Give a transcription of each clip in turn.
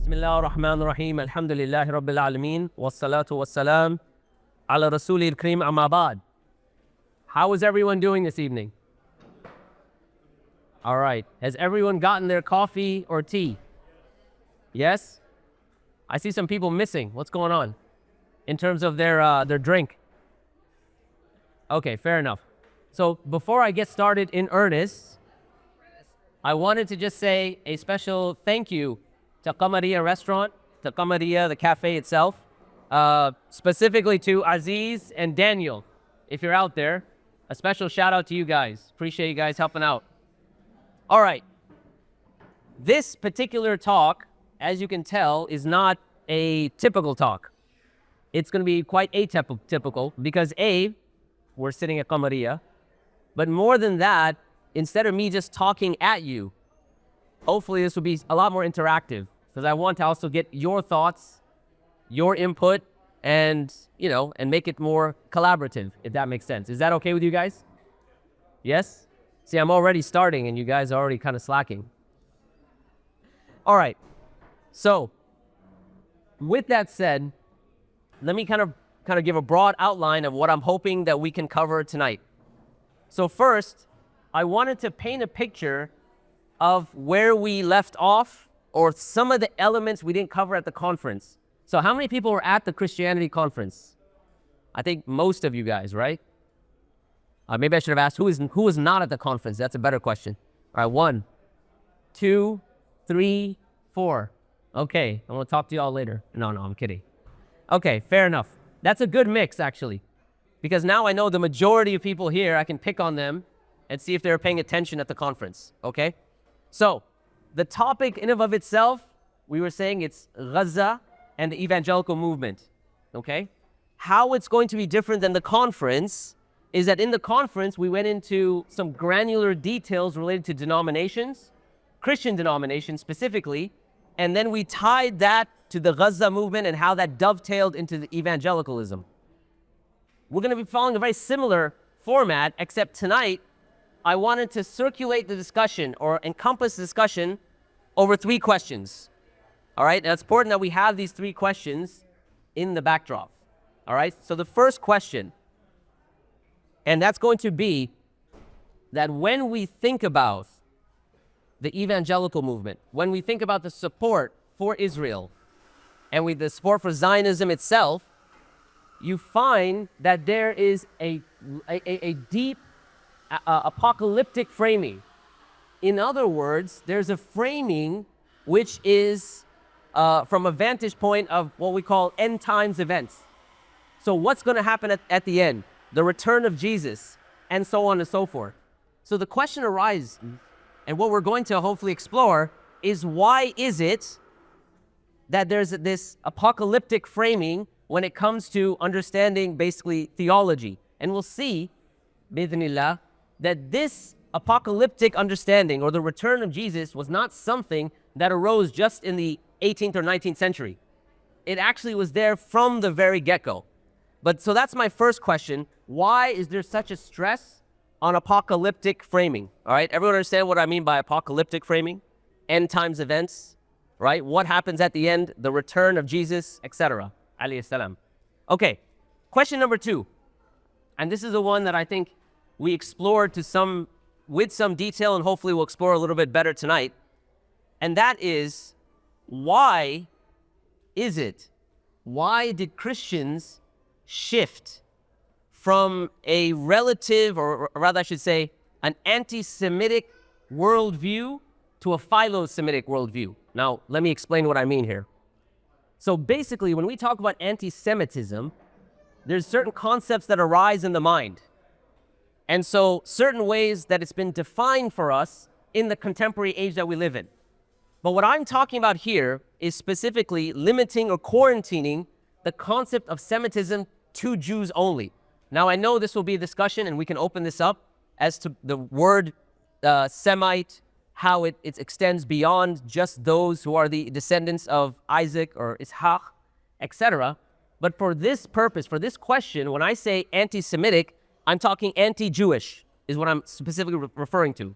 Bismillah ar-Rahman ar-Rahim. Alhamdulillahi Rabbil Alameen. Wassalatu wassalam ala Rasulil Kareem amma ba'd. How is everyone doing this evening? All right. Has everyone gotten their coffee or tea? Yes? I see some people missing. What's going on in terms of their drink? Okay, fair enough. So before I get started in earnest, I wanted to just say a special thank you to Qamariya Restaurant, to Qamariya, the cafe itself, specifically to Aziz and Daniel. If you're out there, a special shout out to you guys. Appreciate you guys helping out. All right. This particular talk, as you can tell, is not a typical talk. It's going to be quite atypical because A, we're sitting at Qamariya, but more than that, instead of me just talking at you, hopefully this will be a lot more interactive because I want to also get your thoughts, your input, and, you know, and make it more collaborative, if that makes sense. Is that okay with you guys? Yes? See, I'm already starting and you guys are already kind of slacking. All right. So, with that said, let me kind of give a broad outline of what I'm hoping that we can cover tonight. So first, I wanted to paint a picture of where we left off or some of the elements we didn't cover at the conference. So how many people were at the Christianity conference? I think most of you guys, right? Maybe I should have asked who was not at the conference. That's a better question. All right, 1, 2, 3, 4. Okay, I want to talk to you all later. No, I'm kidding. Okay, fair enough. That's a good mix, actually, because now I know the majority of people here, I can pick on them and see if they're paying attention at the conference, okay? So, the topic in and of itself, we were saying it's Gaza and the evangelical movement, okay? How it's going to be different than the conference is that in the conference, we went into some granular details related to denominations, Christian denominations specifically, and then we tied that to the Gaza movement and how that dovetailed into the evangelicalism. We're going to be following a very similar format, except tonight, I wanted to circulate the discussion or encompass the discussion over 3 questions. All right, and it's important that we have these 3 questions in the backdrop. All right, so the first question, and that's going to be that when we think about the evangelical movement, when we think about the support for Israel and the support for Zionism itself, you find that there is a deep apocalyptic framing. In other words, there's a framing which is from a vantage point of what we call end times events. So what's going to happen at the end? The return of Jesus, and so on and so forth. So the question arises, and what we're going to hopefully explore is why is it that there's this apocalyptic framing when it comes to understanding basically theology. And we'll see, bidhnillah, that this apocalyptic understanding or the return of Jesus was not something that arose just in the 18th or 19th century. It actually was there from the very get-go. But so that's my first question. Why is there such a stress on apocalyptic framing? All right, everyone understand what I mean by apocalyptic framing? End times events, right? What happens at the end? The return of Jesus, etc. Alayhi salam. Okay, question number 2. And this is the one that I think we explored with some detail and hopefully we'll explore a little bit better tonight. And that is, why did Christians shift from a relative, or rather I should say, an anti-Semitic worldview to a philo-Semitic worldview? Now, let me explain what I mean here. So basically, when we talk about anti-Semitism, there's certain concepts that arise in the mind. And so certain ways that it's been defined for us in the contemporary age that we live in. But what I'm talking about here is specifically limiting or quarantining the concept of Semitism to Jews only. Now, I know this will be a discussion and we can open this up as to the word Semite, how it extends beyond just those who are the descendants of Isaac or Ishaq, etc. But for this purpose, for this question, when I say anti-Semitic, I'm talking anti-Jewish, is what I'm specifically referring to.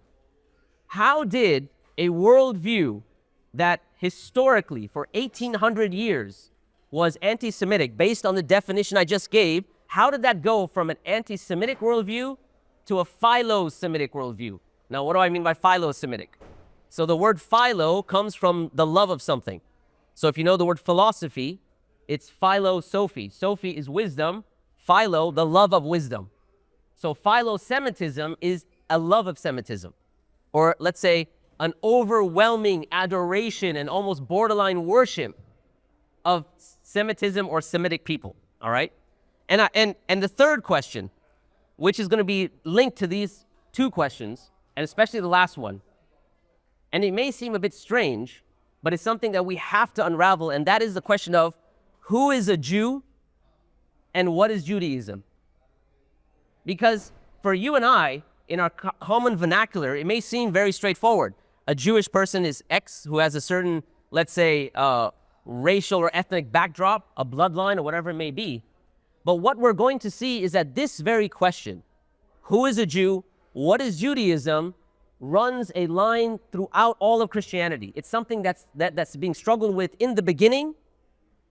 How did a worldview that historically for 1800 years was anti-Semitic based on the definition I just gave, how did that go from an anti-Semitic worldview to a philo-Semitic worldview? Now, what do I mean by philo-Semitic? So the word philo comes from the love of something. So if you know the word philosophy, it's philosophy. Sophie is wisdom, philo, the love of wisdom. So philo-Semitism is a love of Semitism. Or let's say an overwhelming adoration and almost borderline worship of Semitism or Semitic people, all right? And the third question, which is going to be linked to these two questions, and especially the last one, and it may seem a bit strange, but it's something that we have to unravel, and that is the question of who is a Jew and what is Judaism? Because for you and I, in our common vernacular, it may seem very straightforward. A Jewish person is X who has a certain, let's say, racial or ethnic backdrop, a bloodline, or whatever it may be. But what we're going to see is that this very question, who is a Jew, what is Judaism, runs a line throughout all of Christianity. It's something that's being struggled with in the beginning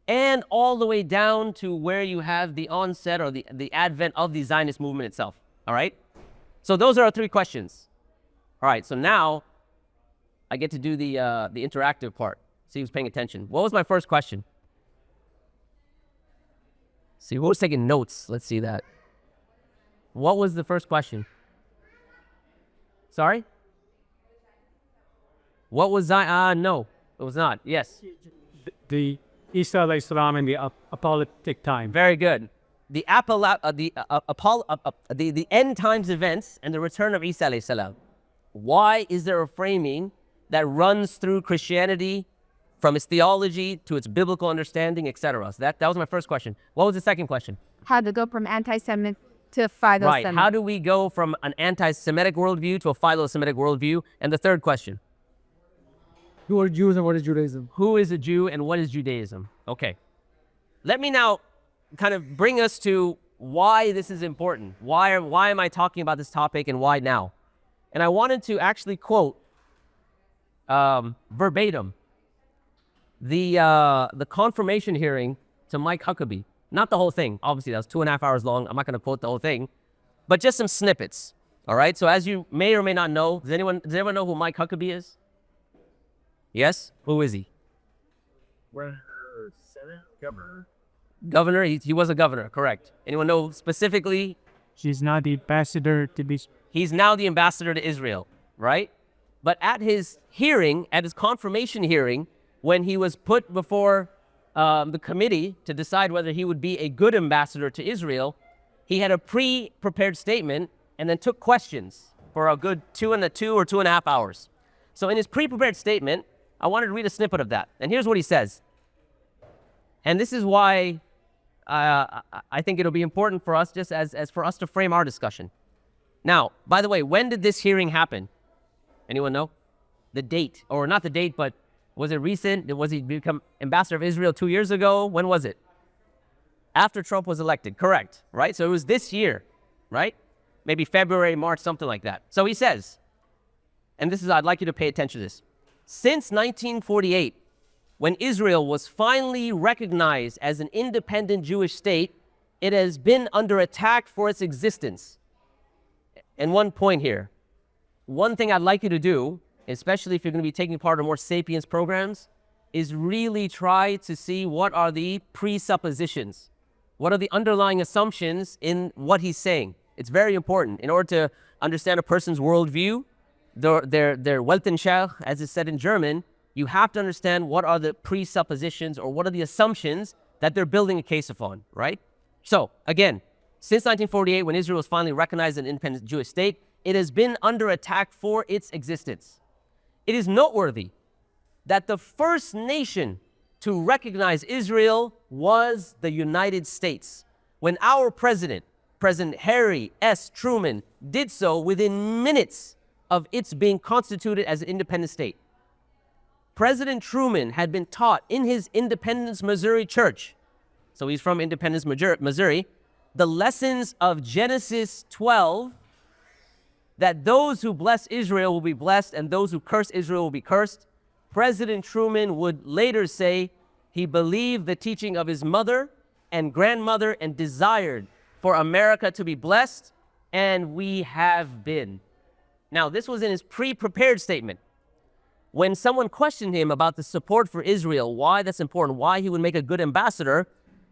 and all the way down to where you have the onset or the advent of the Zionist movement itself, all right? So those are our three questions. All right, so now I get to do the interactive part. See who's paying attention. What was my first question? See, who was taking notes? Let's see that. What was the first question? Sorry? What was Zion? No, it was not. Yes. The Isa alayhi salam in the apocalyptic time. Very good. The end times events and the return of Isa alayhi salam. Why is there a framing that runs through Christianity from its theology to its biblical understanding, etc.? So that was my first question. What was the second question? How to go from anti-Semitic to philo-Semitic. Right. How do we go from an anti-Semitic worldview to a philo-Semitic worldview? And the third question? Who are Jews and what is Judaism? Who is a Jew and what is Judaism? Okay. Let me now kind of bring us to why this is important. Why am I talking about this topic and why now? And I wanted to actually quote verbatim the confirmation hearing to Mike Huckabee. Not the whole thing. Obviously, that was 2.5 hours long. I'm not going to quote the whole thing, but just some snippets. All right. So as you may or may not know, does anyone know who Mike Huckabee is? Yes? Who is he? Senate governor. Governor? He was a governor, correct. Anyone know specifically? She's not the ambassador to be. He's now the ambassador to Israel, right? But at his hearing, at his confirmation hearing, when he was put before the committee to decide whether he would be a good ambassador to Israel, he had a pre-prepared statement and then took questions for a good 2 or 2.5 hours. So in his pre-prepared statement, I wanted to read a snippet of that. And here's what he says. And this is why I think it'll be important for us, just as for us to frame our discussion. Now, by the way, when did this hearing happen? Anyone know? The date, or not the date, but was it recent? Was he become ambassador of Israel 2 years ago? When was it? After Trump was elected, correct, right? So it was this year, right? Maybe February, March, something like that. So he says, and this is, I'd like you to pay attention to this. Since 1948, when Israel was finally recognized as an independent Jewish state, it has been under attack for its existence. And one point here, one thing I'd like you to do, especially if you're going to be taking part in more Sapience programs, is really try to see what are the presuppositions. What are the underlying assumptions in what he's saying? It's very important. In order to understand a person's worldview, their Weltanschauung, as is said in German, you have to understand what are the presuppositions or what are the assumptions that they're building a case upon, right? So, again, since 1948, when Israel was finally recognized as an independent Jewish state, it has been under attack for its existence. It is noteworthy that the first nation to recognize Israel was the United States. When our President Harry S. Truman, did so within minutes of its being constituted as an independent state. President Truman had been taught in his Independence, Missouri church, so he's from Independence, Missouri, the lessons of Genesis 12, that those who bless Israel will be blessed and those who curse Israel will be cursed. President Truman would later say he believed the teaching of his mother and grandmother and desired for America to be blessed, and we have been. Now, this was in his pre-prepared statement. When someone questioned him about the support for Israel, why that's important, why he would make a good ambassador,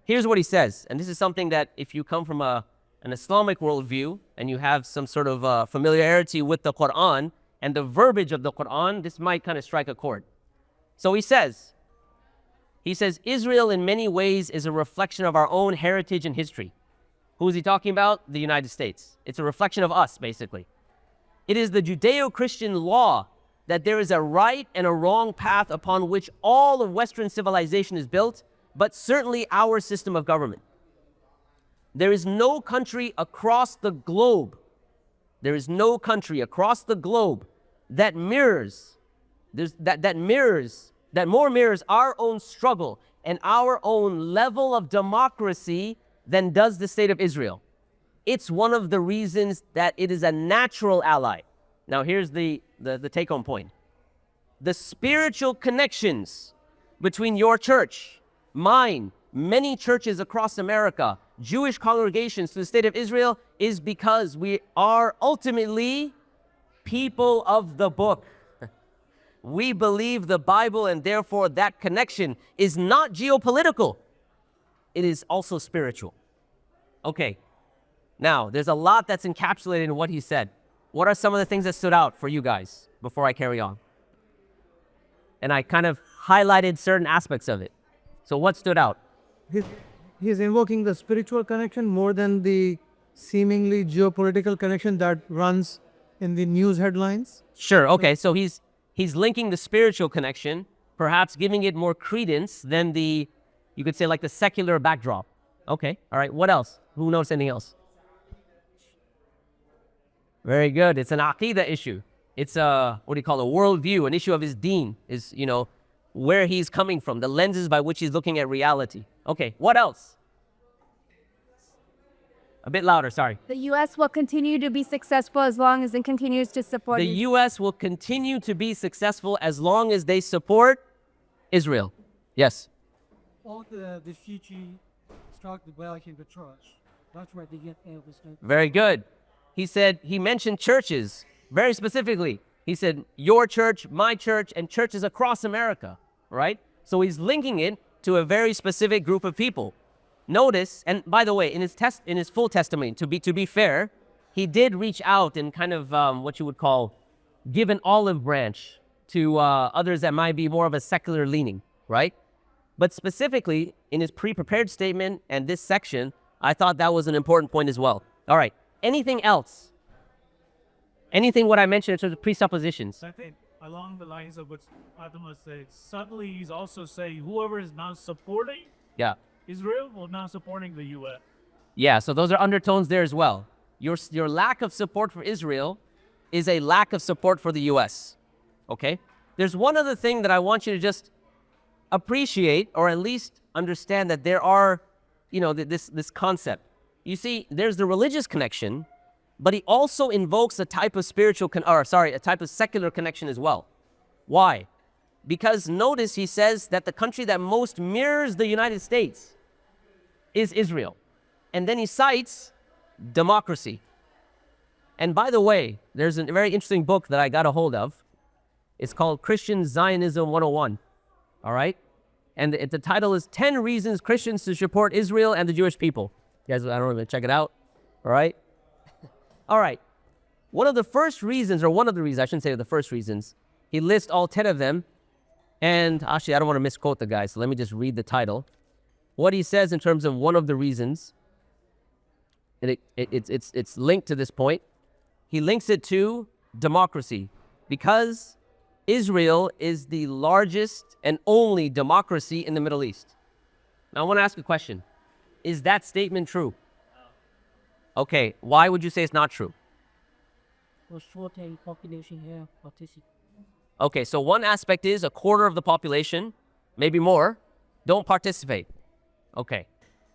here's what he says. And this is something that if you come from an Islamic worldview and you have some sort of familiarity with the Quran and the verbiage of the Quran, this might kind of strike a chord. So he says, Israel in many ways is a reflection of our own heritage and history. Who is he talking about? The United States. It's a reflection of us, basically. It is the Judeo-Christian law that there is a right and a wrong path upon which all of Western civilization is built, but certainly our system of government. There is no country across the globe, that mirrors, that more mirrors our own struggle and our own level of democracy than does the state of Israel. It's one of the reasons that it is a natural ally. Now here's the take-home point. The spiritual connections between your church, mine, many churches across America, Jewish congregations to the state of Israel is because we are ultimately people of the book. We believe the Bible, and therefore that connection is not geopolitical. It is also spiritual. Okay, now there's a lot that's encapsulated in what he said. What are some of the things that stood out for you guys before I carry on? And I kind of highlighted certain aspects of it. So what stood out? He's invoking the spiritual connection more than the seemingly geopolitical connection that runs in the news headlines. Sure, okay, so he's linking the spiritual connection, perhaps giving it more credence than the, you could say like the secular backdrop. Okay, all right, what else? Who knows anything else? Very good, it's an aqidah issue. It's a, what do you call it, a worldview, an issue of his deen, is, you know, where he's coming from, the lenses by which he's looking at reality. Okay, what else? A bit louder, sorry. The U.S. will continue to be successful as long as it continues to support The U.S. will continue to be successful as long as they support Israel. Yes. All the refugee struck the back in the church. That's where they get everything. Very good. He mentioned churches very specifically. He said, your church, my church, and churches across America, right? So he's linking it to a very specific group of people. Notice, and by the way, in his full testimony, to be fair, he did reach out and kind of what you would call give an olive branch to others that might be more of a secular leaning, right? But specifically in his pre-prepared statement and this section, I thought that was an important point as well. All right, anything else? Anything what I mentioned in terms of presuppositions? I think along the lines of what Fatima said, subtly he's also saying whoever is not supporting Israel or not supporting the U.S. Yeah, so those are undertones there as well. Your lack of support for Israel is a lack of support for the U.S., okay? There's one other thing that I want you to just appreciate, or at least understand, that there are, you know, this concept. You see, there's the religious connection, but he also invokes a type of a type of secular connection as well. Why? Because notice he says that the country that most mirrors the United States is Israel. And then he cites democracy. And by the way, there's a very interesting book that I got a hold of. It's called Christian Zionism 101. All right? And the title is 10 Reasons Christians to Support Israel and the Jewish People. You guys, I don't know, check it out. All right? All right. One of the reasons, I shouldn't say the first reasons, he lists all 10 of them. And actually, I don't want to misquote the guy, so let me just read the title. What he says in terms of one of the reasons, and it's linked to this point. He links it to democracy, because Israel is the largest and only democracy in the Middle East. Now, I want to ask a question. Is that statement true? Okay, why would you say it's not true? Population here participate. Okay, so one aspect is a quarter of the population, maybe more, don't participate. Okay,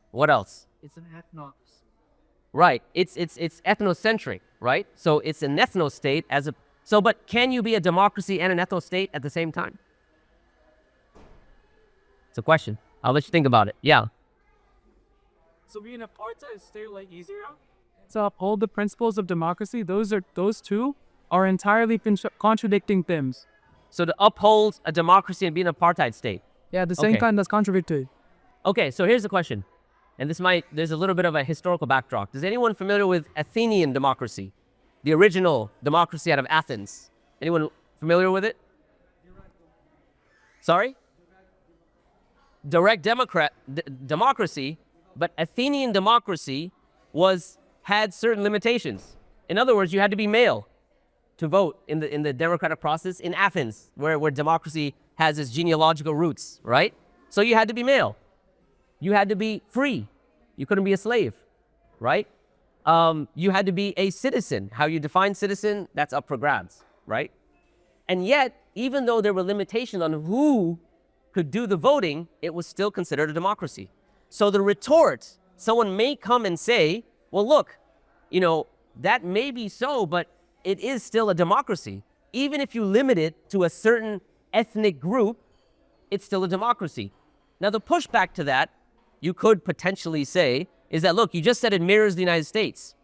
what else? It's an ethnos. Right, it's ethnocentric, right? So it's an ethno-state but can you be a democracy and an ethno-state at the same time? It's a question. I'll let you think about it. Yeah. So being apartheid is still like easier to uphold the principles of democracy. Those two are entirely contradicting things. So to uphold a democracy and be an apartheid state. Yeah, the same Okay. kind that's contradictory. Okay, so here's the question. And there's a little bit of a historical backdrop. Is anyone familiar with Athenian democracy? The original democracy out of Athens. Anyone familiar with it? Sorry? Direct democracy, but Athenian democracy had certain limitations. In other words, you had to be male to vote in the democratic process in Athens, where democracy has its genealogical roots, right? So you had to be male. You had to be free. You couldn't be a slave, right? You had to be a citizen. How you define citizen, that's up for grabs, right? And yet, even though there were limitations on who could do the voting, it was still considered a democracy. So the retort, someone may come and say, well, look, that may be so, but it is still a democracy. Even if you limit it to a certain ethnic group, it's still a democracy. Now, the pushback to that, you could potentially say, is that, look, you just said it mirrors the United States.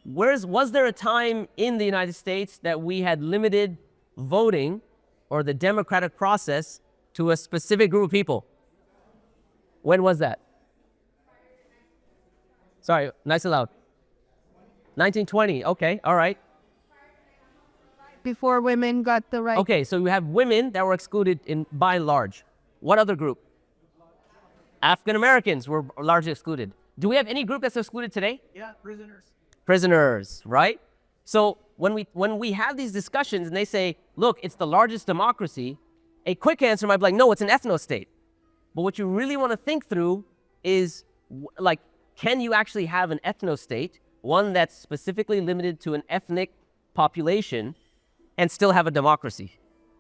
Was there a time in the United States that we had limited voting or the democratic process to a specific group of people? When was that? Sorry, nice and loud. 1920, okay, all right. Before women got the right. Okay, so you have women that were excluded by and large. What other group? African Americans were largely excluded. Do we have any group that's excluded today? Yeah, prisoners. Prisoners, right? So when we have these discussions and they say, look, it's the largest democracy, a quick answer might be like, no, it's an ethno-state. But what you really want to think through is, like, can you actually have an ethno-state, one that's specifically limited to an ethnic population, and still have a democracy?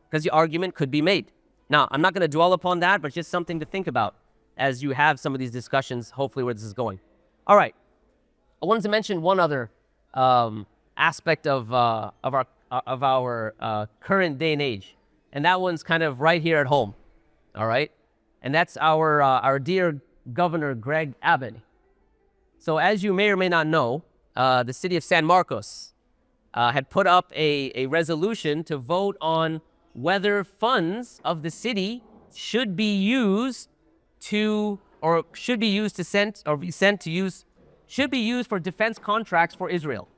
Because the argument could be made. Now, I'm not going to dwell upon that, but just something to think about as you have some of these discussions, hopefully where this is going. All right. I wanted to mention one other aspect of our current day and age, and that one's kind of right here at home. All right, and that's our dear Governor Greg Abbott. So, as you may or may not know, the city of San Marcos had put up a resolution to vote on whether funds of the city should be used for defense contracts for Israel.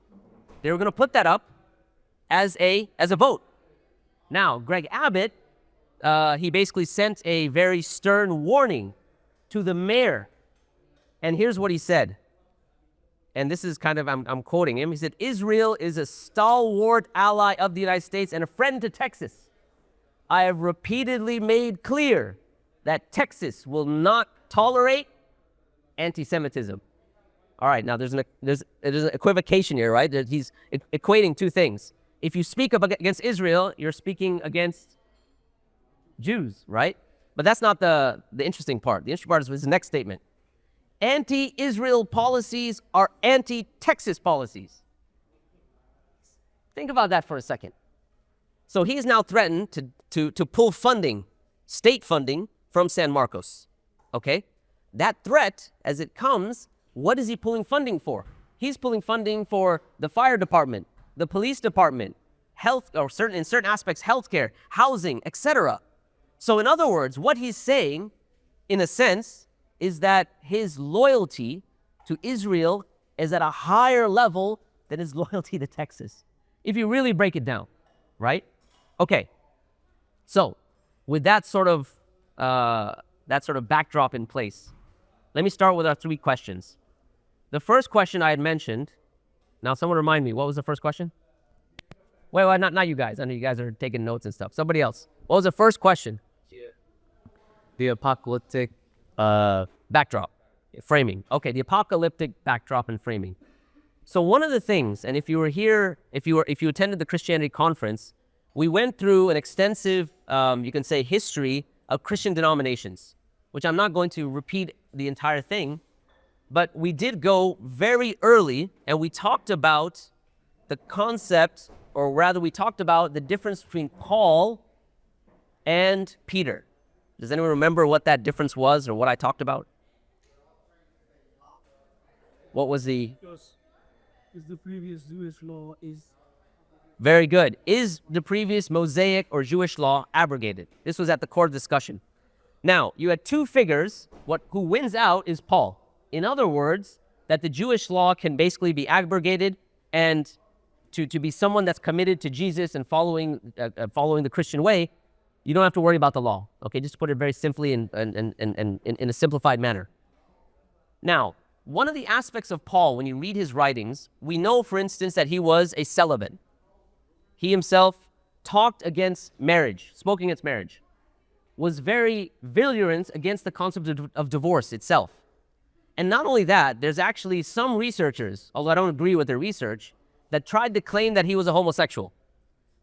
They were going to put that up as a vote. Now, Greg Abbott, he basically sent a very stern warning to the mayor. And here's what he said. And this is kind of, I'm quoting him. He said, Israel is a stalwart ally of the United States and a friend to Texas. I have repeatedly made clear that Texas will not tolerate anti-Semitism. All right, now there's an equivocation here, right? He's equating two things. If you speak up against Israel, you're speaking against Jews, right? But that's not the interesting part. The interesting part is his next statement. Anti-Israel policies are anti-Texas policies. Think about that for a second. So he's now threatened to pull funding, state funding, from San Marcos, okay? That threat, as it comes, what is he pulling funding for? He's pulling funding for the fire department, the police department, health, or in certain aspects, healthcare, housing, etc. So in other words, what he's saying, in a sense, is that his loyalty to Israel is at a higher level than his loyalty to Texas, if you really break it down, right? Okay, so with that sort of backdrop in place, let me start with our three questions. The first question I had mentioned, now someone remind me, what was the first question? Wait, not you guys. I know you guys are taking notes and stuff. Somebody else. What was the first question? The apocalyptic backdrop, framing. Okay, the apocalyptic backdrop and framing. So one of the things, and if you were here, if you attended the Christianity conference, we went through an extensive, you can say, history of Christian denominations, which I'm not going to repeat the entire thing, but we did go very early and we talked about the concept, or rather we talked about the difference between Paul and Peter. Does anyone remember what that difference was or what I talked about? What was the... Is the previous Jewish law is Very good. Is the previous Mosaic or Jewish law abrogated? This was at the core discussion. Now, you had two figures. Who wins out is Paul. In other words, that the Jewish law can basically be abrogated, and to be someone that's committed to Jesus and following the Christian way, you don't have to worry about the law. Okay, just to put it very simply and in a simplified manner. Now, one of the aspects of Paul, when you read his writings, we know, for instance, that he was a celibate. He himself talked against marriage, spoke against marriage, was very virulent against the concept of divorce itself. And not only that, there's actually some researchers, although I don't agree with their research, that tried to claim that he was a homosexual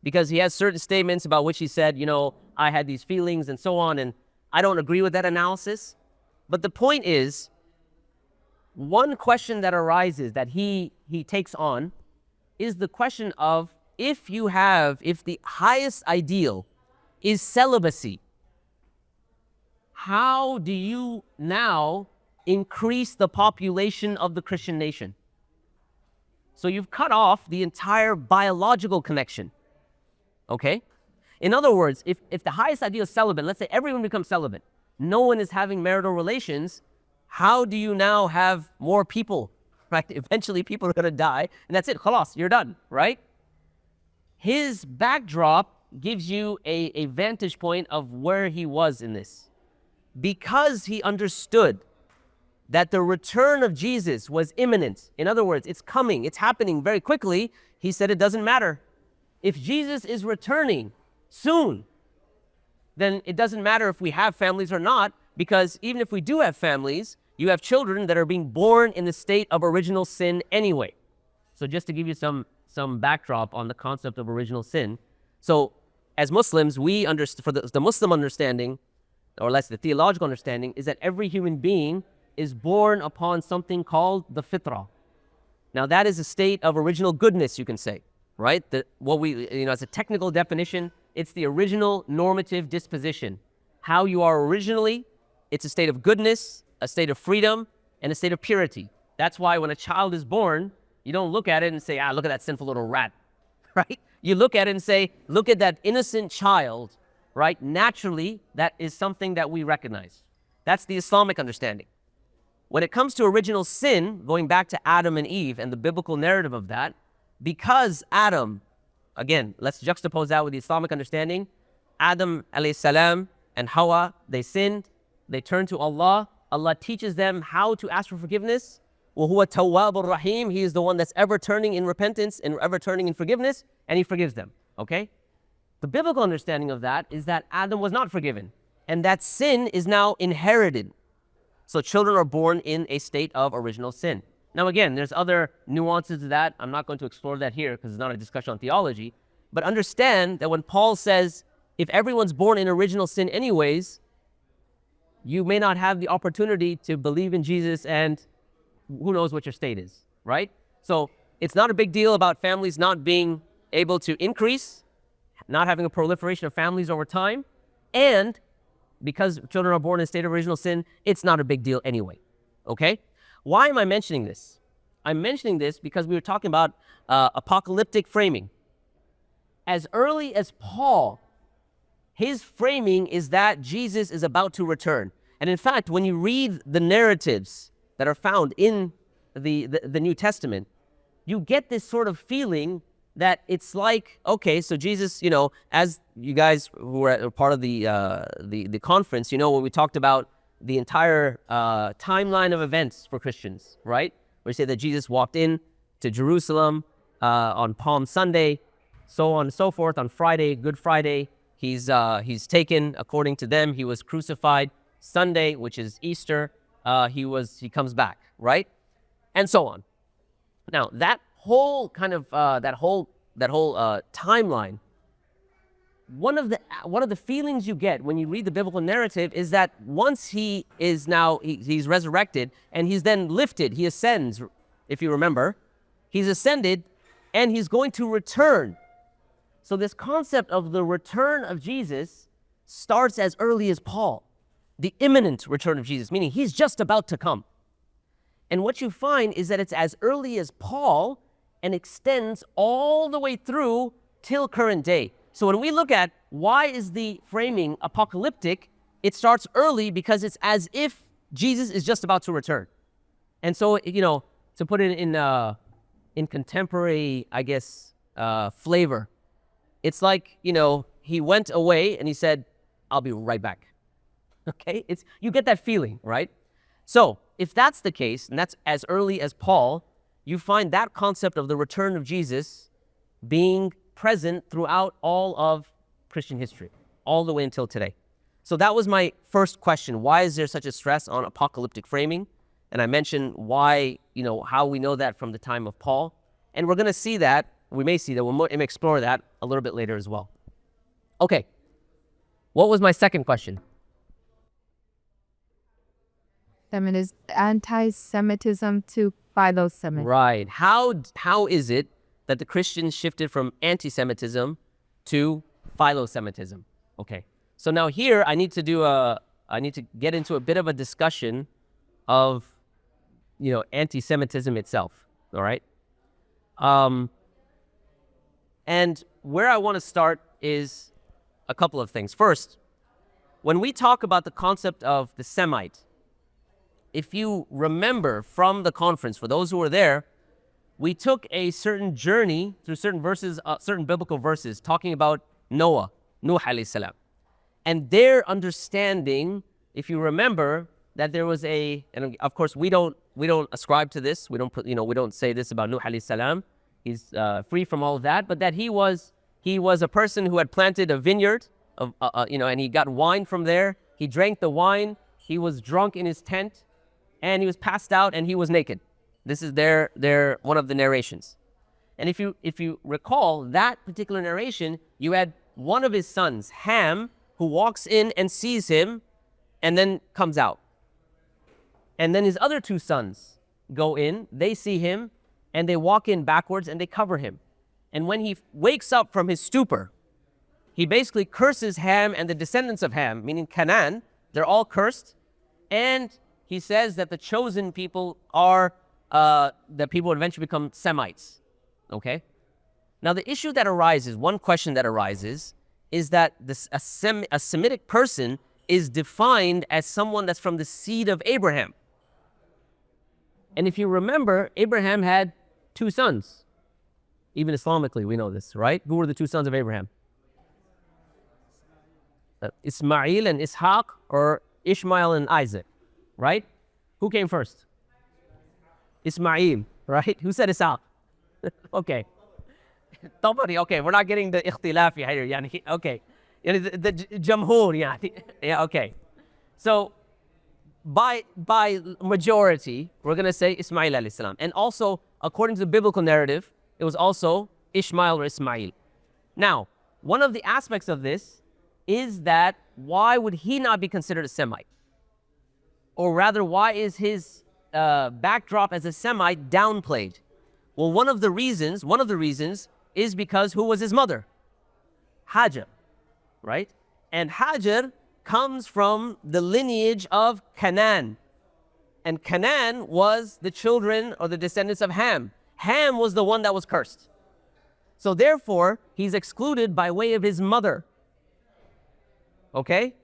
because he has certain statements about which he said, you know, I had these feelings and so on, and I don't agree with that analysis. But the point is, one question that arises that he takes on is the question of if the highest ideal is celibacy, how do you now increase the population of the Christian nation? So you've cut off the entire biological connection, okay? In other words, if the highest ideal is celibate, let's say everyone becomes celibate, no one is having marital relations, how do you now have more people, right? Eventually people are going to die, and that's it, khalas, you're done, right? His backdrop gives you a vantage point of where he was in this. Because he understood that the return of Jesus was imminent, in other words, it's coming, it's happening very quickly, he said it doesn't matter. If Jesus is returning soon, then it doesn't matter if we have families or not, because even if we do have families, you have children that are being born in the state of original sin anyway. So just to give you some backdrop on the concept of original sin. So as Muslims, we understand, for the Muslim understanding, or less the theological understanding, is that every human being is born upon something called the fitrah. Now that is a state of original goodness, you can say, right? As a technical definition, it's the original normative disposition. How you are originally, it's a state of goodness, a state of freedom, and a state of purity. That's why when a child is born, you don't look at it and say, look at that sinful little rat, right? You look at it and say, look at that innocent child, right? Naturally, that is something that we recognize. That's the Islamic understanding. When it comes to original sin, going back to Adam and Eve and the biblical narrative of that, because Adam, again, let's juxtapose that with the Islamic understanding. Adam alayhi salam and Hawa, they sinned, they turned to Allah. Allah teaches them how to ask for forgiveness. وَهُوَ التَّوَّابُ الرَّحِيمُ. He is the one that's ever turning in repentance and ever turning in forgiveness, and he forgives them, okay? The biblical understanding of that is that Adam was not forgiven, and that sin is now inherited. So children are born in a state of original sin. Now again, there's other nuances to that. I'm not going to explore that here because it's not a discussion on theology. But understand that when Paul says, if everyone's born in original sin anyways, you may not have the opportunity to believe in Jesus, and who knows what your state is, right? So it's not a big deal about families not being able to increase, not having a proliferation of families over time, and because children are born in a state of original sin, it's not a big deal anyway, okay? Why am I mentioning this? I'm mentioning this because we were talking about apocalyptic framing. As early as Paul, his framing is that Jesus is about to return. And in fact, when you read the narratives that are found in the New Testament, you get this sort of feeling that it's like, okay, so Jesus, as you guys who were part of the conference, when we talked about the entire timeline of events for Christians, right? We say that Jesus walked in to Jerusalem on Palm Sunday, so on and so forth. On Friday, Good Friday, he's taken, according to them, he was crucified. Sunday, which is Easter, he comes back, right? And so on. Now that whole kind of timeline, one of the feelings you get when you read the biblical narrative is that once he is now he's resurrected and he's then lifted, he ascends. If you remember, he's ascended and he's going to return. So this concept of the return of Jesus starts as early as Paul. the imminent return of Jesus, meaning he's just about to come. And what you find is that it's as early as Paul and extends all the way through till current day. So when we look at why is the framing apocalyptic, it starts early because it's as if Jesus is just about to return. And so, to put it in contemporary, I guess, flavor, it's like, he went away and he said, I'll be right back. Okay? You get that feeling, right? So if that's the case, and that's as early as Paul, you find that concept of the return of Jesus being present throughout all of Christian history, all the way until today. So that was my first question. Why is there such a stress on apocalyptic framing? And I mentioned why, how we know that from the time of Paul. And we're going to see that, we may see that, we'll explore that a little bit later as well. Okay. What was my second question? Anti-Semitism to philo-Semitism. Right. How is it that the Christians shifted from anti-Semitism to philo-Semitism? Okay. So now here I need to get into a bit of a discussion of, anti-Semitism itself. All right. And where I want to start is a couple of things. First, when we talk about the concept of the Semite, if you remember from the conference, for those who were there, we took a certain journey through certain verses, certain biblical verses, talking about Nuh alayhi salam. And their understanding, if you remember, that there was and of course we don't ascribe to this. We don't say this about Nuh alayhi salam. He's free from all of that, but that he was a person who had planted a vineyard, and he got wine from there. He drank the wine. He was drunk in his tent, and he was passed out, and he was naked. This is their one of the narrations. And if you recall that particular narration, you had one of his sons, Ham, who walks in and sees him, and then comes out. And then his other two sons go in, they see him, and they walk in backwards, and they cover him. And when he wakes up from his stupor, he basically curses Ham and the descendants of Ham, meaning Canaan. They're all cursed. And he says that the chosen people are the people who eventually become Semites. Okay? Now the issue that arises, one question that arises, is that a Semitic person is defined as someone that's from the seed of Abraham. And if you remember, Abraham had two sons. Even Islamically, we know this, right? Who were the two sons of Abraham? Ismail and Ishaq, or Ishmael and Isaac, right? Who came first? Ismail, right? Who said Ishaq? Okay. Okay, we're not getting the ikhtilaf here. Okay. The jamhur, yeah, okay. So by majority, we're going to say Ismail alayhi salam. And also, according to the biblical narrative, it was also Ishmael or Ismail. Now, one of the aspects of this is that why would he not be considered a Semite? Or rather, why is his backdrop as a Semite downplayed? Well, one of the reasons is because who was his mother? Hajar, right? And Hajar comes from the lineage of Canaan. And Canaan was the children or the descendants of Ham. Ham was the one that was cursed. So therefore, he's excluded by way of his mother. Okay?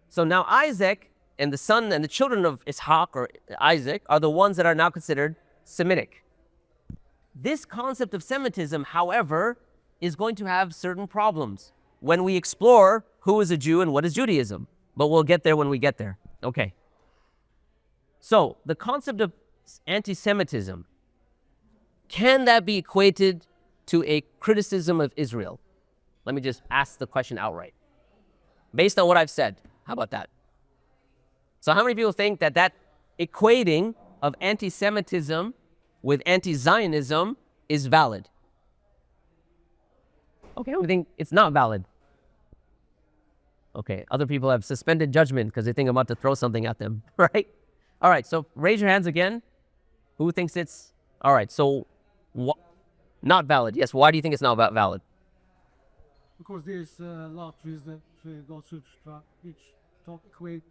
So now Isaac and the son and the children of Ishaq or Isaac are the ones that are now considered Semitic. This concept of Semitism, however, is going to have certain problems when we explore who is a Jew and what is Judaism. But we'll get there when we get there. Okay. So the concept of anti-Semitism, can that be equated to a criticism of Israel? Let me just ask the question outright. Based on what I've said, how about that? So how many people think that equating of anti-Semitism with anti-Zionism is valid? Okay, we think it's not valid. Okay, other people have suspended judgment because they think I'm about to throw something at them, right? All right, so raise your hands again. Who thinks it's... All right, so not valid. Yes, why do you think it's not valid? Because there's a lot of reasons to go to each talk equate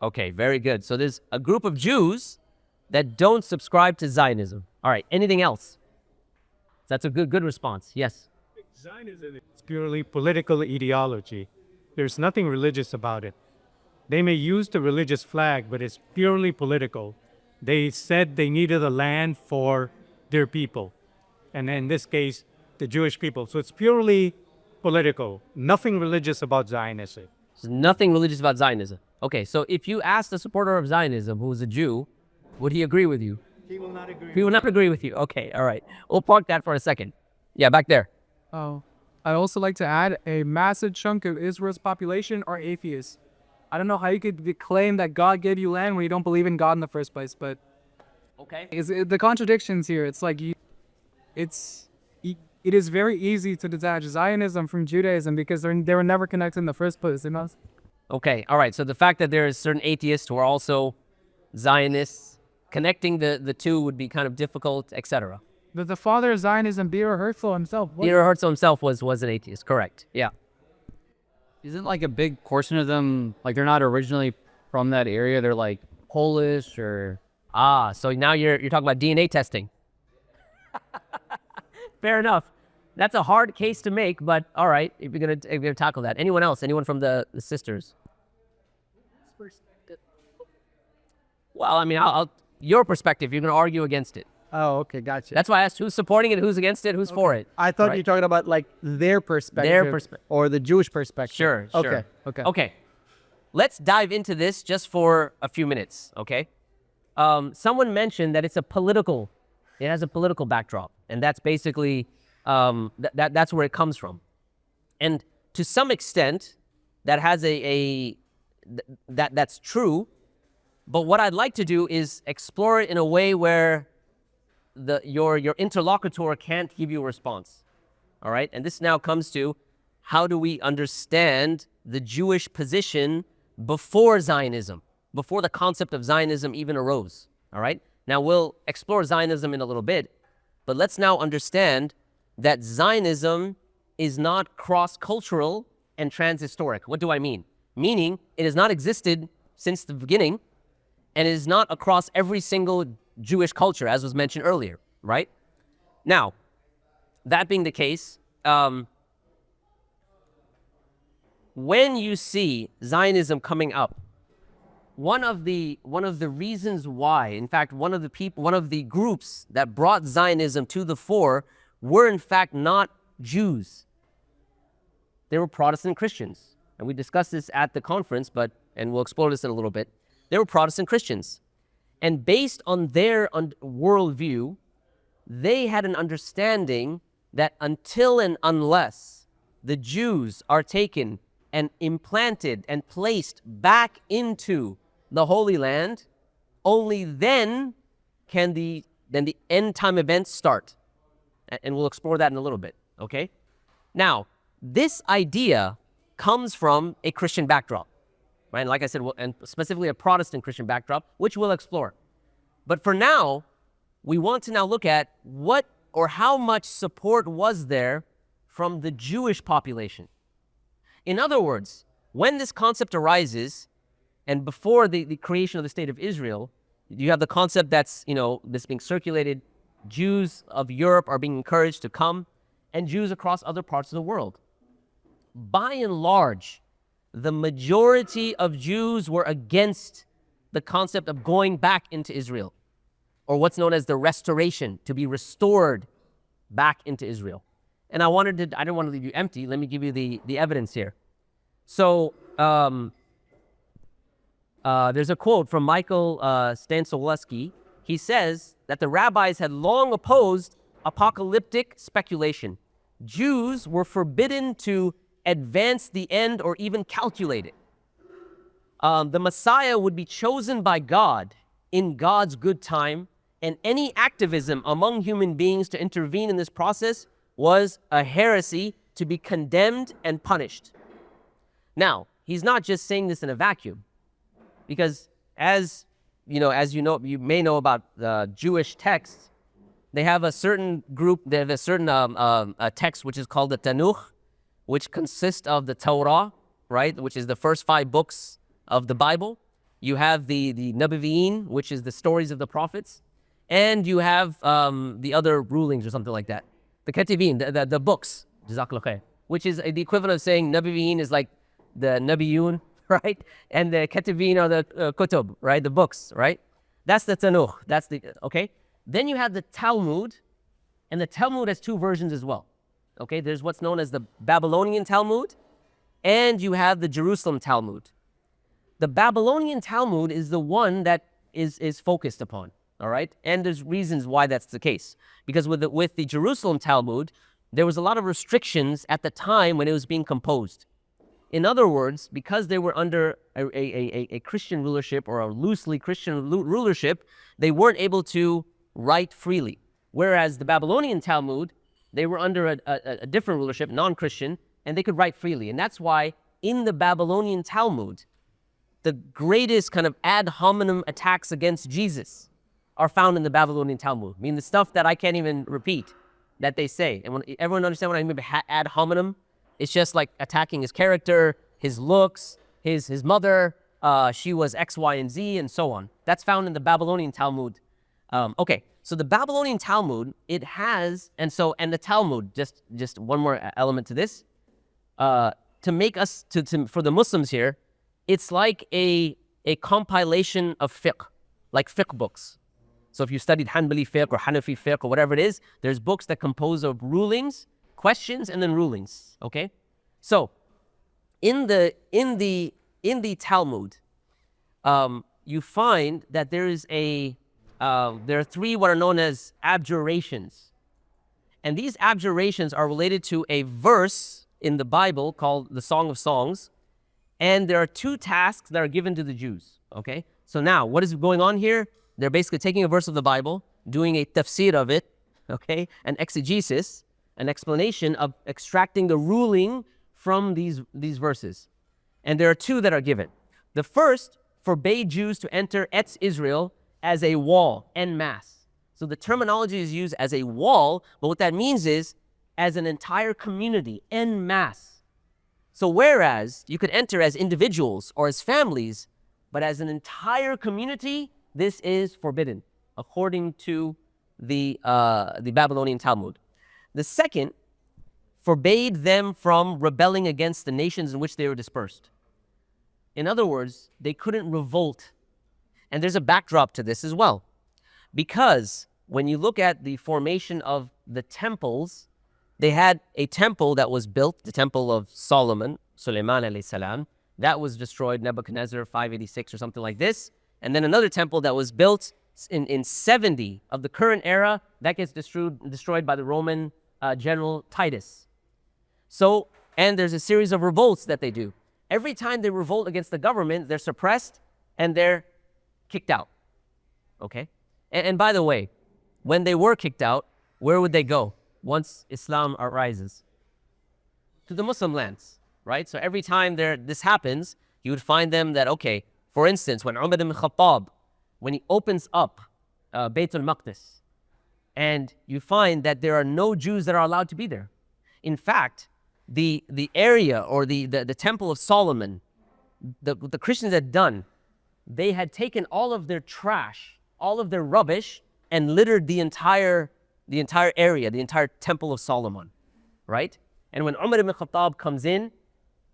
Okay, very good. So there's a group of Jews that don't subscribe to Zionism. All right, anything else? That's a good response. Yes. Zionism is purely political ideology. There's nothing religious about it. They may use the religious flag, but it's purely political. They said they needed a land for their people, and in this case, the Jewish people. So it's purely political, nothing religious about Zionism. There's nothing religious about Zionism. Okay, so if you asked a supporter of Zionism who is a Jew, would he agree with you? He will not agree. He will not agree with you. Okay, all right. We'll park that for a second. Yeah, back there. Oh, I'd also like to add a massive chunk of Israel's population are atheists. I don't know how you could claim that God gave you land when you don't believe in God in the first place, but Okay. the contradictions here. It's like it is very easy to detach Zionism from Judaism because they were never connected in the first place. You know? Okay, all right. So the fact that there is certain atheists who are also Zionists, connecting the two would be kind of difficult, etc. But the father of Zionism, Beer Herzl himself. Theodor Herzl himself was an atheist, correct? Yeah. Isn't like a big portion of them, like they're not originally from that area? They're like Polish or... Ah, so now you're talking about DNA testing. Fair enough. That's a hard case to make, but all right, if you're gonna tackle that. Anyone else? Anyone from the sisters? Well, I mean, I'll your perspective. You're gonna argue against it. Oh, okay, gotcha. That's why I asked who's supporting it, who's against it, who's for it. I thought Right. you were talking about like their perspective. Or the Jewish perspective. Sure. Okay. Okay. Let's dive into this just for a few minutes, okay? Someone mentioned that it has a political backdrop, and that's basically, that's where it comes from. And to some extent, that has that's true, but what I'd like to do is explore it in a way where your interlocutor can't give you a response, all right? And this now comes to, how do we understand the Jewish position before Zionism, before the concept of Zionism even arose, all right? Now, we'll explore Zionism in a little bit, but let's now understand that Zionism is not cross-cultural and transhistoric. What do I mean? Meaning, it has not existed since the beginning, and it is not across every single Jewish culture, as was mentioned earlier, right? Now, that being the case, when you see Zionism coming up, one of the reasons why, in fact, one of the groups that brought Zionism to the fore were in fact not Jews. They were Protestant Christians. And we discussed this at the conference, and we'll explore this in a little bit. They were Protestant Christians. And based on their worldview, they had an understanding that until and unless the Jews are taken and implanted and placed back into the Holy Land, only then can the end time events start. And we'll explore that in a little bit, okay? Now, this idea comes from a Christian backdrop, right? And like I said, and specifically a Protestant Christian backdrop, which we'll explore. But for now, we want to now look at what or how much support was there from the Jewish population. In other words, when this concept arises, and before the creation of the state of Israel, you have the concept that's being circulated. Jews of Europe are being encouraged to come, and Jews across other parts of the world. By and large, the majority of Jews were against the concept of going back into Israel, or what's known as the restoration, to be restored back into Israel. And I didn't want to leave you empty. Let me give you the evidence here. So there's a quote from Michael Stanisławski. He says that the rabbis had long opposed apocalyptic speculation. Jews were forbidden to advance the end or even calculate it. The Messiah would be chosen by God in God's good time, and any activism among human beings to intervene in this process was a heresy to be condemned and punished. Now, he's not just saying this in a vacuum, because as you may know about the Jewish texts, they have a certain group, they have a certain text which is called the Tanukh, which consists of the Torah, right, which is the first 5 books of the Bible. You have the Nabaviyin, which is the stories of the prophets, and you have the other rulings or something like that. The Katibin, the books, Jazakallah khair, which is the equivalent of saying Nabaviyin is like the Nabiyun, right? And the Katibin are the Kutub, right? The books, right? That's the Tanuh. That's the, okay? Then you have the Talmud, and the Talmud has two versions as well. Okay, there's what's known as the Babylonian Talmud, and you have the Jerusalem Talmud. The Babylonian Talmud is the one that is focused upon, all right? And there's reasons why that's the case. Because with the Jerusalem Talmud, there was a lot of restrictions at the time when it was being composed. In other words, because they were under a Christian rulership or a loosely Christian rulership, they weren't able to write freely. Whereas the Babylonian Talmud, they were under a different rulership, non-Christian, and they could write freely. And that's why in the Babylonian Talmud, the greatest kind of ad hominem attacks against Jesus are found in the Babylonian Talmud. I mean, the stuff that I can't even repeat that they say. And when everyone understand what I mean by ad hominem? It's just like attacking his character, his looks, his mother, she was X, Y, and Z, and so on. That's found in the Babylonian Talmud. Okay, so the Babylonian Talmud, it has, and the Talmud, just one more element to this, to make us, for the Muslims here, it's like a compilation of fiqh, like fiqh books. So if you studied Hanbali fiqh or Hanafi fiqh or whatever it is, there's books that compose of rulings, questions, and then rulings. Okay, so in the Talmud, you find that there are three what are known as abjurations, and these abjurations are related to a verse in the Bible called the Song of Songs, and there are two tasks that are given to the Jews. Okay, so now what is going on here? They're basically taking a verse of the Bible, doing a tafsir of it, okay, an exegesis, an explanation of extracting the ruling from these verses. And there are two that are given. The first forbade Jews to enter Etz Israel as a wall, en masse. So the terminology is used as a wall, but what that means is as an entire community, en masse. So whereas you could enter as individuals or as families, but as an entire community, this is forbidden, according to the Babylonian Talmud. The second forbade them from rebelling against the nations in which they were dispersed. In other words, they couldn't revolt. And there's a backdrop to this as well. Because when you look at the formation of the temples, they had a temple that was built, the temple of Solomon, Sulaiman alayhi salam, that was destroyed, Nebuchadnezzar 586 or something like this. And then another temple that was built in 70 of the current era, that gets destroyed by the Roman general Titus. So, and there's a series of revolts that they do. Every time they revolt against the government, they're suppressed and they're kicked out. Okay? And by the way, when they were kicked out, where would they go once Islam arises? To the Muslim lands, right? So every time this happens, you would find them that, okay, for instance, when Umar ibn Khattab, when he opens up Bayt al-Maqdis, and you find that there are no Jews that are allowed to be there. In fact, the area or the Temple of Solomon, the Christians had done, they had taken all of their trash, all of their rubbish, and littered the entire area, the entire Temple of Solomon, right? And when Umar ibn Khattab comes in,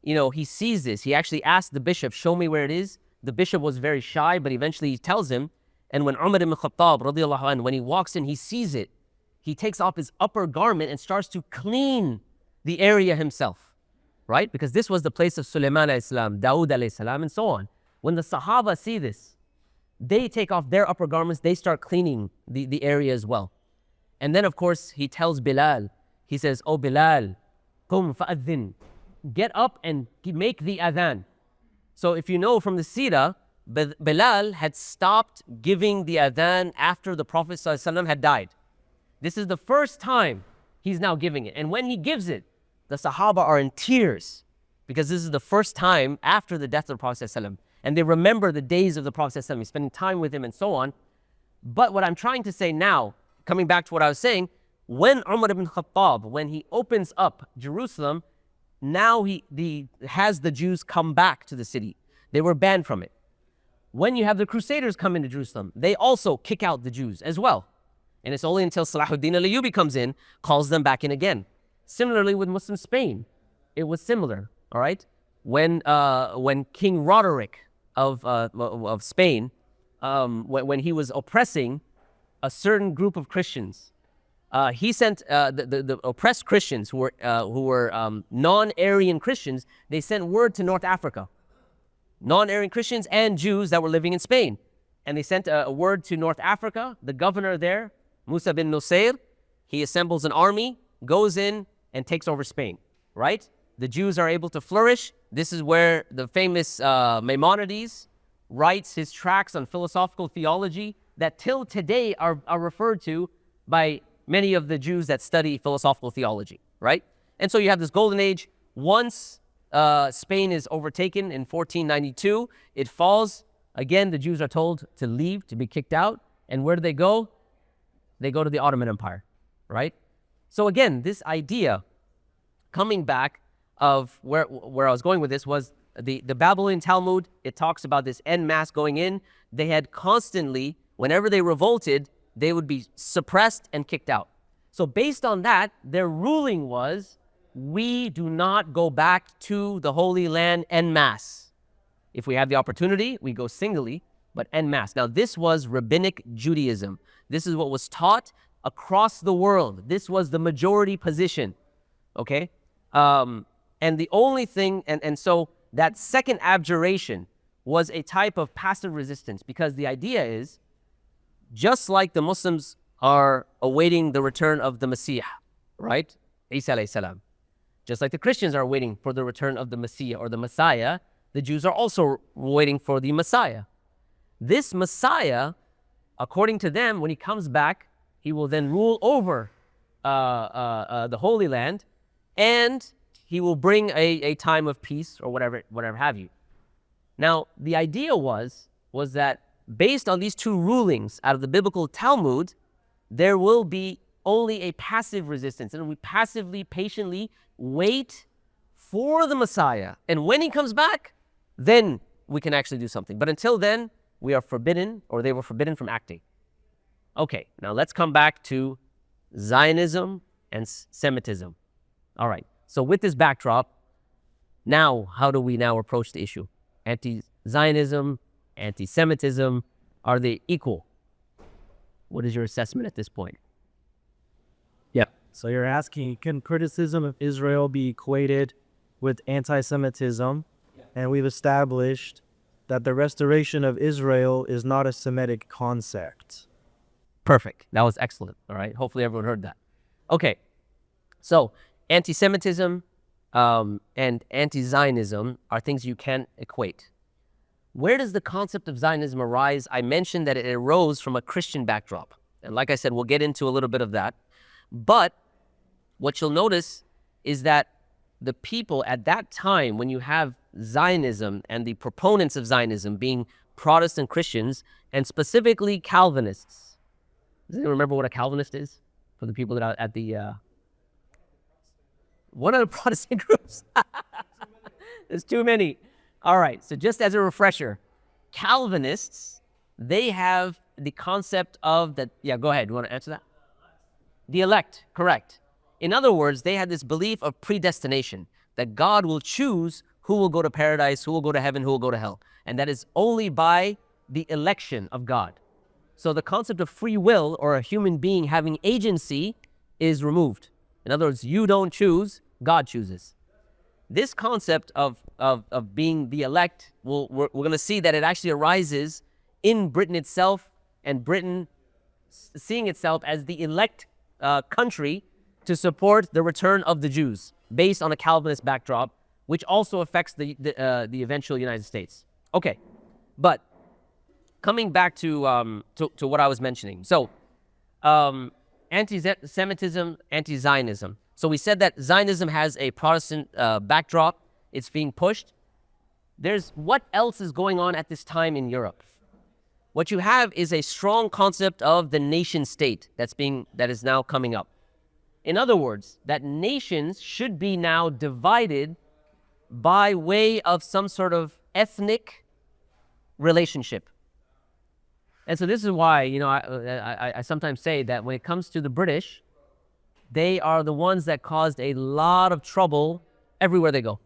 you know, he sees this. He actually asked the bishop, show me where it is. The bishop was very shy, but eventually he tells him. And when Umar ibn Khattab, radiallahu anhu, when he walks in, he sees it. He takes off his upper garment and starts to clean the area himself, right? Because this was the place of Sulaiman alayhi salam, Dawood alayhi salam, and so on. When the Sahaba see this, they take off their upper garments, they start cleaning the area as well. And then, of course, he tells Bilal, he says, "Oh Bilal, qum fa'adhin." Get up and make the adhan. So if you know from the Sirah, Bilal had stopped giving the adhan after the Prophet ﷺ had died. This is the first time he's now giving it. And when he gives it, the Sahaba are in tears because this is the first time after the death of the Prophet ﷺ. And they remember the days of the Prophet ﷺ, spending time with him and so on. But what I'm trying to say now, coming back to what I was saying, when Umar ibn Khattab, when he opens up Jerusalem, now he has the Jews come back to the city. They were banned from it. When you have the Crusaders come into Jerusalem, they also kick out the Jews as well. And it's only until Salahuddin al-Ayyubi comes in, calls them back in again. Similarly with Muslim Spain, it was similar, all right? When King Roderick of Spain, when he was oppressing a certain group of Christians, he sent the oppressed Christians who were non-Aryan Christians, they sent word to North Africa. Non-Aryan Christians and Jews that were living in Spain. And they sent a word to North Africa. The governor there, Musa bin Nusayr, he assembles an army, goes in and takes over Spain, right? The Jews are able to flourish. This is where the famous Maimonides writes his tracts on philosophical theology that till today are referred to by many of the Jews that study philosophical theology, right? And so you have this golden age. Once Spain is overtaken in 1492, it falls. Again, the Jews are told to leave, to be kicked out. And where do they go? They go to the Ottoman Empire, right? So again, this idea, coming back of where I was going with this, was the Babylonian Talmud. It talks about this en masse going in. They had constantly, whenever they revolted, they would be suppressed and kicked out. So based on that, their ruling was, we do not go back to the Holy Land en masse. If we have the opportunity, we go singly, but en masse. Now, this was Rabbinic Judaism. This is what was taught across the world. This was the majority position, okay? And the only thing, and so that second abjuration was a type of passive resistance, because the idea is, just like the Muslims are awaiting the return of the Messiah, right? Isa alayhi salam. Just like the Christians are waiting for the return of the Messiah or the Messiah, the Jews are also waiting for the Messiah. This Messiah, according to them, when he comes back, he will then rule over the Holy Land, and he will bring a time of peace or whatever have you. Now, the idea was that based on these two rulings out of the biblical Talmud, there will be only a passive resistance, and we passively, patiently wait for the Messiah. And when he comes back, then we can actually do something. But until then, we are forbidden, or they were forbidden from acting. Okay, now let's come back to Zionism and Semitism. All right, so with this backdrop, now how do we now approach the issue? Anti-Zionism, anti-Semitism, are they equal? What is your assessment at this point? Yeah. So you're asking, can criticism of Israel be equated with anti-Semitism? And we've established that the restoration of Israel is not a Semitic concept. Perfect. That was excellent. All right. Hopefully everyone heard that. Okay. So anti-Semitism and anti-Zionism are things you can't equate. Where does the concept of Zionism arise? I mentioned that it arose from a Christian backdrop. And like I said, we'll get into a little bit of that. But what you'll notice is that the people at that time, when you have Zionism and the proponents of Zionism being Protestant Christians, and specifically Calvinists. Does anyone remember what a Calvinist is? For the people that are at the... one of the Protestant groups. There's too many. All right, so just as a refresher, Calvinists, they have the concept of that... Yeah, go ahead. You want to answer that? The elect, correct. In other words, they had this belief of predestination, that God will choose who will go to paradise, who will go to heaven, who will go to hell. And that is only by the election of God. So the concept of free will, or a human being having agency, is removed. In other words, you don't choose, God chooses. This concept of being the elect, we're going to see that it actually arises in Britain itself, and Britain seeing itself as the elect country to support the return of the Jews, based on a Calvinist backdrop, which also affects the eventual United States. Okay, but coming back to what I was mentioning. So, anti-Semitism, anti-Zionism. So we said that Zionism has a Protestant backdrop. It's being pushed. What else is going on at this time in Europe? What you have is a strong concept of the nation state that is now coming up. In other words, that nations should be now divided by way of some sort of ethnic relationship. And so this is why, you know, I sometimes say that when it comes to the British, they are the ones that caused a lot of trouble everywhere they go.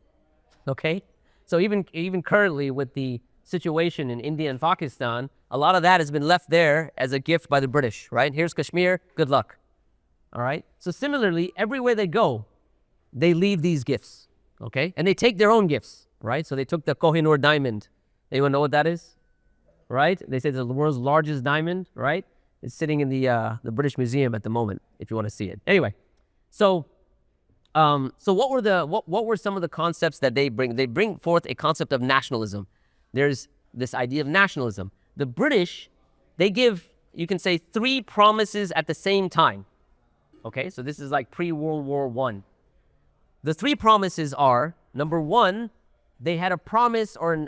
Okay? So even currently with the situation in India and Pakistan, a lot of that has been left there as a gift by the British, right? Here's Kashmir, good luck. All right? So similarly, everywhere they go, they leave these gifts, okay? And they take their own gifts, right? So they took the Kohinoor diamond. Anyone know what that is? Right? They say it's the world's largest diamond, right? It's sitting in the British Museum at the moment, if you want to see it. Anyway, so what were some of the concepts that they bring? They bring forth a concept of nationalism. There's this idea of nationalism. The British, they give, you can say, 3 promises at the same time. Okay, so this is like pre-World War I. The 3 promises are, number 1, they had a promise or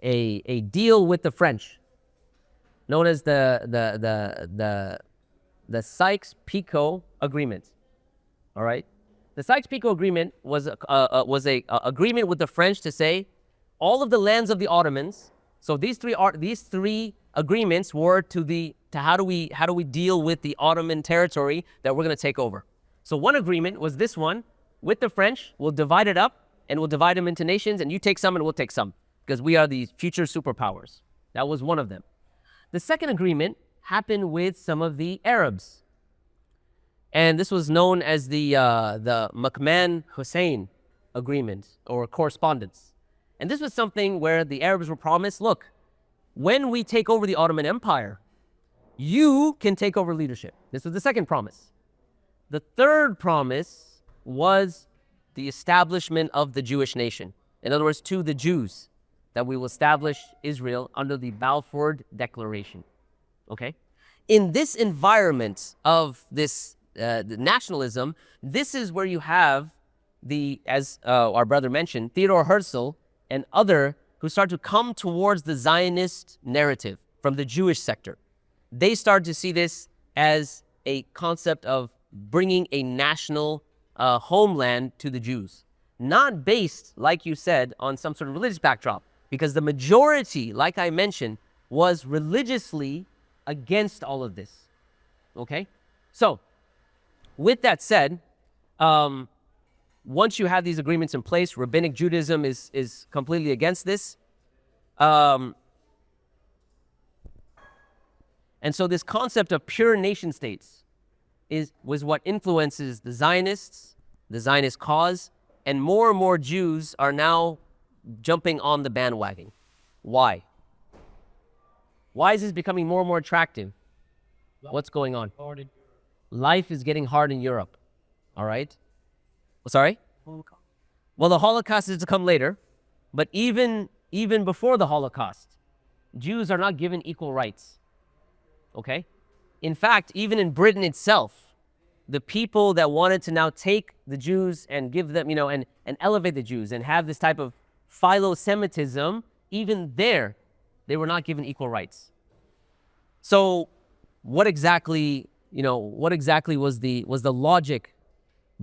a deal with the French, known as the Sykes-Picot Agreement. All right, the Sykes-Picot Agreement was a agreement with the French to say all of the lands of the Ottomans. So these three agreements were to how do we deal with the Ottoman territory that we're going to take over. So one agreement was this one with the French. We'll divide it up and we'll divide them into nations, and you take some and we'll take some, because we are the future superpowers. That was one of them. The second agreement happened with some of the Arabs, and this was known as the McMahon-Hussein Agreement or correspondence. And this was something where the Arabs were promised, look, when we take over the Ottoman Empire, you can take over leadership. This was the second promise. The third promise was the establishment of the Jewish nation. In other words, to the Jews, that we will establish Israel under the Balfour Declaration. Okay? In this environment of this the nationalism, this is where you have as our brother mentioned, Theodor Herzl and other who start to come towards the Zionist narrative from the Jewish sector. They start to see this as a concept of bringing a national homeland to the Jews, not based, like you said, on some sort of religious backdrop, because the majority, like I mentioned, was religiously against all of this. Okay? So, with that said, once you have these agreements in place, Rabbinic Judaism is completely against this. And so this concept of pure nation states was what influences the Zionists, the Zionist cause, and more Jews are now jumping on the bandwagon. Why? Why is this becoming more and more attractive? What's going on? Life is getting hard in Europe. All right? Sorry? Well, the Holocaust is to come later, but even before the Holocaust, Jews are not given equal rights. Okay? In fact, even in Britain itself, the people that wanted to now take the Jews and give them, and elevate the Jews and have this type of philo-Semitism, even there, they were not given equal rights. So what exactly was the logic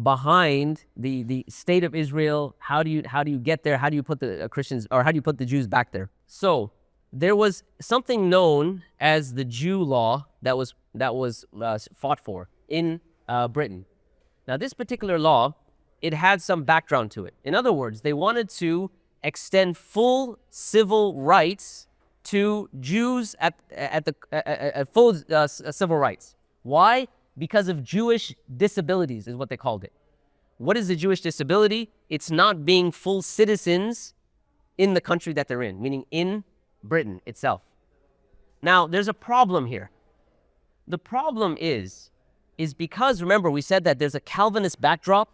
behind the state of Israel? How do you get there? How do you put the Christians, or how do you put the Jews back there? So there was something known as the Jew law that was fought for in Britain. Now, this particular law, it had some background to it. In other words, they wanted to extend full civil rights to Jews at full civil rights. Why? Because of Jewish disabilities is what they called it. What is the Jewish disability? It's not being full citizens in the country that they're in, meaning in Britain itself. Now, there's a problem here. The problem is because, remember, we said that there's a Calvinist backdrop.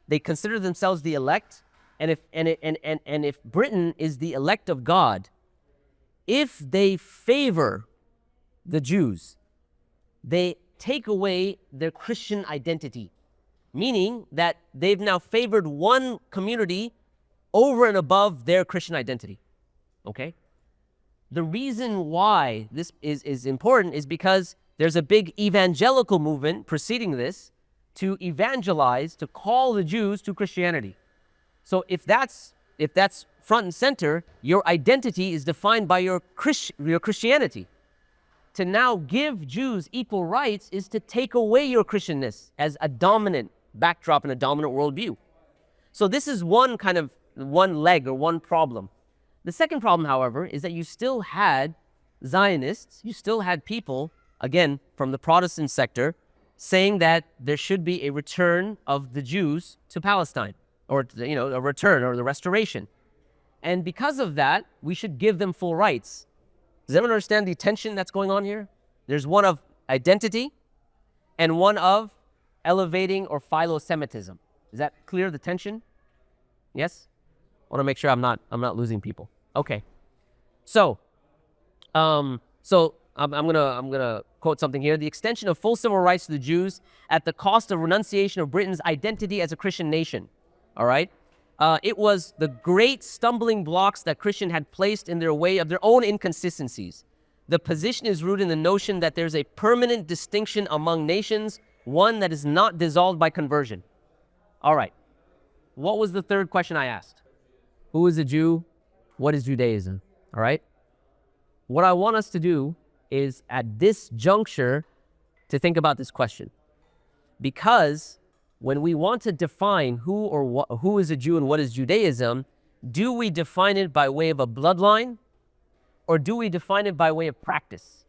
They consider themselves the elect, and if Britain is the elect of God, if they favor the Jews, they take away their Christian identity, meaning that they've now favored one community over and above their Christian identity. Okay? The reason why this is important is because there's a big evangelical movement preceding this to evangelize, to call the Jews to Christianity. So if that's front and center, your identity is defined by your Christianity. To now give Jews equal rights is to take away your Christianness as a dominant backdrop and a dominant worldview. So this is one leg or one problem. The second problem, however, is that you still had Zionists, you still had people, again, from the Protestant sector, saying that there should be a return of the Jews to Palestine, or a return or the restoration. And because of that, we should give them full rights. Does everyone understand the tension that's going on here? There's one of identity and one of elevating or philo-Semitism. Is that clear, the tension? Yes? I want to make sure I'm not losing people. Okay. So I'm gonna quote something here. The extension of full civil rights to the Jews at the cost of renunciation of Britain's identity as a Christian nation. All right? It was the great stumbling blocks that Christians had placed in their way of their own inconsistencies. The position is rooted in the notion that there's a permanent distinction among nations, one that is not dissolved by conversion. All right. What was the third question I asked? Who is a Jew? What is Judaism? All right. What I want us to do is at this juncture to think about this question. Because when we want to define who is a Jew and what is Judaism, do we define it by way of a bloodline or do we define it by way of practice?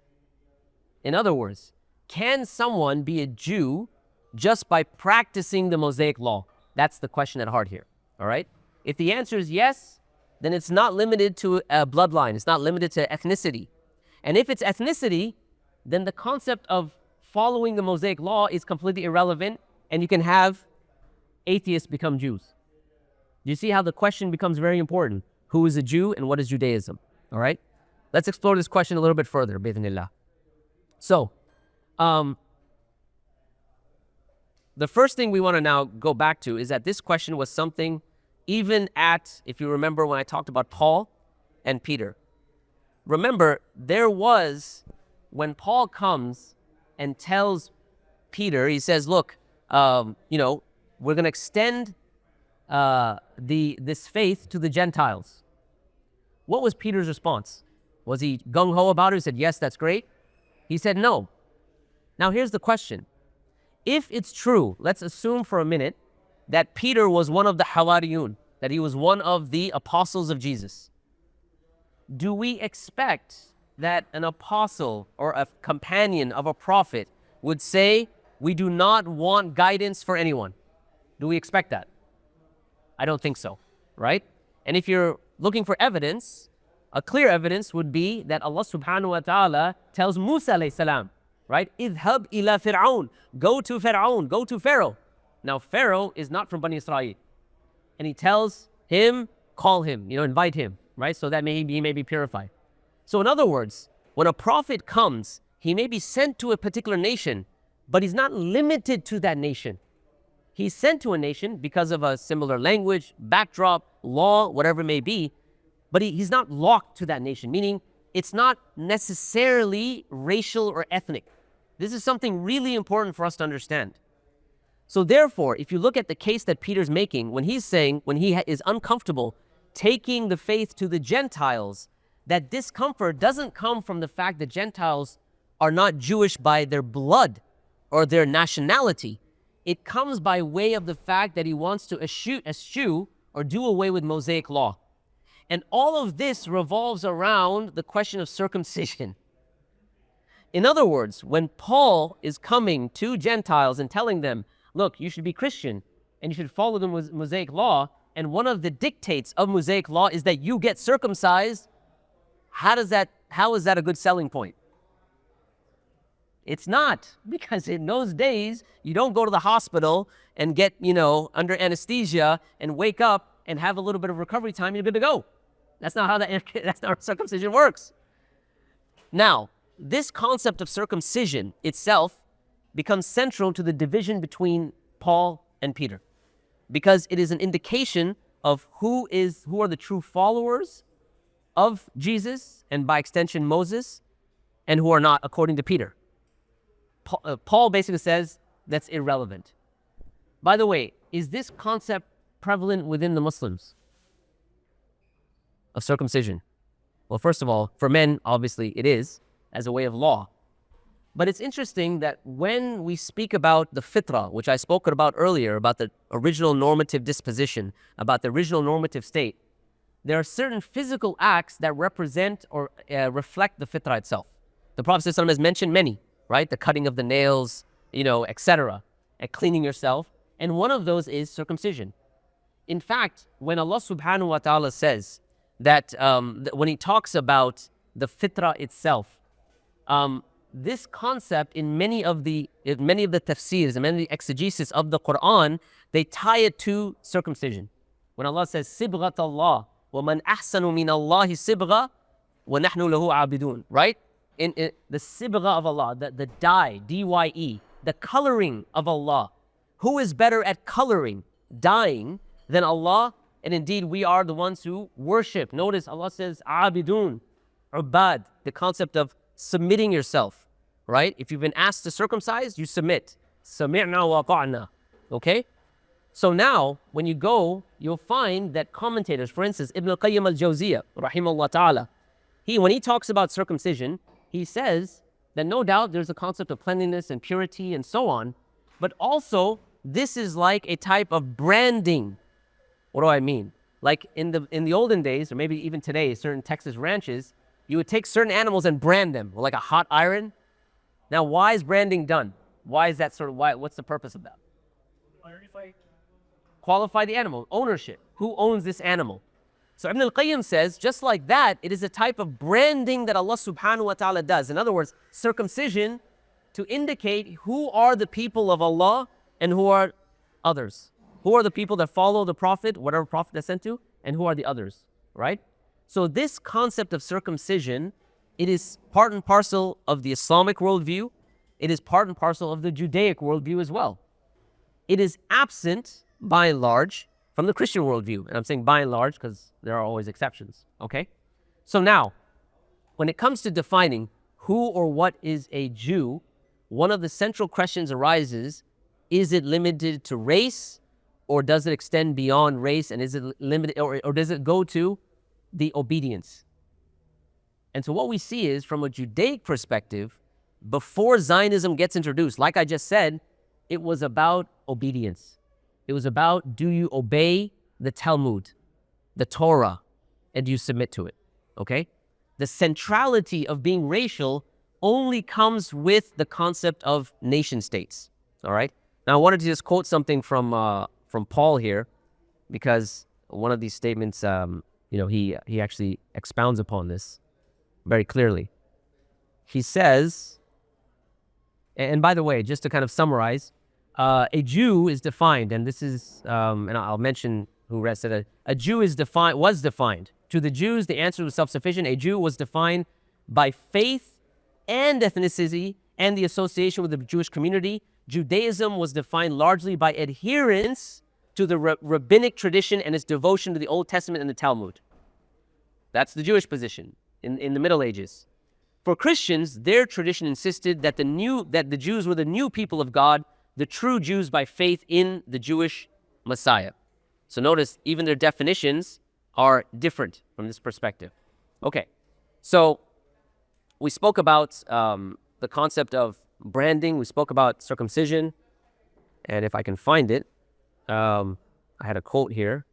In other words, can someone be a Jew just by practicing the Mosaic law? That's the question at heart here, all right? If the answer is yes, then it's not limited to a bloodline. It's not limited to ethnicity. And if it's ethnicity, then the concept of following the Mosaic law is completely irrelevant, and you can have atheists become Jews. You see how the question becomes very important. Who is a Jew and what is Judaism? All right? Let's explore this question a little bit further, bi'idhnillah. So, the first thing we want to now go back to is that this question was something even if you remember when I talked about Paul and Peter. Remember, when Paul comes and tells Peter, he says, look, we're going to extend this faith to the Gentiles. What was Peter's response? Was he gung-ho about it? He said, yes, that's great. He said, no. Now, here's the question. If it's true, let's assume for a minute that Peter was one of the Hawariyun, that he was one of the apostles of Jesus. Do we expect that an apostle or a companion of a prophet would say, we do not want guidance for anyone? Do we expect that? I don't think so, right? And if you're looking for evidence, a clear evidence would be that Allah subhanahu wa ta'ala tells Musa alayhi salam, right? Idhab ila Fir'aun. Go to Fir'aun, go to Pharaoh. Now, Pharaoh is not from Bani Israel. And he tells him, call him, invite him, right? So that he may be purified. So in other words, when a prophet comes, he may be sent to a particular nation, but he's not limited to that nation. He's sent to a nation because of a similar language, backdrop, law, whatever it may be, but he's not locked to that nation, meaning it's not necessarily racial or ethnic. This is something really important for us to understand. So therefore, if you look at the case that Peter's making, when he's saying, when he is uncomfortable taking the faith to the Gentiles, that discomfort doesn't come from the fact that Gentiles are not Jewish by their blood or their nationality. It comes by way of the fact that he wants to eschew or do away with Mosaic law. And all of this revolves around the question of circumcision. In other words, when Paul is coming to Gentiles and telling them, look, you should be Christian and you should follow the Mosaic law, and one of the dictates of Mosaic law is that you get circumcised, how is that a good selling point? It's not, because in those days, you don't go to the hospital and get, under anesthesia and wake up and have a little bit of recovery time, you're good to go. That's not how circumcision works. Now, this concept of circumcision itself becomes central to the division between Paul and Peter, because it is an indication of who are the true followers of Jesus, and by extension Moses, and who are not, according to Peter. Paul basically says that's irrelevant. By the way, is this concept prevalent within the Muslims? of circumcision? Well, first of all, for men, obviously it is, as a way of law. But it's interesting that when we speak about the fitrah, which I spoke about earlier, about the original normative disposition, about the original normative state, there are certain physical acts that represent or reflect the fitrah itself. The Prophet ﷺ has mentioned many, right? The cutting of the nails, etc., and cleaning yourself. And one of those is circumcision. In fact, when Allah subhanahu wa ta'ala says that, when He talks about the fitrah itself, this concept in many of the tafsirs and many of the exegesis of the Quran, they tie it to circumcision. When Allah says, Sibghat Allah, wa man ahsanu min Allahi sibgha, wa nahnu lahu abidun, right? In the sibgha of Allah, the dye, D-Y-E, the coloring of Allah. Who is better at coloring, dyeing, than Allah? And indeed, we are the ones who worship. Notice Allah says, abidun, ubad, the concept of submitting yourself, right? If you've been asked to circumcise, you submit. Sami'na wa ta'na. Okay? So now, when you go, you'll find that commentators, for instance, Ibn al-Qayyim al-Jawziyah, rahimahullah ta'ala, when he talks about circumcision, he says that no doubt there's a concept of cleanliness and purity and so on, but also this is like a type of branding. What do I mean? Like in the olden days, or maybe even today, certain Texas ranches, you would take certain animals and brand them with like a hot iron. Now, why is branding done? Why is that what's the purpose of that? Qualify the animal, ownership. Who owns this animal? So Ibn al-Qayyim says, just like that, it is a type of branding that Allah subhanahu wa ta'ala does. In other words, circumcision to indicate who are the people of Allah and who are others. Who are the people that follow the Prophet, whatever Prophet they're sent to, and who are the others, right? So this concept of circumcision, it is part and parcel of the Islamic worldview. It is part and parcel of the Judaic worldview as well. It is absent, by and large, from the Christian worldview. And I'm saying by and large because there are always exceptions, okay? So now, when it comes to defining who or what is a Jew, one of the central questions arises, is it limited to race, or does it extend beyond race, and is it limited, or does it go to the obedience? And so what we see is, from a Judaic perspective, before Zionism gets introduced, like I just said, it was about obedience. It was about, do you obey the Talmud, the Torah, and do you submit to it, okay? The centrality of being racial only comes with the concept of nation states, all right? Now, I wanted to just quote something from Paul here, because one of these statements, he actually expounds upon this very clearly. He says, and by the way, just to kind of summarize, a Jew is defined, and this is, and I'll mention who said it. A Jew was defined. To the Jews, the answer was self-sufficient. A Jew was defined by faith and ethnicity and the association with the Jewish community. Judaism was defined largely by adherence to the rabbinic tradition and its devotion to the Old Testament and the Talmud. That's the Jewish position in the Middle Ages. For Christians, their tradition insisted that the Jews were the new people of God, the true Jews by faith in the Jewish Messiah. So notice, even their definitions are different from this perspective. Okay, so we spoke about the concept of branding. We spoke about circumcision. And if I can find it, I had a quote here.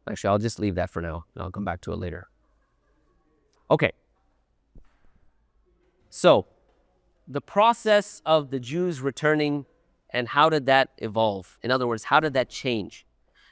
Actually, I'll just leave that for now, and I'll come back to it later. Okay. So, the process of the Jews returning, and how did that evolve? In other words, how did that change?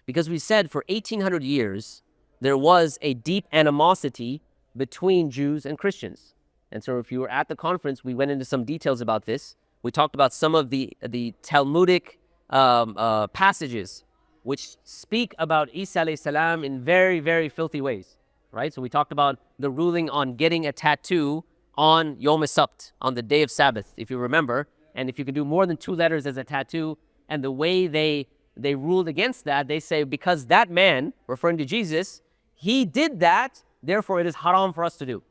Because we said for 1800 years, there was a deep animosity between Jews and Christians. And so if you were at the conference, we went into some details about this. We talked about some of the Talmudic passages which speak about Isa alayhi salam in very, very filthy ways, right? So we talked about the ruling on getting a tattoo on Yom Sabt, on the day of Sabbath, if you remember. And if you can do more than 2 letters as a tattoo, and the way they ruled against that, they say, because that man, referring to Jesus, he did that, therefore it is haram for us to do,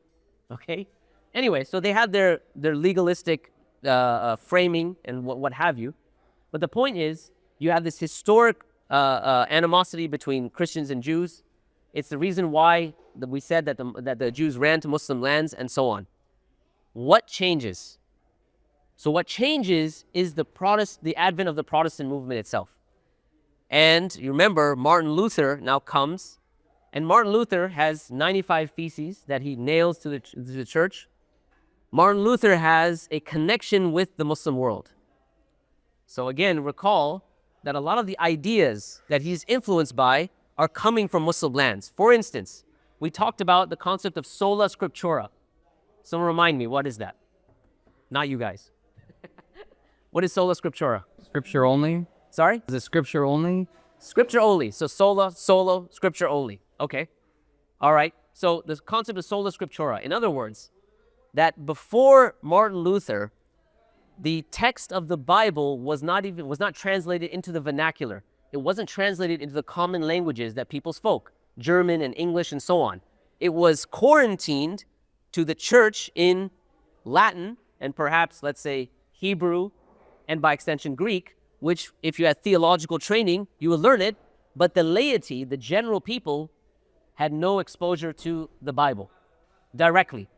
okay? Anyway, so they had their legalistic framing and what have you. But the point is, you have this historic animosity between Christians and Jews. It's the reason why we said that the Jews ran to Muslim lands and so on. What changes? So what changes is the advent of the Protestant movement itself. And you remember, Martin Luther now comes, and Martin Luther has 95 theses that he nails to the church. Martin Luther has a connection with the Muslim world. So again, recall that a lot of the ideas that he's influenced by are coming from Muslim lands. For instance, we talked about the concept of sola scriptura. Someone remind me, what is that? Not you guys. What is sola scriptura? Scripture only? Sorry? Is it scripture only? Scripture only. So solo, scripture only. Okay. All right. So the concept of sola scriptura. In other words, that before Martin Luther, the text of the Bible was not translated into the vernacular. It wasn't translated into the common languages that people spoke, German and English and so on. It was quarantined to the church in Latin and perhaps, let's say, Hebrew and by extension Greek, which if you had theological training, you would learn it, but the laity, the general people, had no exposure to the Bible directly.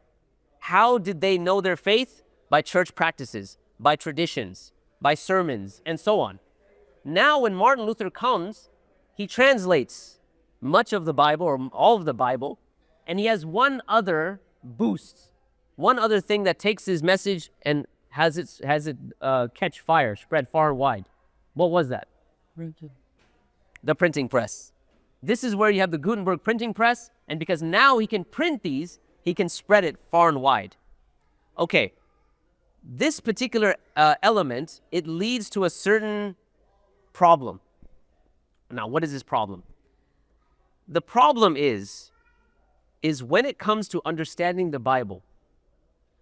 How did they know their faith? By church practices, by traditions, by sermons, and so on. Now when Martin Luther comes, he translates much of the Bible, or all of the Bible, and he has one other boost, one other thing that takes his message and has it catch fire, spread far and wide. What was that? The printing press. This is where you have the Gutenberg printing press, and because now he can print these, he can spread it far and wide. Okay, this particular element, it leads to a certain problem. Now, what is this problem? The problem is when it comes to understanding the Bible,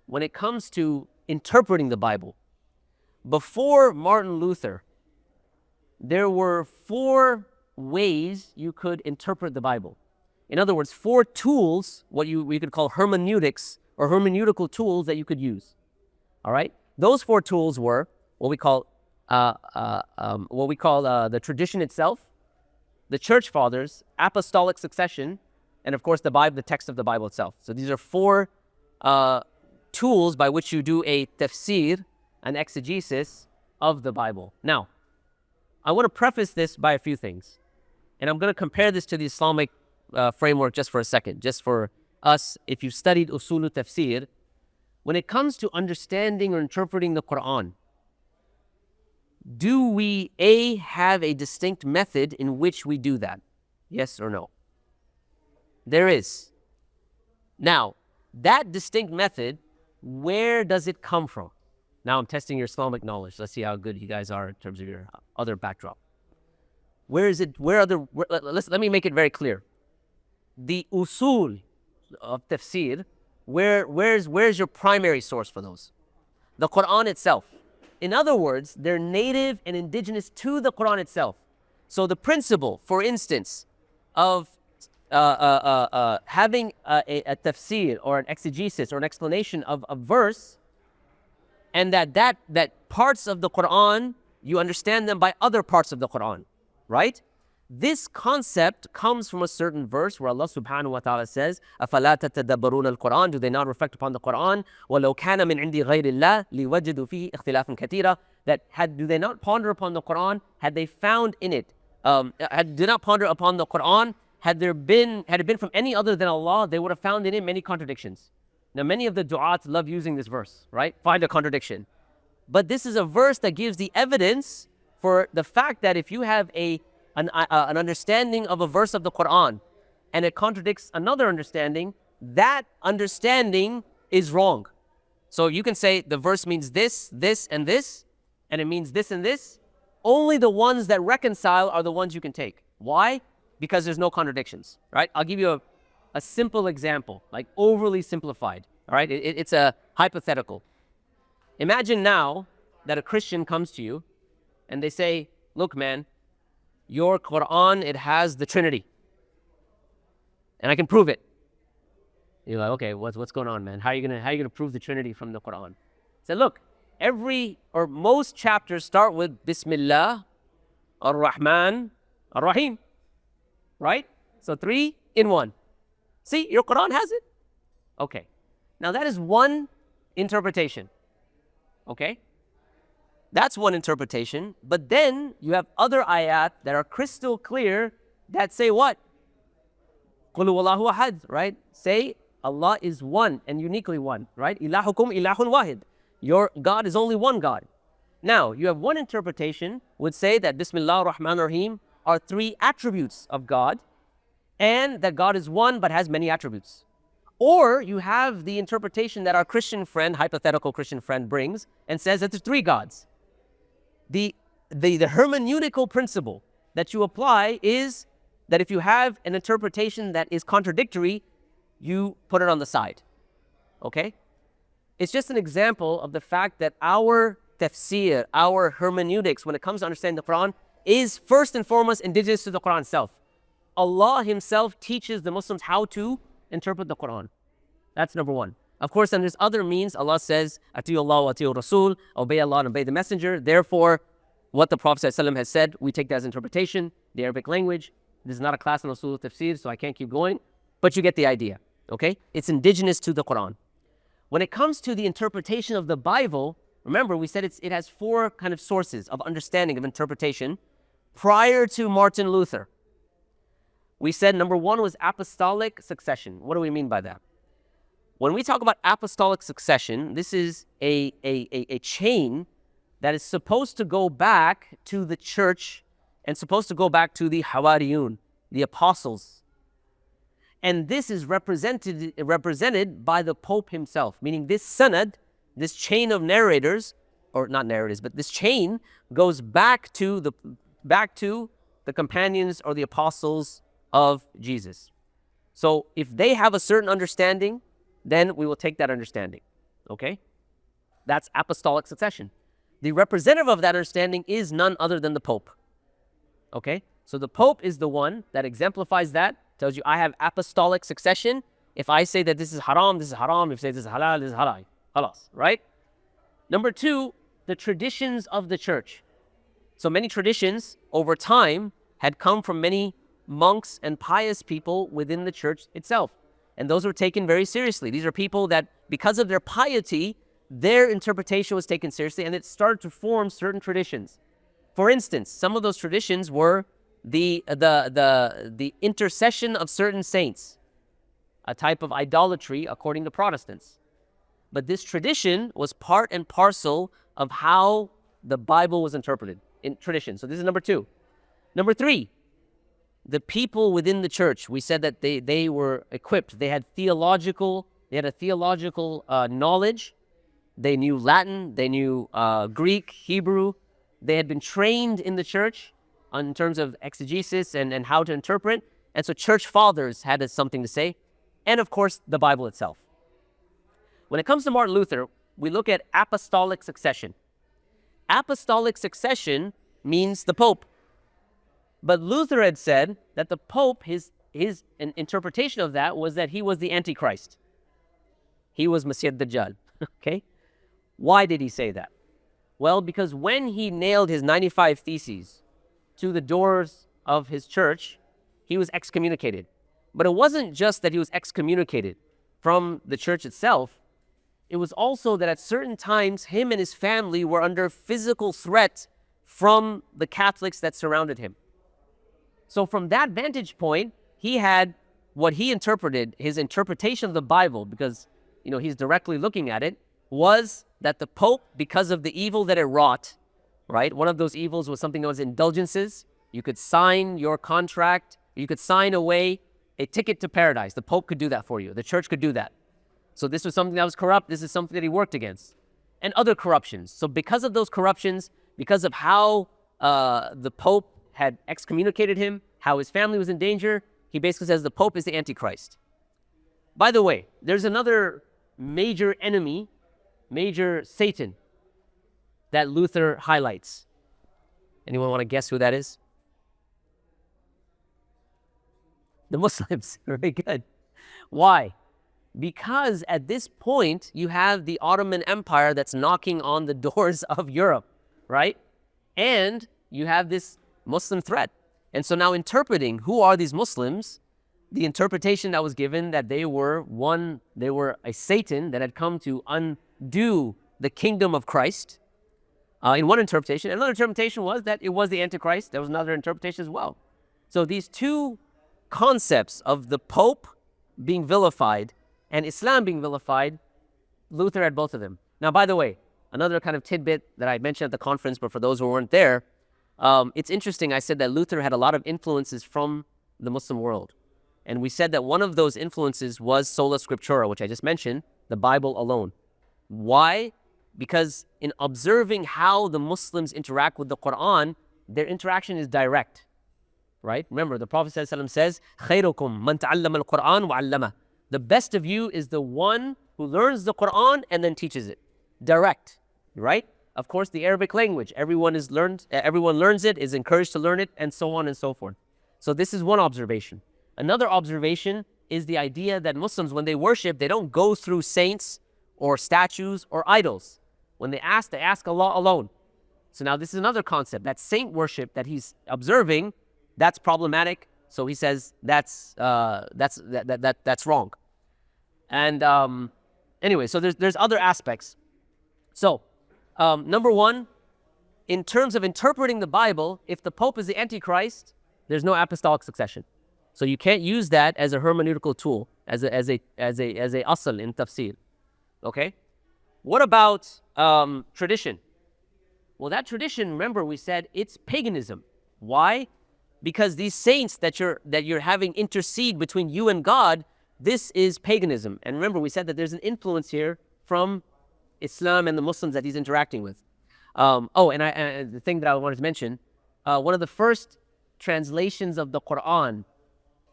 when it comes to interpreting the Bible, before Martin Luther, there were 4 ways you could interpret the Bible. In other words, 4 tools, what we could call hermeneutics or hermeneutical tools that you could use. All right? Those 4 tools were what we call the tradition itself, the church fathers, apostolic succession, and of course the Bible, the text of the Bible itself. So these are 4 tools by which you do a tafsir, an exegesis of the Bible. Now, I want to preface this by a few things, and I'm going to compare this to the Islamic framework just for a second, just for us. If you've studied usul tafsir, when it comes to understanding or interpreting the Quran, do we have a distinct method in which we do that? Yes or no? There is. Now, that distinct method, where does it come from? Now I'm testing your Islamic knowledge. Let's see how good you guys are in terms of your other backdrop. Let me make it very clear. The usul of tafsir, where's your primary source for those? The Quran itself. In other words, they're native and indigenous to the Quran itself. So the principle, for instance, of having a tafsir or an exegesis or an explanation of a verse, and that parts of the Quran, you understand them by other parts of the Quran, right? This concept comes from a certain verse where Allah subhanahu wa ta'ala says, أَفَلَا تَتَدَبَّرُونَ الْقُرْآنَ, do they not reflect upon the Quran? وَلَوْ كَانَ مِنْ عِنْدِ غَيْرِ اللَّهِ لِوَجَدُوا فِيهِ اخْتِلَافًا كَثِيرًا, do they not ponder upon the Quran? Had they found in it, did not ponder upon the Quran, had it been from any other than Allah, they would have found in it many contradictions. Now, many of the du'ats love using this verse, right? Find a contradiction. But this is a verse that gives the evidence for the fact that if you have an understanding of a verse of the Quran and it contradicts another understanding, that understanding is wrong. So you can say the verse means this, this, and this, and it means this and this. Only the ones that reconcile are the ones you can take. Why? Because there's no contradictions, right? I'll give you a simple example, like overly simplified, all right? It's a hypothetical. Imagine now that a Christian comes to you and they say, look, man, your Quran, it has the Trinity. And I can prove it. You're like, okay, what's going on, man? How are you gonna prove the Trinity from the Quran? Say, look, most chapters start with Bismillah, Ar-Rahman, Ar-Rahim. Right? So 3 in one. See, your Quran has it. Okay. Now that is one interpretation. Okay? That's one interpretation. But then you have other ayat that are crystal clear that say what? Qul huwallahu ahad, right? Say Allah is one and uniquely one, right? Ilahukum ilahun wahid. Your God is only one God. Now, you have one interpretation would say that Bismillah ar-Rahman ar-Rahim are three attributes of God, and that God is one but has many attributes. Or you have the interpretation that our Christian friend, hypothetical Christian friend, brings and says that there's three gods. The hermeneutical principle that you apply is that if you have an interpretation that is contradictory, you put it on the side. Okay? It's just an example of the fact that our tafsir, our hermeneutics, when it comes to understanding the Quran, is first and foremost indigenous to the Quran itself. Allah Himself teaches the Muslims how to interpret the Quran. That's number one. Of course, then there's other means. Allah says, Atiyu Allah wa atiyu Rasul, obey Allah and obey the Messenger. Therefore, what the Prophet ﷺ has said, we take that as interpretation, the Arabic language. This is not a class on Usul Tafsir, so I can't keep going. But you get the idea, okay? It's indigenous to the Quran. When it comes to the interpretation of the Bible, remember we said it has four kind of sources of understanding of interpretation prior to Martin Luther. We said number one was apostolic succession. What do we mean by that? When we talk about apostolic succession, this is a chain that is supposed to go back to the church and supposed to go back to the Hawariyun, the apostles. And this is represented by the Pope himself, meaning this sanad, this chain of narrators, or not narrators, but this chain goes back to the companions or the apostles of Jesus. So if they have a certain understanding, then we will take that understanding. Okay? That's apostolic succession. The representative of that understanding is none other than the Pope. Okay? So the Pope is the one that exemplifies that, tells you I have apostolic succession. If I say that this is haram, this is haram. If I say this is halal, this is halal. Halas, right? Number two, the traditions of the church. So many traditions over time had come from many monks and pious people within the church itself. And those were taken very seriously. These are people that, because of their piety, their interpretation was taken seriously, and it started to form certain traditions. For instance, some of those traditions were the intercession of certain saints, a type of idolatry according to Protestants. But this tradition was part and parcel of how the Bible was interpreted in tradition. So this is number two. Number three, the people within the church, we said that they were equipped. They had a theological knowledge. They knew Latin, they knew Greek, Hebrew. They had been trained in the church in terms of exegesis and how to interpret. And so church fathers had something to say. And of course, the Bible itself. When it comes to Martin Luther, we look at apostolic succession. Apostolic succession means the Pope. But Luther had said that the Pope, his interpretation of that was that he was the Antichrist. He was Masih Dajjal, okay? Why did he say that? Well, because when he nailed his 95 Theses to the doors of his church, he was excommunicated. But it wasn't just that he was excommunicated from the church itself. It was also that at certain times, him and his family were under physical threat from the Catholics that surrounded him. So from that vantage point, he had what he interpreted, his interpretation of the Bible, because he's directly looking at it, was that the Pope, because of the evil that it wrought, right? One of those evils was something known as indulgences. You could sign your contract, you could sign away a ticket to paradise. The Pope could do that for you. The church could do that. So this was something that was corrupt. This is something that he worked against. And other corruptions. So because of those corruptions, because of how the Pope had excommunicated him, how his family was in danger, he basically says the Pope is the Antichrist. By the way, there's another major enemy, major Satan, that Luther highlights. Anyone want to guess who that is? The Muslims. Very good. Why? Because at this point, you have the Ottoman Empire that's knocking on the doors of Europe, right? And you have this Muslim threat. And so now interpreting who are these Muslims, the interpretation that was given that they were a Satan that had come to undo the kingdom of Christ. In one interpretation. Another interpretation was that it was the Antichrist. There was another interpretation as well. So these two concepts of the Pope being vilified and Islam being vilified, Luther had both of them. Now, by the way, another kind of tidbit that I mentioned at the conference, but for those who weren't there, it's interesting. I said that Luther had a lot of influences from the Muslim world. And we said that one of those influences was sola scriptura, which I just mentioned, the Bible alone. Why? Because in observing how the Muslims interact with the Quran, their interaction is direct, right? Remember, the Prophet ﷺ says, خَيْرُكُمْ مَنْ تَعَلَّمَ الْقُرْآنَ وَعَلَّمَهُ. The best of you is the one who learns the Quran and then teaches it. Direct, right? Of course, the Arabic language, everyone learns it, is encouraged to learn it, and so on and so forth. So this is one observation. Another observation is the idea that Muslims, when they worship, they don't go through saints or statues or idols. When they ask Allah alone. So now this is another concept. That saint worship that he's observing, that's problematic. So he says that's wrong. And anyway, so there's other aspects. So number one, in terms of interpreting the Bible, if the Pope is the Antichrist, there's no apostolic succession. So you can't use that as a hermeneutical tool, as a asl in tafsir. Okay? What about tradition? Well, that tradition, remember we said it's paganism. Why? Because these saints that you're having intercede between you and God, this is paganism. And remember, we said that there's an influence here from Islam and the Muslims that he's interacting with. And the thing that I wanted to mention, one of the first translations of the Quran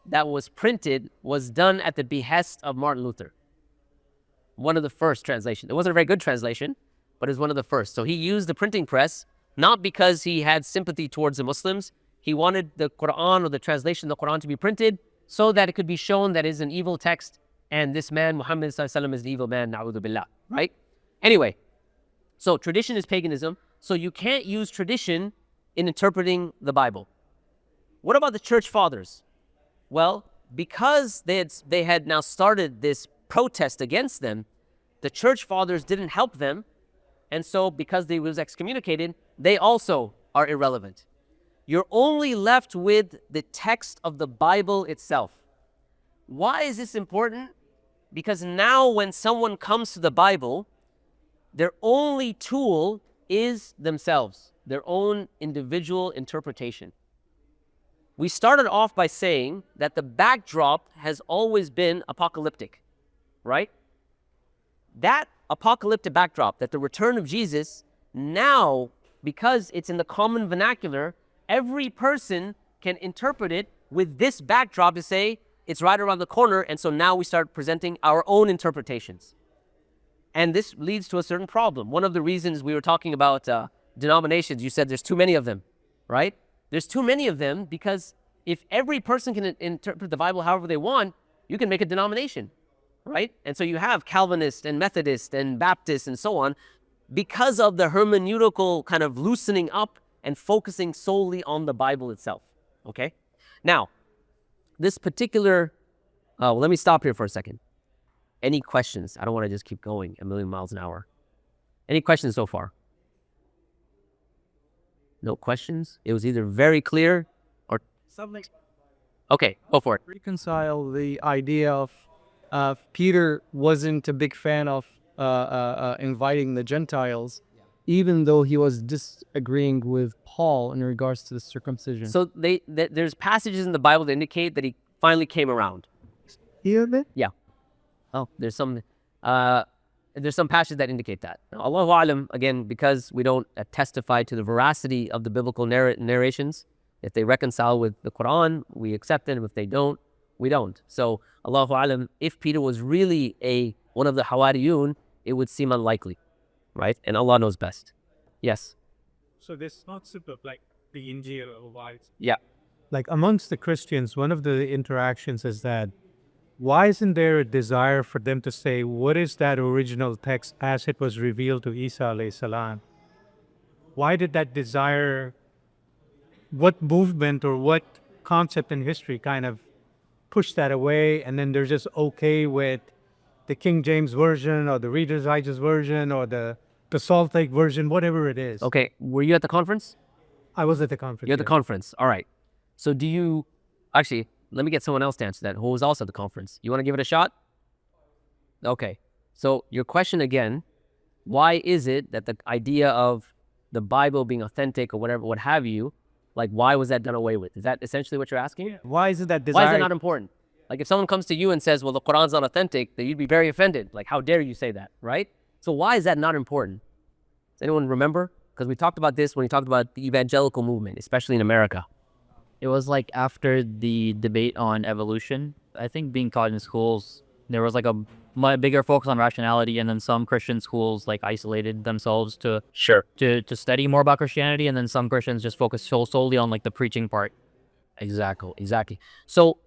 that was printed was done at the behest of Martin Luther. One of the first translations. It wasn't a very good translation, but it was one of the first. So he used the printing press, not because he had sympathy towards the Muslims. He wanted the Quran or the translation of the Quran to be printed so that it could be shown that it is an evil text and this man, Muhammad sallallahu alaihi wasallam, is an evil man, na'udhu billah, right? Anyway, so tradition is paganism. So you can't use tradition in interpreting the Bible. What about the church fathers? Well, because they had now started this protest against them, the church fathers didn't help them, and so because they was excommunicated, they also are irrelevant. You're only left with the text of the Bible itself. Why is this important? Because now when someone comes to the Bible, their only tool is themselves, their own individual interpretation. We started off by saying that the backdrop has always been apocalyptic, right? That apocalyptic backdrop, that the return of Jesus, now, because it's in the common vernacular, every person can interpret it with this backdrop to say it's right around the corner, and so now we start presenting our own interpretations. And this leads to a certain problem. One of the reasons we were talking about denominations, you said there's too many of them, right? There's too many of them because if every person can interpret the Bible however they want, you can make a denomination, right? And so you have Calvinist and Methodist and Baptist and so on because of the hermeneutical kind of loosening up and focusing solely on the Bible itself, okay? Now, this particular, let me stop here for a second. Any questions? I don't want to just keep going a million miles an hour. Any questions so far? No questions? It was either very clear or something. Okay, go for it. Reconcile the idea of Peter wasn't a big fan of inviting the Gentiles, even though he was disagreeing with Paul in regards to the circumcision. So there's passages in the Bible that indicate that he finally came around. Hear me? Yeah. Oh, there's some passages that indicate that. Now, Allahu A'lam, again, because we don't testify to the veracity of the biblical narrations. If they reconcile with the Quran, we accept it. If they don't, we don't. So Allahu A'lam, if Peter was really one of the Hawariyun, it would seem unlikely, right? And Allah knows best. Yes. So this not super like the Injil or wise. Yeah. Like amongst the Christians, one of the interactions is that why isn't there a desire for them to say, what is that original text as it was revealed to Isa alayhi salam? Why did that desire, what movement or what concept in history kind of push that away, and then they're just okay with the King James version or the Reader's Digest version or the Salt Lake version, whatever it is. Okay, were you at the conference? I was at the conference. You're at the yeah. conference. All right. So do you, actually, let me get someone else to answer that who was also at the conference. You want to give it a shot? Okay. So your question again, why is it that the idea of the Bible being authentic or whatever, what have you, like why was that done away with? Is that essentially what you're asking? Why is it that Why is desire? that not important? Like if someone comes to you and says, well, the Quran's not authentic, then you'd be very offended. Like, how dare you say that, right? So why is that not important? Does anyone remember? Because we talked about this when we talked about the evangelical movement, especially in America. It was like after the debate on evolution. I think being taught in schools, there was like a bigger focus on rationality, and then some Christian schools like isolated themselves to study more about Christianity, and then some Christians just focused solely on like the preaching part. Exactly. So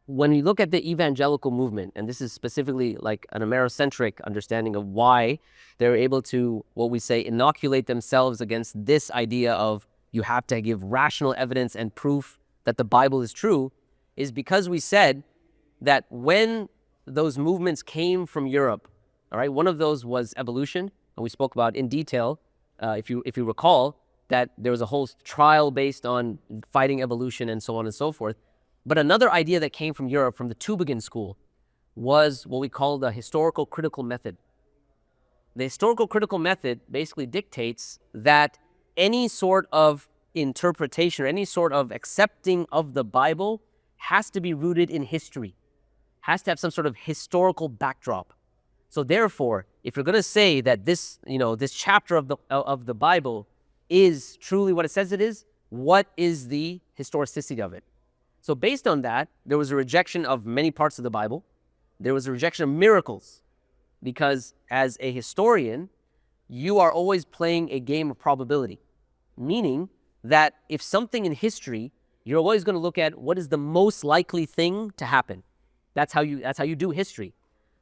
when you look at the evangelical movement, and this is specifically like an Amerocentric understanding of why they're able to, what we say, inoculate themselves against this idea of you have to give rational evidence and proof that the Bible is true, is because we said that when those movements came from Europe, all right, one of those was evolution, and we spoke about in detail, if you recall, that there was a whole trial based on fighting evolution and so on and so forth. But another idea that came from Europe, from the Tübingen school, was what we call the historical critical method. The historical critical method basically dictates that any sort of interpretation or any sort of accepting of the Bible has to be rooted in history, has to have some sort of historical backdrop. So therefore, if you're going to say that this, this chapter of the Bible is truly what it says it is, what is the historicity of it? So based on that, there was a rejection of many parts of the Bible. There was a rejection of miracles, because as a historian, you are always playing a game of probability, meaning that if something in history, you're always going to look at what is the most likely thing to happen. That's how you do history,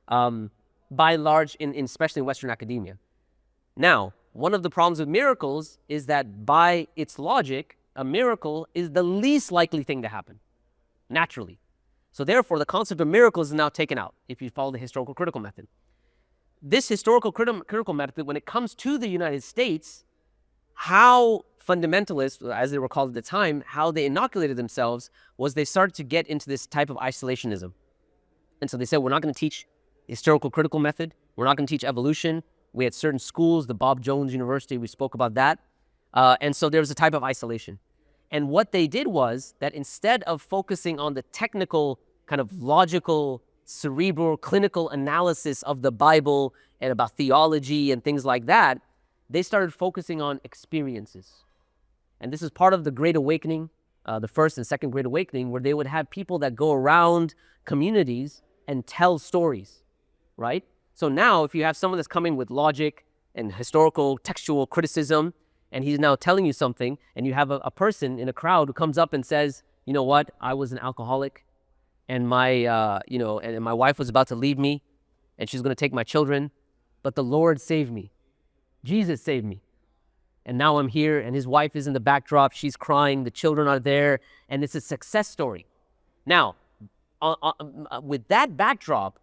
by and large, especially in Western academia. Now, one of the problems with miracles is that by its logic, a miracle is the least likely thing to happen, naturally. So therefore, the concept of miracles is now taken out if you follow the historical critical method. This historical critical method, when it comes to the United States, how fundamentalists, as they were called at the time, how they inoculated themselves was they started to get into this type of isolationism. And so they said, we're not going to teach historical critical method. We're not going to teach evolution. We had certain schools, the Bob Jones University, we spoke about that. And so there was a type of isolation. And what they did was that instead of focusing on the technical, kind of logical, cerebral, clinical analysis of the Bible and about theology and things like that, they started focusing on experiences. And this is part of the Great Awakening, the first and second Great Awakening, where they would have people that go around communities and tell stories, right? So now if you have someone that's coming with logic and historical textual criticism, and he's now telling you something, and you have a person in a crowd who comes up and says, you know what, I was an alcoholic, and my wife was about to leave me, and she's going to take my children, but the Lord saved me. Jesus saved me. And now I'm here, and his wife is in the backdrop, she's crying, the children are there, and it's a success story. Now, with that backdrop,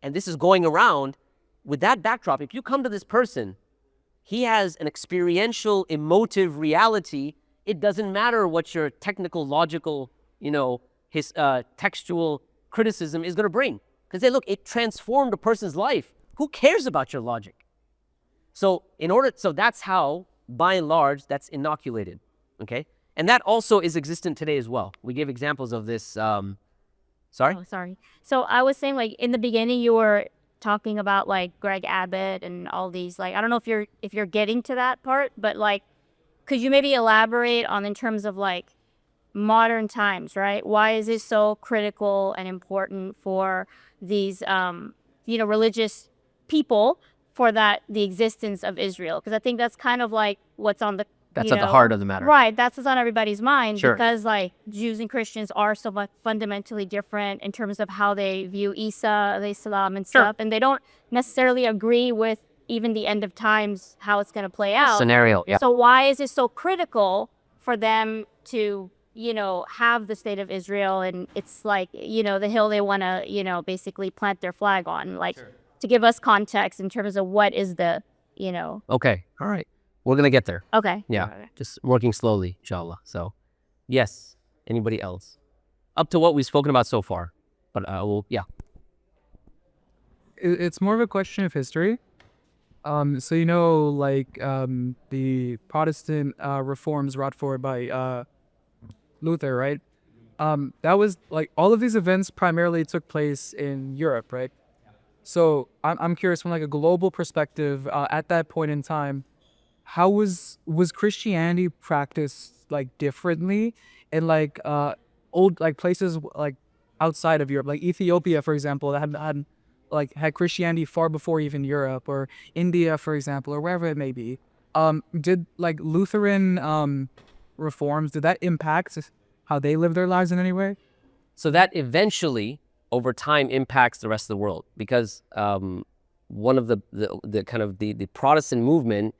and this is going around, with that backdrop, if you come to this person, he has an experiential, emotive reality. It doesn't matter what your technical, logical, his textual criticism is going to bring. Because they look, it transformed a person's life. Who cares about your logic? So that's how, by and large, that's inoculated. Okay, and that also is existent today as well. We gave examples of this. Sorry. Oh, sorry. So I was saying, like, in the beginning, you were talking about like Greg Abbott and all these, like, I don't know if you're getting to that part, but like, could you maybe elaborate on in terms of like modern times, right? Why is it so critical and important for these religious people for the existence of Israel? Because I think that's kind of like what's on the That's at the heart of the matter. Right, that's what's on everybody's mind. Sure. Because like Jews and Christians are so much fundamentally different in terms of how they view Isa, alayhi salam, and Sure. stuff, and they don't necessarily agree with even the end of times, how it's going to play out. Scenario, yeah. So why is it so critical for them to, have the state of Israel, and it's like, the hill they want to, basically plant their flag on, like to give us context in terms of what is the, Okay. All right. We're going to get there. Okay. Yeah. Just working slowly, inshallah. So, yes. Anybody else? Up to what we've spoken about so far. But, yeah. It's more of a question of history. So the Protestant reforms brought forward by Luther, right? That was like all of these events primarily took place in Europe, right? So I'm curious from like a global perspective, at that point in time, how was Christianity practiced like differently in like old like places like outside of Europe, like Ethiopia, for example, that had Christianity far before even Europe, or India, for example, or wherever it may be. Did like Lutheran reforms, did that impact how they live their lives in any way? So that eventually, over time, impacts the rest of the world, because one of the kind of the Protestant movement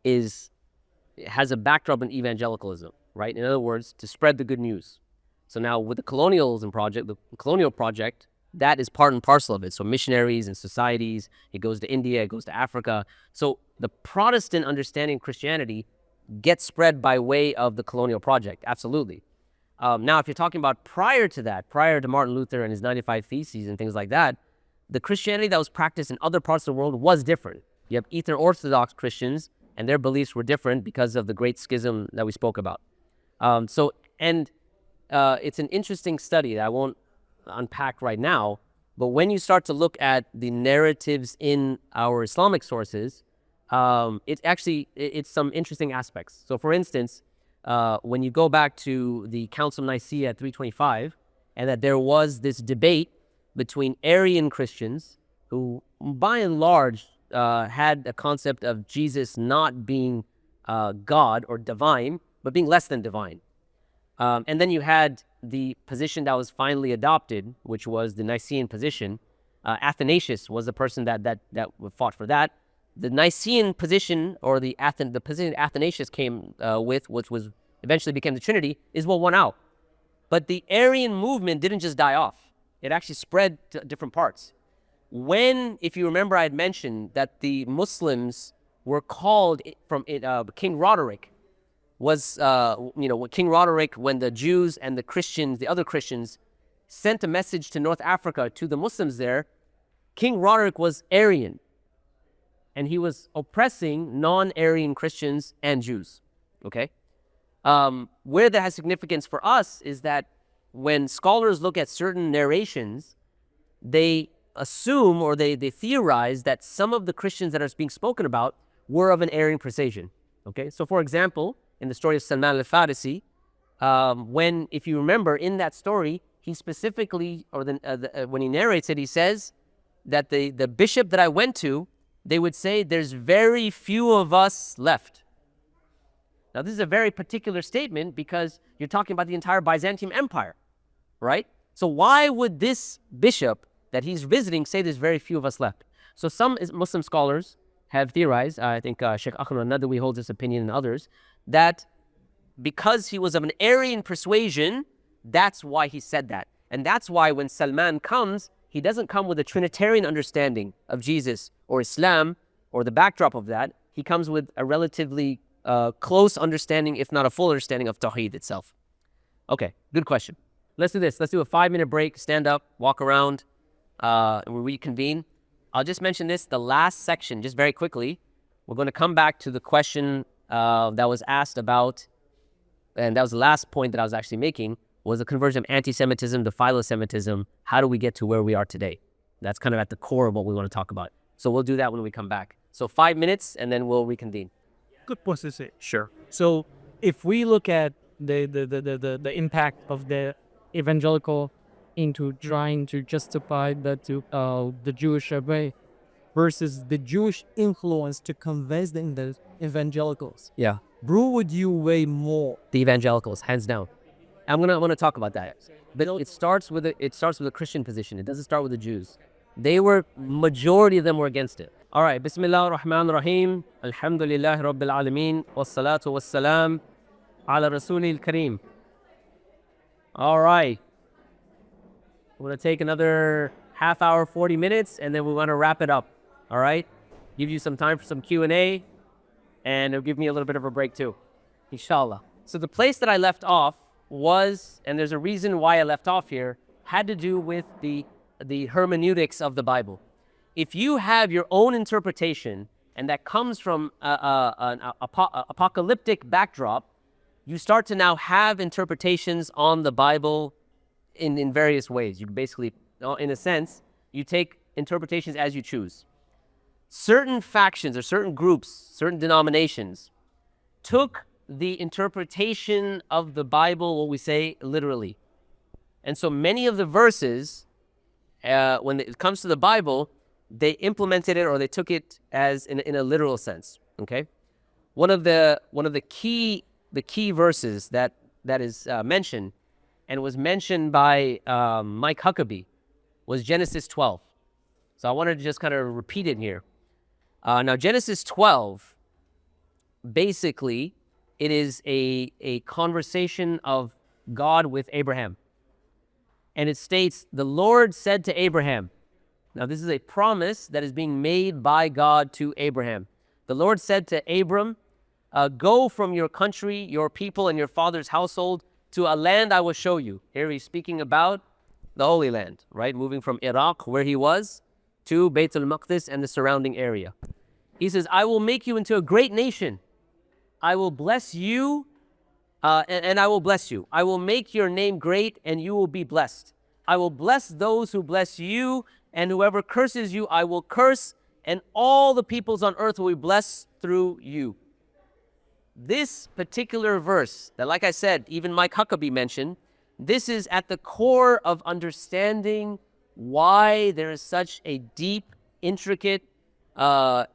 has a backdrop in evangelicalism, right? In other words, to spread the good news. So now with the colonial project, that is part and parcel of it. So missionaries and societies, it goes to India, it goes to Africa. So the Protestant understanding of Christianity gets spread by way of the colonial project, absolutely. Now, if you're talking about prior to Martin Luther and his 95 Theses and things like that, the Christianity that was practiced in other parts of the world was different. You have Eastern Orthodox Christians, and their beliefs were different because of the Great Schism that we spoke about. It's an interesting study that I won't unpack right now, but when you start to look at the narratives in our Islamic sources, it's some interesting aspects. So for instance, when you go back to the Council of Nicaea at 325, and that there was this debate between Arian Christians, who by and large had a concept of Jesus not being God or divine, but being less than divine. And then you had the position that was finally adopted, which was the Nicene position. Athanasius was the person that fought for that. The Nicene position, or the position Athanasius came with, which was eventually became the Trinity, is what won out. But the Arian movement didn't just die off. It actually spread to different parts. If you remember, I had mentioned that the Muslims were called from King Roderick, King Roderick, when the Jews and the Christians, the other Christians, sent a message to North Africa to the Muslims there, King Roderick was Arian, and he was oppressing non-Arian Christians and Jews, okay? Where that has significance for us is that when scholars look at certain narrations, they assume, or they theorize, that some of the Christians that are being spoken about were of an Arian persuasion, okay? So for example, in the story of Salman al-Farisi, if you remember in that story, he specifically, when he narrates it, he says that the bishop that I went to, they would say, there's very few of us left. Now, this is a very particular statement because you're talking about the entire Byzantium Empire, right? So why would this bishop that he's visiting say there's very few of us left? So some Muslim scholars have theorized, I think Sheikh Akhtar al-Nadawi holds this opinion, and others, that because he was of an Arian persuasion, that's why he said that. And that's why when Salman comes, he doesn't come with a Trinitarian understanding of Jesus or Islam or the backdrop of that. He comes with a relatively close understanding, if not a full understanding, of Tawheed itself. Okay, good question. Let's do this. Let's do a 5-minute break, stand up, walk around, and we'll reconvene. I'll just mention this, the last section, just very quickly. We're going to come back to the question that was asked about, and that was the last point that I was actually making, was the conversion of anti-Semitism to philo-Semitism. How do we get to where we are today? That's kind of at the core of what we want to talk about. So we'll do that when we come back. So 5 minutes, and then we'll reconvene. Good point to say. Sure. So if we look at the impact of the evangelical into trying to justify the Jewish way versus the Jewish influence to convince the evangelicals, Yeah. who would you weigh more? The evangelicals, hands down. I'm gonna talk about that. But it starts with a Christian position. It doesn't start with the Jews. Majority of them were against it. All right, Bismillah ar-Rahman ar-Rahim. Alhamdulillah Rabbil Alameen. Wassalatu wassalam ala Rasulil Kareem. All right. We're going to take another half hour, 40 minutes, and then we want to wrap it up. All right? Give you some time for some Q&A, and it'll give me a little bit of a break too. Inshallah. So the place that I left off was, and there's a reason why I left off here, had to do with the hermeneutics of the Bible. If you have your own interpretation, and that comes from an apocalyptic backdrop, you start to now have interpretations on the Bible in various ways. You basically, in a sense, you take interpretations as you choose. Certain factions or certain groups, certain denominations, took the interpretation of the Bible, what we say, literally. And so many of the verses, when it comes to the Bible, they implemented it or they took it as in a literal sense. Okay, one of the key verses that is mentioned and was mentioned by Mike Huckabee was Genesis 12. So I wanted to just kind of repeat it here. Now Genesis 12, basically, it is a conversation of God with Abraham. And it states, the Lord said to Abraham. Now this is a promise that is being made by God to Abraham. The Lord said to Abram, go from your country, your people, and your father's household to a land I will show you. Here he's speaking about the Holy Land, right? Moving from Iraq, where he was, to Beit al-Maqdis and the surrounding area. He says, I will make you into a great nation. I will bless you, and I will bless you. I will make your name great, and you will be blessed. I will bless those who bless you, and whoever curses you, I will curse, and all the peoples on earth will be blessed through you. This particular verse that, like I said, even Mike Huckabee mentioned, this is at the core of understanding why there is such a deep, intricate,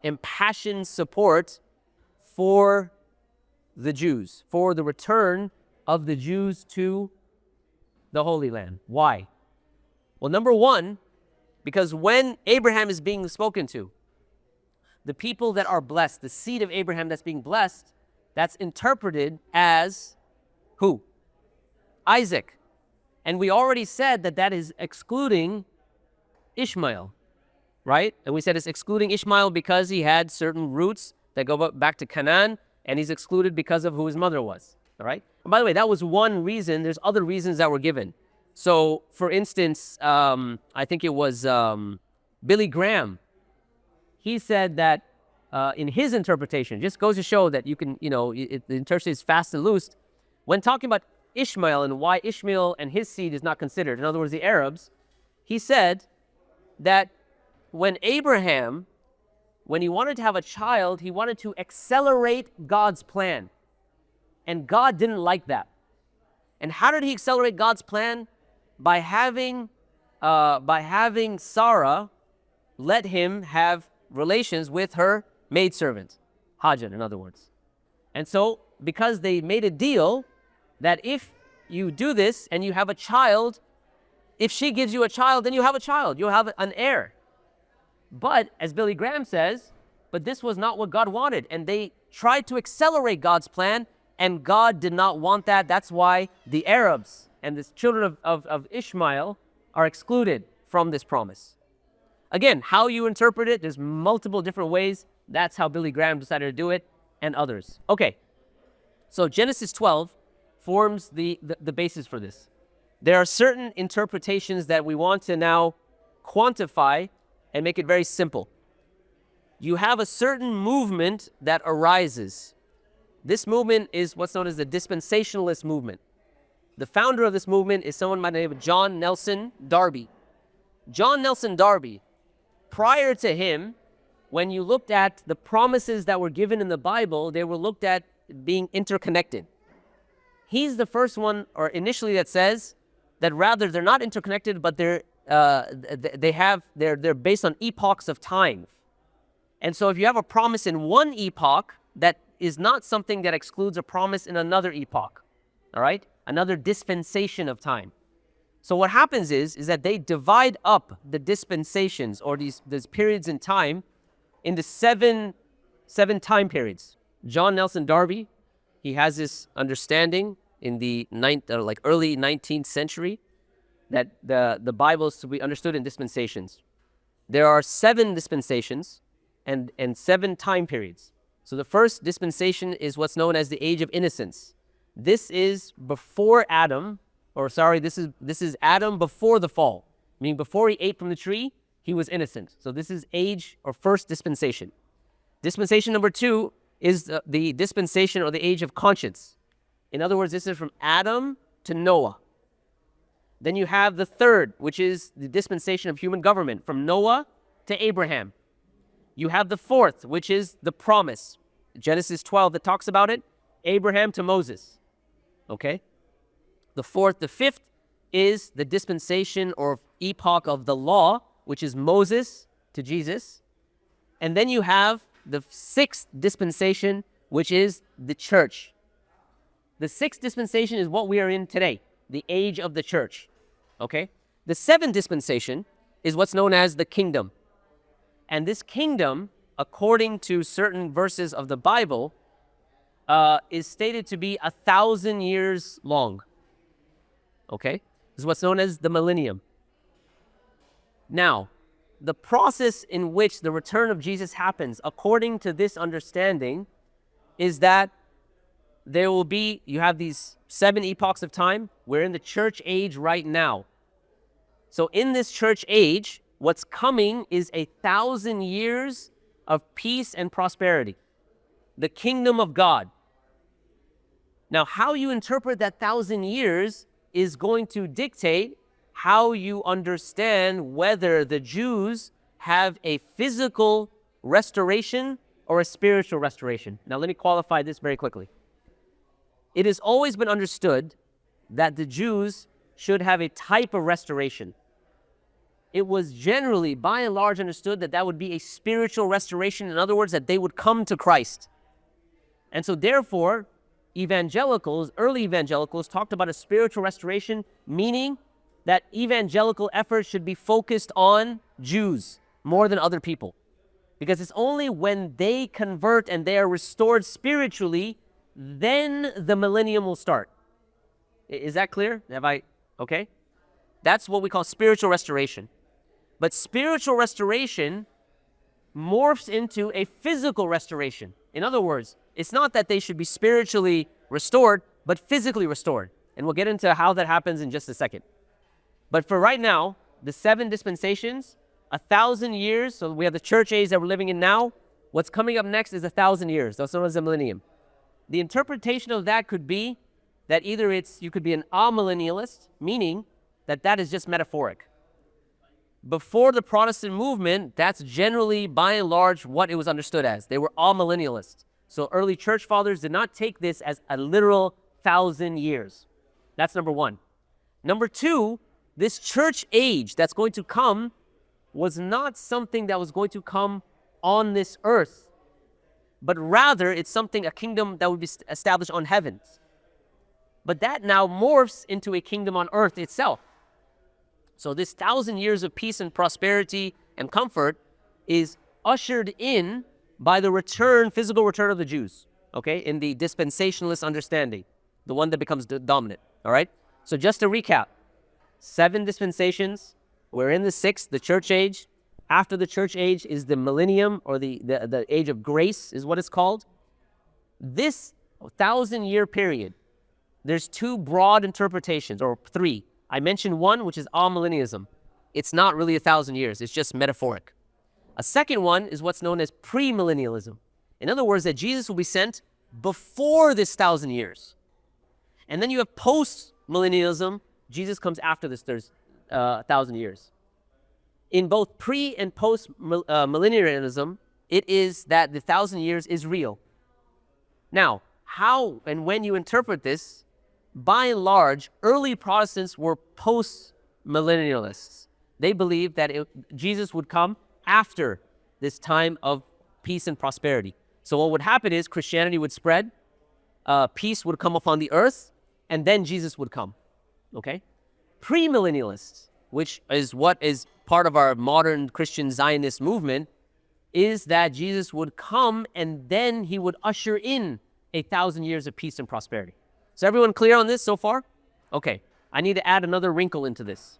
impassioned support for the Jews, for the return of the Jews to the Holy Land. Why? Well, number one, because when Abraham is being spoken to, the people that are blessed, the seed of Abraham that's being blessed, that's interpreted as who? Isaac. And we already said that that is excluding Ishmael, right? And we said it's excluding Ishmael because he had certain roots that go back to Canaan, and he's excluded because of who his mother was, all right? And by the way, that was one reason. There's other reasons that were given. So, for instance, I think it was Billy Graham. He said that in his interpretation, just goes to show that you can, the interpretation is fast and loose. When talking about Ishmael and why Ishmael and his seed is not considered, in other words, the Arabs, he said that when Abraham, when he wanted to have a child, he wanted to accelerate God's plan. And God didn't like that. And how did he accelerate God's plan? By having Sarah let him have relations with her maidservant, Hajar, in other words. And so, because they made a deal that if you do this and you have a child, if she gives you a child, then you have a child. You'll have an heir. But, as Billy Graham says, but this was not what God wanted. And they tried to accelerate God's plan, and God did not want that. That's why the Arabs and the children of Ishmael are excluded from this promise. Again, how you interpret it, there's multiple different ways. That's how Billy Graham decided to do it, and others. Okay, so Genesis 12 forms the basis for this. There are certain interpretations that we want to now quantify and make it very simple. You have a certain movement that arises. This movement is what's known as the dispensationalist movement. The founder of this movement is someone by the name of John Nelson Darby. John Nelson Darby, prior to him, when you looked at the promises that were given in the Bible, they were looked at being interconnected. He's the first one, or initially, that says that rather they're not interconnected, but they're based on epochs of time. And so if you have a promise in one epoch, that is not something that excludes a promise in another epoch, all right? Another dispensation of time. So what happens is that they divide up the dispensations, or these periods in time, into seven time periods. John Nelson Darby, he has this understanding in the early 19th century that the Bible is to be understood in dispensations. There are 7 dispensations and 7 time periods. So the first dispensation is what's known as the age of innocence. This is before Adam, this is Adam before the fall, meaning before he ate from the tree, he was innocent. So this is age or first dispensation. Dispensation number 2 is the dispensation or the age of conscience. In other words, this is from Adam to Noah. Then you have the third, which is the dispensation of human government, from Noah to Abraham. You have the fourth, which is the promise, Genesis 12 that talks about it, Abraham to Moses. Okay? The fifth is the dispensation or epoch of the law, which is Moses to Jesus. And then you have the 6th dispensation, which is the church. The 6th dispensation is what we are in today, the age of the church. Okay? The 7th dispensation is what's known as the kingdom. And this kingdom, according to certain verses of the Bible, is stated to be 1,000 years long. Okay? This is what's known as the millennium. Now, the process in which the return of Jesus happens, according to this understanding, is that you have these 7 epochs of time. We're in the church age right now. So in this church age, what's coming is 1,000 years of peace and prosperity, the kingdom of God. Now, how you interpret that 1,000 years is going to dictate how you understand whether the Jews have a physical restoration or a spiritual restoration. Now, let me qualify this very quickly. It has always been understood that the Jews should have a type of restoration. It was generally, by and large, understood that that would be a spiritual restoration. In other words, that they would come to Christ. And so therefore, early evangelicals talked about a spiritual restoration, meaning that evangelical efforts should be focused on Jews more than other people. Because it's only when they convert and they are restored spiritually, then the millennium will start. Is that clear? Okay? That's what we call spiritual restoration. But spiritual restoration morphs into a physical restoration. In other words, it's not that they should be spiritually restored, but physically restored. And we'll get into how that happens in just a second. But for right now, the 7 dispensations, 1,000 years, so we have the church age that we're living in now. What's coming up next is 1,000 years. That's known as the millennium. The interpretation of that could be that either you could be an amillennialist, meaning that is just metaphoric. Before the Protestant movement, that's generally, by and large, what it was understood as. They were amillennialists. So early church fathers did not take this as a literal 1,000 years. That's number 1. Number 2, this church age that's going to come was not something that was going to come on this earth, but rather it's a kingdom that would be established on heavens. But that now morphs into a kingdom on earth itself. So this 1,000 years of peace and prosperity and comfort is ushered in by the physical return of the Jews, okay, in the dispensationalist understanding, the one that becomes dominant, all right? So just to recap, 7 dispensations, we're in the 6th, the church age. After the church age is the millennium, or the age of grace is what it's called. This 1,000-year period, there's 2 broad interpretations, or 3. I mentioned one, which is amillennialism. It's not really 1,000 years. It's just metaphoric. A second one is what's known as premillennialism. In other words, that Jesus will be sent before this 1,000 years. And then you have post-millennialism. Jesus comes after this 1,000 years. In both pre- and post-millennialism, it is that the 1,000 years is real. Now, how and when you interpret this, by and large, early Protestants were post-millennialists. They believed that Jesus would come after this time of peace and prosperity. So what would happen is Christianity would spread, peace would come upon the earth, and then Jesus would come. Okay? Premillennialists, which is what is part of our modern Christian Zionist movement, is that Jesus would come and then he would usher in 1,000 years of peace and prosperity. So everyone clear on this so far? Okay, I need to add another wrinkle into this.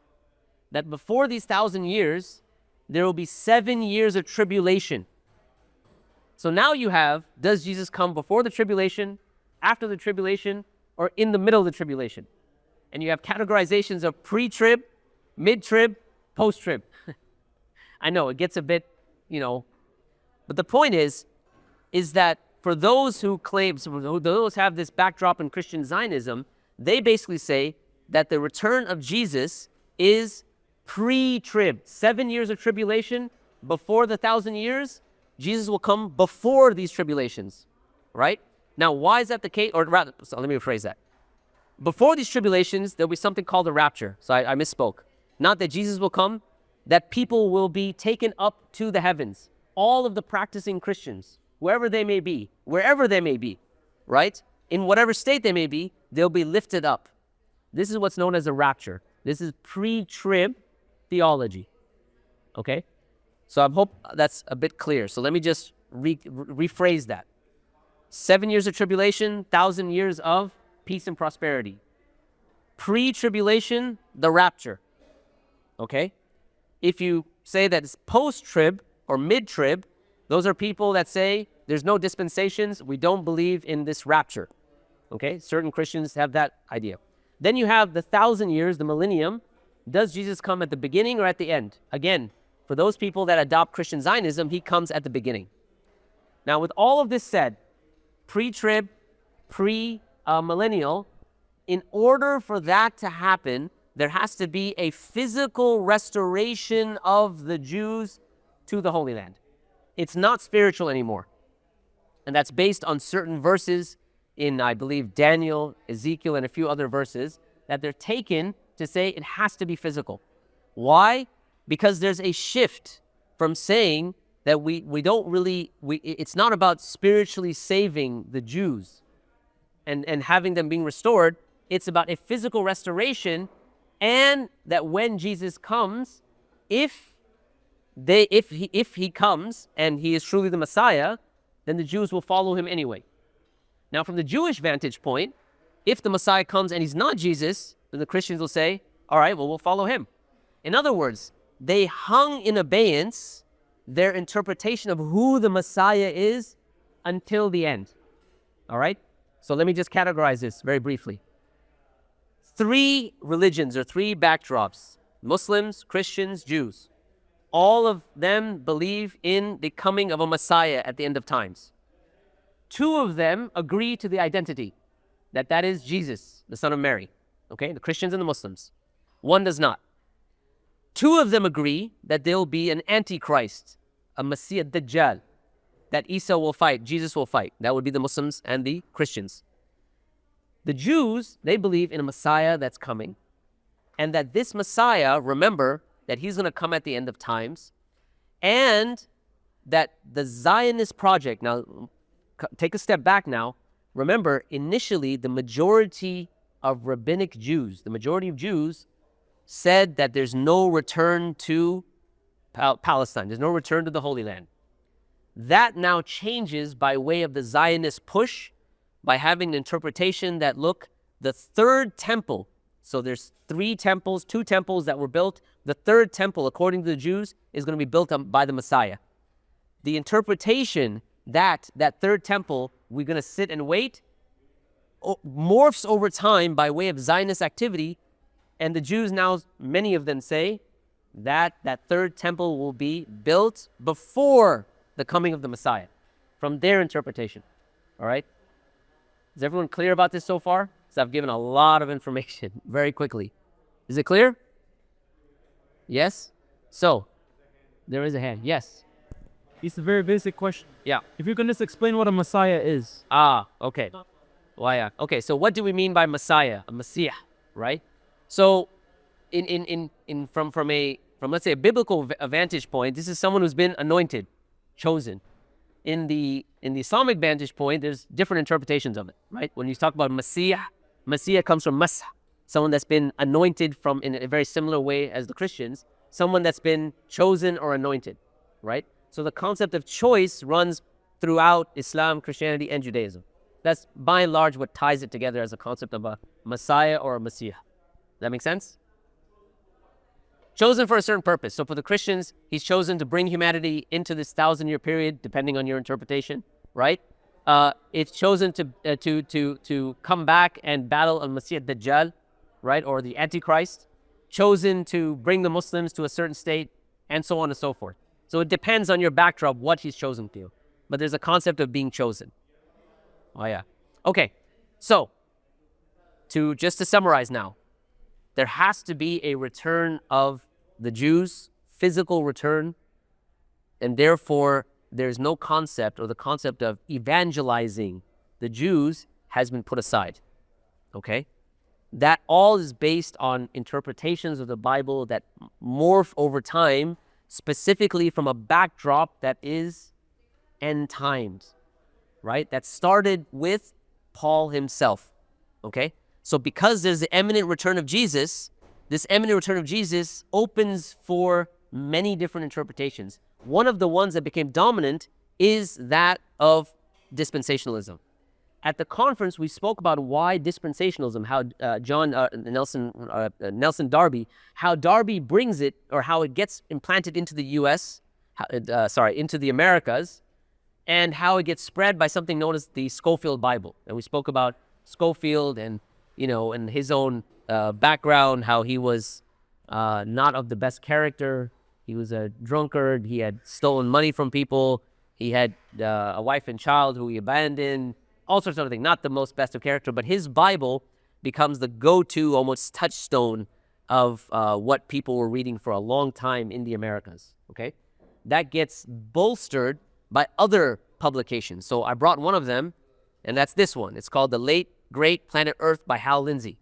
That before these 1,000 years, there will be 7 years of tribulation. So now you have, does Jesus come before the tribulation, after the tribulation, or in the middle of the tribulation? And you have categorizations of pre-trib, mid-trib, post-trib. I know, it gets a bit, but the point is that for those who claim, so those have this backdrop in Christian Zionism, they basically say that the return of Jesus is pre-trib. 7 years of tribulation before the 1,000 years, Jesus will come before these tribulations, right? Now, why is that the case? Or rather, so let me rephrase that. Before these tribulations, there'll be something called the rapture. So I misspoke. Not that Jesus will come, that people will be taken up to the heavens. All of the practicing Christians, wherever they may be, right? In whatever state they may be, they'll be lifted up. This is what's known as a rapture. This is pre-trib theology, okay? So I hope that's a bit clear. So let me just rephrase that. 7 years of tribulation, 1,000 years of peace and prosperity. Pre-tribulation, the rapture, okay? If you say that it's post-trib or mid-trib, those are people that say there's no dispensations, we don't believe in this rapture, okay? Certain Christians have that idea. Then you have the 1,000 years, the millennium. Does Jesus come at the beginning or at the end? Again, for those people that adopt Christian Zionism, he comes at the beginning. Now, with all of this said, pre-trib, pre-millennial, in order for that to happen, there has to be a physical restoration of the Jews to the Holy Land. It's not spiritual anymore. And that's based on certain verses in, I believe, Daniel, Ezekiel, and a few other verses, that they're taken to say it has to be physical. Why? Because there's a shift from saying that it's not about spiritually saving the Jews and having them being restored. It's about a physical restoration, and that when Jesus comes, if he comes and he is truly the Messiah, then the Jews will follow him anyway. Now, from the Jewish vantage point, if the Messiah comes and he's not Jesus, then the Christians will say, all right, well, we'll follow him. In other words, they hung in abeyance their interpretation of who the Messiah is until the end. All right? So let me just categorize this very briefly. 3 religions or 3 backdrops: Muslims, Christians, Jews. All of them believe in the coming of a Messiah at the end of times. 2 of them agree to the identity, that is Jesus, the son of Mary. Okay, the Christians and the Muslims. 1 does not. 2 of them agree that there will be an antichrist, a Messiah Dajjal, that Isa will fight, Jesus will fight. That would be the Muslims and the Christians. The Jews, they believe in a Messiah that's coming, and that this Messiah, remember, that he's going to come at the end of times, and that the Zionist project, now take a step back now, remember, initially the majority of rabbinic Jews, the majority of Jews said that there's no return to Palestine, there's no return to the Holy Land. That now changes by way of the Zionist push, by having an interpretation that, look, the 3rd temple, so there's 3 temples, 2 temples that were built. The 3rd temple, according to the Jews, is going to be built by the Messiah. The interpretation that 3rd temple, we're going to sit and wait, morphs over time by way of Zionist activity, and the Jews now, many of them say that 3rd temple will be built before the coming of the Messiah, from their interpretation. All right? Is everyone clear about this so far? So I've given a lot of information very quickly. Is it clear? Yes? So, there is a hand. Yes? It's a very basic question. Yeah. If you can just explain what a Messiah is. Okay. Why? Okay, so what do we mean by Messiah? A Messiah, right? So, from let's say a biblical vantage point, this is someone who's been anointed, chosen. In the Islamic vantage point, there's different interpretations of it, right? When you talk about Messiah comes from Masah, someone that's been anointed in a very similar way as the Christians, someone that's been chosen or anointed, right? So the concept of choice runs throughout Islam, Christianity, and Judaism. That's by and large what ties it together as a concept of a Messiah or a Messiah. Does that make sense? Chosen for a certain purpose. So for the Christians, he's chosen to bring humanity into this 1,000-year period, depending on your interpretation, right? It's chosen to come back and battle al-Masih Dajjal, right, or the Antichrist. Chosen to bring the Muslims to a certain state, and so on and so forth. So it depends on your backdrop what he's chosen to. But there's a concept of being chosen. Oh yeah. Okay. So just to summarize now, there has to be a return of the Jews, physical return, and therefore there's no concept, or the concept of evangelizing the Jews has been put aside. Okay? That all is based on interpretations of the Bible that morph over time, specifically from a backdrop that is end times, right? That started with Paul himself, okay? So because there's the imminent return of Jesus, this imminent return of Jesus opens for many different interpretations. One of the ones that became dominant is that of dispensationalism. At the conference, we spoke about why dispensationalism, how Nelson Darby, how Darby brings it, or how it gets implanted into the U.S., into the Americas, and how it gets spread by something known as the Scofield Bible. And we spoke about Scofield and, and his own background, how he was not of the best character. He was a drunkard. He had stolen money from people. He had a wife and child who he abandoned. All sorts of other things. Not the most best of character, but his Bible becomes the go-to, almost touchstone of what people were reading for a long time in the Americas. Okay, that gets bolstered by other publications. So I brought one of them, and that's this one. It's called The Late Great Planet Earth by Hal Lindsey.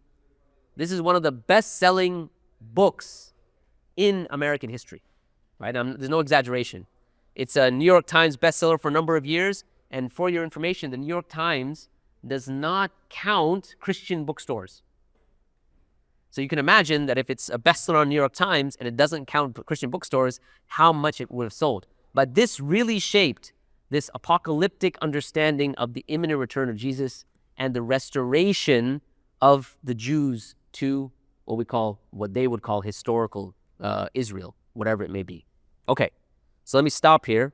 This is one of the best-selling books in American history, right? There's no exaggeration. It's a New York Times bestseller for a number of years, and for your information, the New York Times does not count Christian bookstores. So you can imagine that if it's a bestseller on New York Times and it doesn't count Christian bookstores, how much it would have sold. But this really shaped this apocalyptic understanding of the imminent return of Jesus and the restoration of the Jews to what they would call historical Israel, whatever it may be. Okay, so let me stop here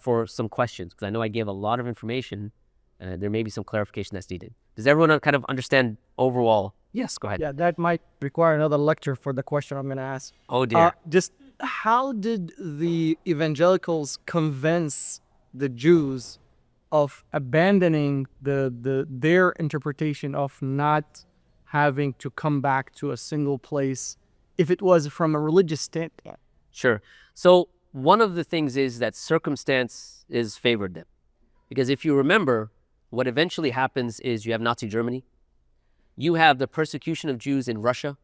for some questions, because I know I gave a lot of information. There may be some clarification that's needed. Does everyone kind of understand overall? Yes, go ahead. Yeah, that might require another lecture for the question I'm going to ask. Oh, dear. Just how did the evangelicals convince the Jews of abandoning their interpretation of not having to come back to a single place if it was from a religious standpoint? Sure. So one of the things is that circumstance is favored them. Because if you remember, what eventually happens is you have Nazi Germany. You have the persecution of Jews in Russia.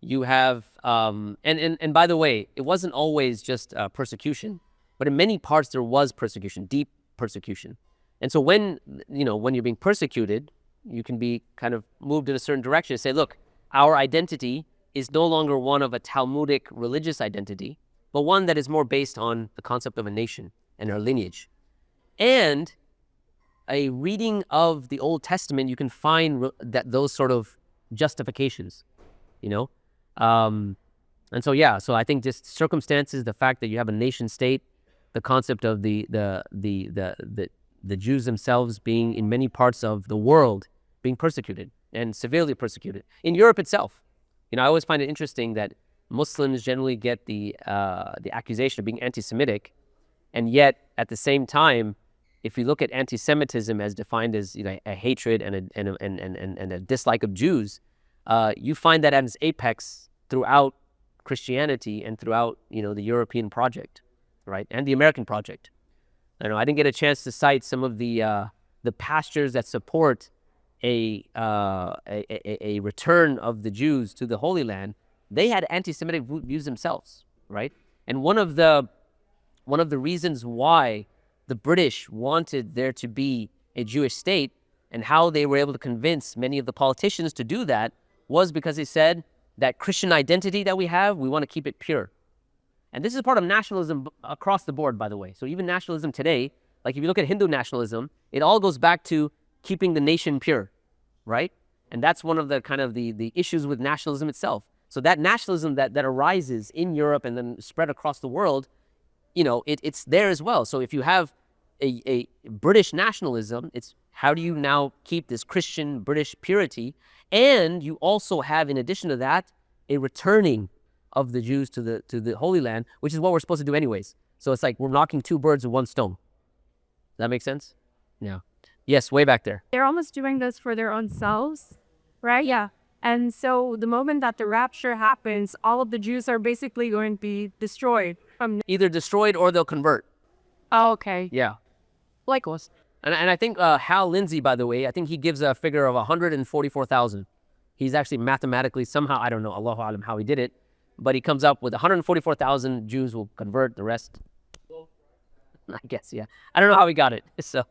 You have, and by the way, it wasn't always just persecution, but in many parts there was persecution, deep persecution. And so when you're being persecuted, you can be kind of moved in a certain direction and say, look, our identity is no longer one of a Talmudic religious identity, but one that is more based on the concept of a nation and our lineage. And a reading of the Old Testament, you can find those sort of justifications, and so I think just circumstances, the fact that you have a nation state, the concept of the Jews themselves being in many parts of the world being persecuted and severely persecuted in Europe itself. I always find it interesting that Muslims generally get the accusation of being anti-Semitic, and yet at the same time, if you look at anti-Semitism as defined as a hatred and a dislike of Jews, you find that at its apex throughout Christianity and throughout the European project, right, and the American project. I didn't get a chance to cite some of the pastors that support a return of the Jews to the Holy Land. They had anti-Semitic views themselves, right? And one of the reasons why the British wanted there to be a Jewish state and how they were able to convince many of the politicians to do that was because they said that Christian identity that we have, we want to keep it pure. And this is part of nationalism across the board, by the way. So even nationalism today, Like if you look at Hindu nationalism, it all goes back to keeping the nation pure, right? And that's one of the kind of the issues with nationalism itself. So that nationalism that arises in Europe and then spread across the world, you know, it's there as well. So if you have a British nationalism, it's how do you now keep this Christian British purity? And you also have, in addition to that, a returning of the Jews to the Holy Land, which is what we're supposed to do anyways. So it's like we're knocking two birds with one stone. Does that make sense? Yeah. Yes, way back there. They're almost doing this for their own selves, right? Yeah. And so the moment that the rapture happens, all of the Jews are basically going to be destroyed. Either destroyed or they'll convert. Oh, okay. Yeah. Like us. And I think Hal Lindsey, by the way, I think he gives a figure of 144,000. He's actually mathematically somehow, I don't know, Allahu Alam, how he did it, but he comes up with 144,000 Jews will convert, the rest, I guess, yeah. I don't know how he got it. So,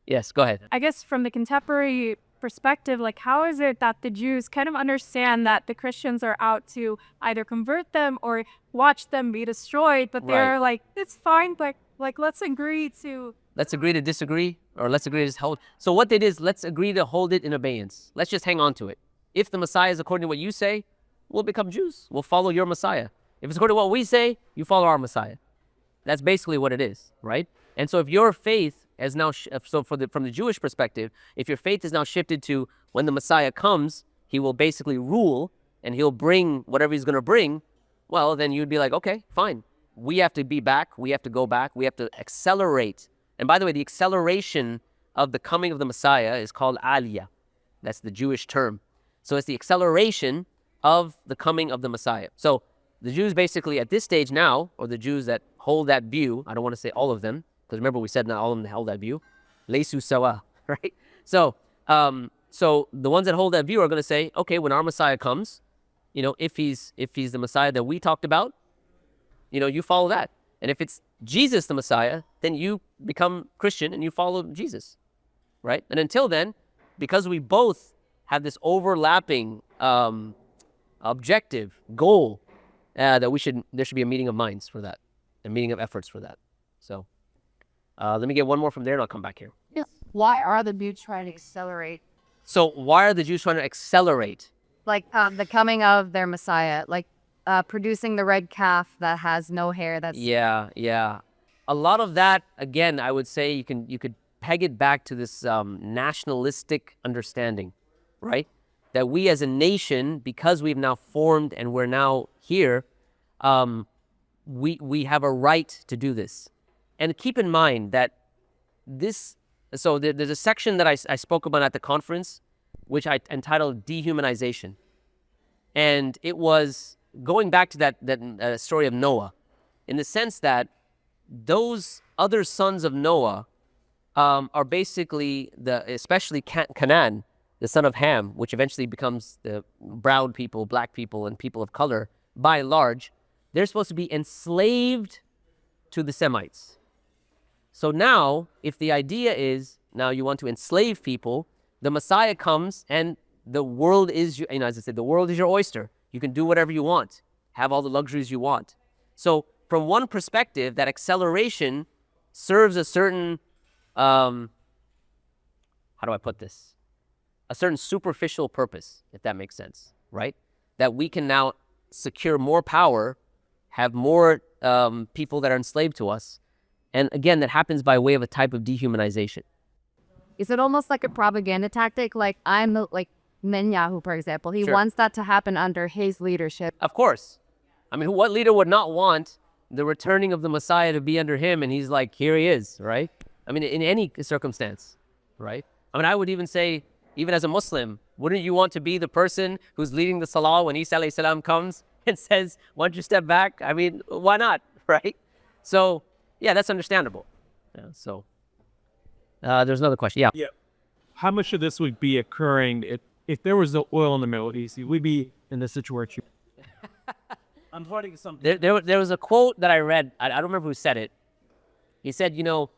yes, go ahead. I guess from the contemporary perspective, like how is it that the Jews kind of understand that the Christians are out to either convert them or watch them be destroyed, but they're like, it's fine, but like let's agree to... Let's agree to disagree, or let's agree to just hold. So what they did is, let's agree to hold it in abeyance. Let's just hang on to it. If the Messiah is according to what you say, we'll become Jews. We'll follow your Messiah. If it's according to what we say, you follow our Messiah. That's basically what it is, right? And so if your faith has now, from the Jewish perspective, if your faith is now shifted to when the Messiah comes, he will basically rule and he'll bring whatever he's going to bring, well, then you'd be like, okay, fine. We have to be back. We have to go back. We have to accelerate. And by the way, the acceleration of the coming of the Messiah is called aliyah. That's the Jewish term. So it's the acceleration of the coming of the Messiah. So the Jews basically at this stage now, or the Jews that hold that view, I don't want to say all of them, because remember we said not all of them held that view, leisu sawa, right? So so the ones that hold that view are going to say, okay, when our Messiah comes, you know, if he's the Messiah that we talked about, you know, you follow that. And if it's Jesus the Messiah, then you become Christian and you follow Jesus, right? And until then, because we both have this overlapping objective, goal, that there should be a meeting of minds for that, a meeting of efforts for that. So let me get one more from there and I'll come back here. Yeah. Why are the Jews trying to accelerate? So why are the Jews trying to accelerate? Like the coming of their Messiah, like producing the red calf that has no hair. That's yeah. A lot of that, again, I would say you could peg it back to this nationalistic understanding, right? That we as a nation, because we've now formed and we're now here, we have a right to do this. And keep in mind that there's a section that I spoke about at the conference, which I entitled Dehumanization. And it was going back to that story of Noah, in the sense that those other sons of Noah are basically, especially Canaan, the son of Ham, which eventually becomes the brown people, black people, and people of color, by and large, they're supposed to be enslaved to the Semites. So now, if the idea is, now you want to enslave people, the Messiah comes and the world is, as I said, the world is your oyster. You can do whatever you want, have all the luxuries you want. So from one perspective, that acceleration serves a certain, how do I put this? A certain superficial purpose, if that makes sense, right? That we can now secure more power, have more people that are enslaved to us. And again, that happens by way of a type of dehumanization. Is it almost like a propaganda tactic? Like Netanyahu, for example, he wants that to happen under his leadership. Of course. I mean, what leader would not want the returning of the Messiah to be under him? And he's like, here he is, right? I mean, in any circumstance, right? I mean, I would even say, even as a Muslim, wouldn't you want to be the person who's leading the salah when Isa alayhi salam comes and says, why don't you step back? I mean, why not, right? So, yeah, that's understandable. Yeah, so, there's another question. Yeah. Yeah. How much of this would be occurring if there was no oil in the Middle East? We'd be in the situation. I'm hoarding something. There was a quote that I read. I don't remember who said it. He said, you know,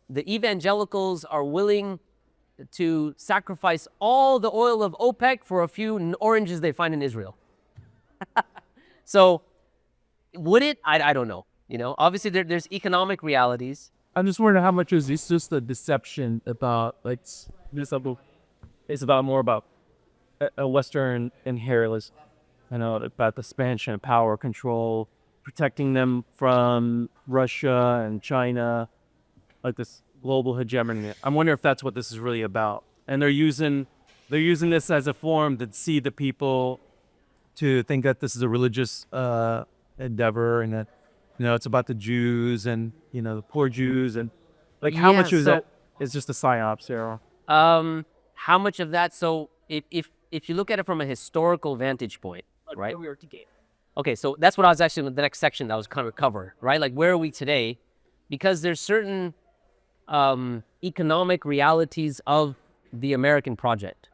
the evangelicals are willing to sacrifice all the oil of OPEC for a few oranges they find in Israel. So would it? I don't know. You know, obviously there's economic realities. I'm just wondering how much is this just a deception about like this about it's about more about a Western imperialism, about the expansion of power control, protecting them from Russia and China, like this global hegemony. I'm wondering if that's what this is really about. And they're using this as a form to see the people to think that this is a religious endeavor, and that it's about the Jews and the poor Jews, and like how much of that is just a psyops there? How much of that? So if you look at it from a historical vantage point, right? We are today. Okay, so that's what I was actually, the next section that I was kind of cover, right? Like, where are we today? Because there's certain economic realities of the American project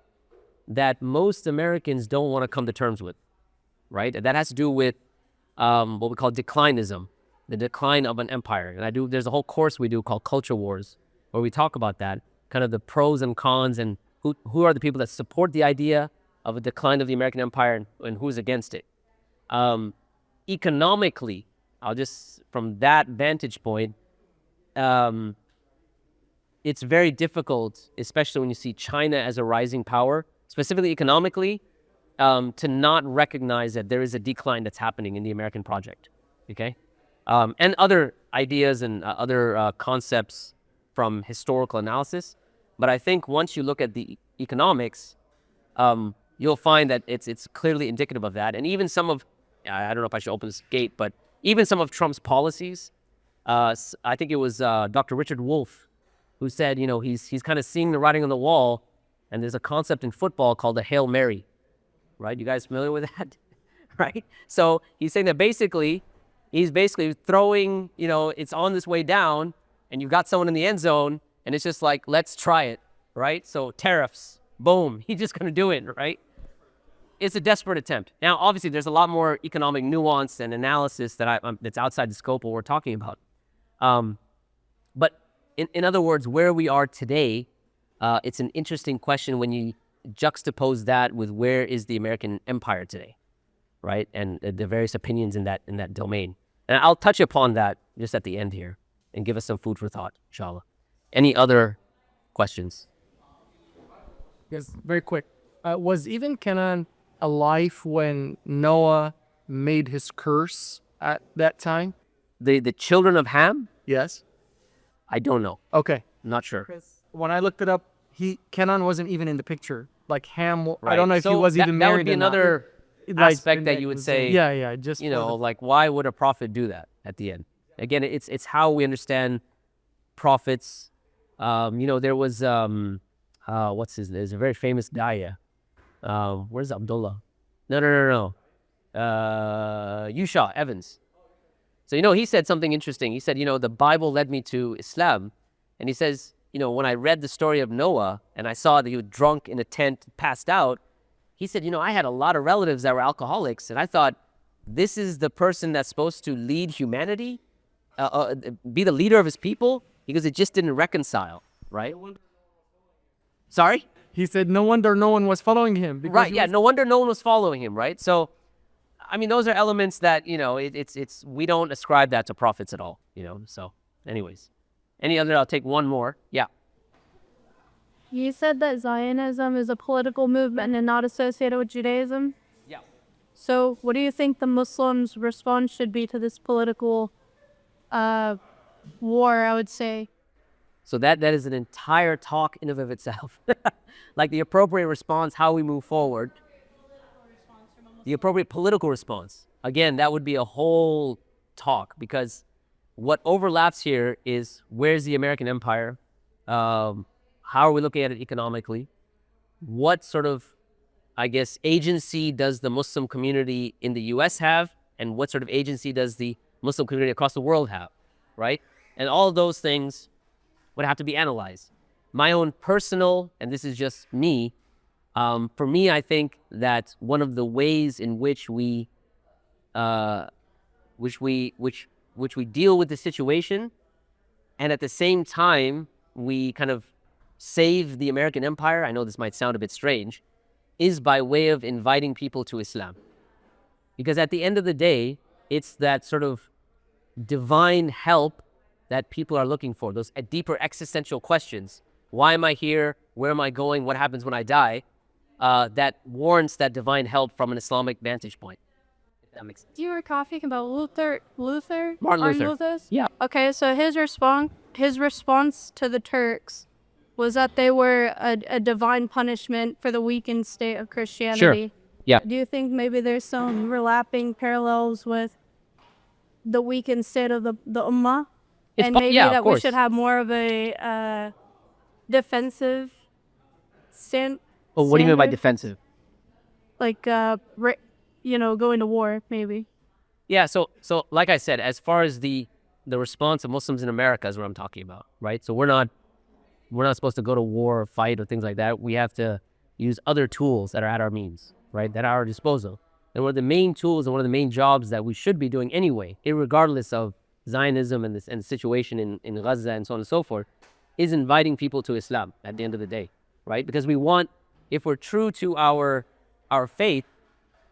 that most Americans don't want to come to terms with, right? That has to do with what we call declinism, the decline of an empire. And there's a whole course we do called Culture Wars, where we talk about that, kind of the pros and cons, and who are the people that support the idea of a decline of the American empire, and who's against it. Economically, from that vantage point, it's very difficult, especially when you see China as a rising power, specifically economically, to not recognize that there is a decline that's happening in the American project, okay? And other ideas and other concepts from historical analysis. But I think once you look at the economics, you'll find that it's clearly indicative of that. And even some of, I don't know if I should open this gate, but even some of Trump's policies, I think it was Dr. Richard Wolff who said, he's kind of seeing the writing on the wall, and there's a concept in football called the Hail Mary, right? You guys familiar with that? Right? So he's saying that he's basically throwing, it's on this way down, and you've got someone in the end zone, and it's just like, let's try it, right? So tariffs, boom, he's just going to do it, right? It's a desperate attempt. Now, obviously, there's a lot more economic nuance and analysis that's outside the scope of what we're talking about. But in other words, where we are today, it's an interesting question when you juxtapose that with where is the American empire today, right? And the various opinions in that domain. And I'll touch upon that just at the end here and give us some food for thought, inshallah. Any other questions? Yes, very quick. Was even Canaan alive when Noah made his curse at that time? The children of Ham? Yes. I don't know. Okay. I'm not sure. When I looked it up, Canaan wasn't even in the picture. Like Ham, Right. I don't know if he was even married. That would be another aspect that you would say. Yeah. Just like, why would a prophet do that at the end? Again, it's how we understand prophets. There was there's a very famous daya. Where's Abdullah? No. Yusha Evans. So, he said something interesting. He said, the Bible led me to Islam. And he says, when I read the story of Noah and I saw that he was drunk in a tent, passed out, he said, I had a lot of relatives that were alcoholics. And I thought, this is the person that's supposed to lead humanity, be the leader of his people, because it just didn't reconcile, right? Sorry? He said, no wonder no one was following him. Right, yeah, no wonder no one was following him, right? So, those are elements that, it's we don't ascribe that to prophets at all, so anyways. Any other, I'll take one more. Yeah. You said that Zionism is a political movement and not associated with Judaism? Yeah. So what do you think the Muslims' response should be to this political war, I would say? So that is an entire talk in and of itself. Like the appropriate response, how we move forward. The appropriate political response. Again, that would be a whole talk, because what overlaps here is, where's the American empire? How are we looking at it economically? What sort of, agency does the Muslim community in the US have? And what sort of agency does the Muslim community across the world have, right? And all of those things would have to be analyzed. My own personal, and this is just me, for me, I think that one of the ways in which we deal with the situation, and at the same time we kind of save the American empire, I know this might sound a bit strange, is by way of inviting people to Islam. Because at the end of the day, it's that sort of divine help that people are looking for, those deeper existential questions. Why am I here? Where am I going? What happens when I die? That warrants that divine help from an Islamic vantage point. If that makes sense. You were talking about Luther. Martin Luther. Yeah. Okay, so his response to the Turks was that they were a divine punishment for the weakened state of Christianity. Yeah. Do you think maybe there's some overlapping parallels with the weakened state of the Ummah? And maybe of that we course. should have more of a defensive stand. Well, what do you mean by standard? defensive? Like, going to war, maybe. Yeah, so like I said, as far as the response of Muslims in America is what I'm talking about, right? So we're not supposed to go to war or fight or things like that. We have to use other tools that are at our means, right? That are at our disposal. And one of the main tools and one of the main jobs that we should be doing anyway, irregardless of Zionism and the situation in Gaza and so on and so forth, is inviting people to Islam at the end of the day, right? Because we want, if we're true to our faith,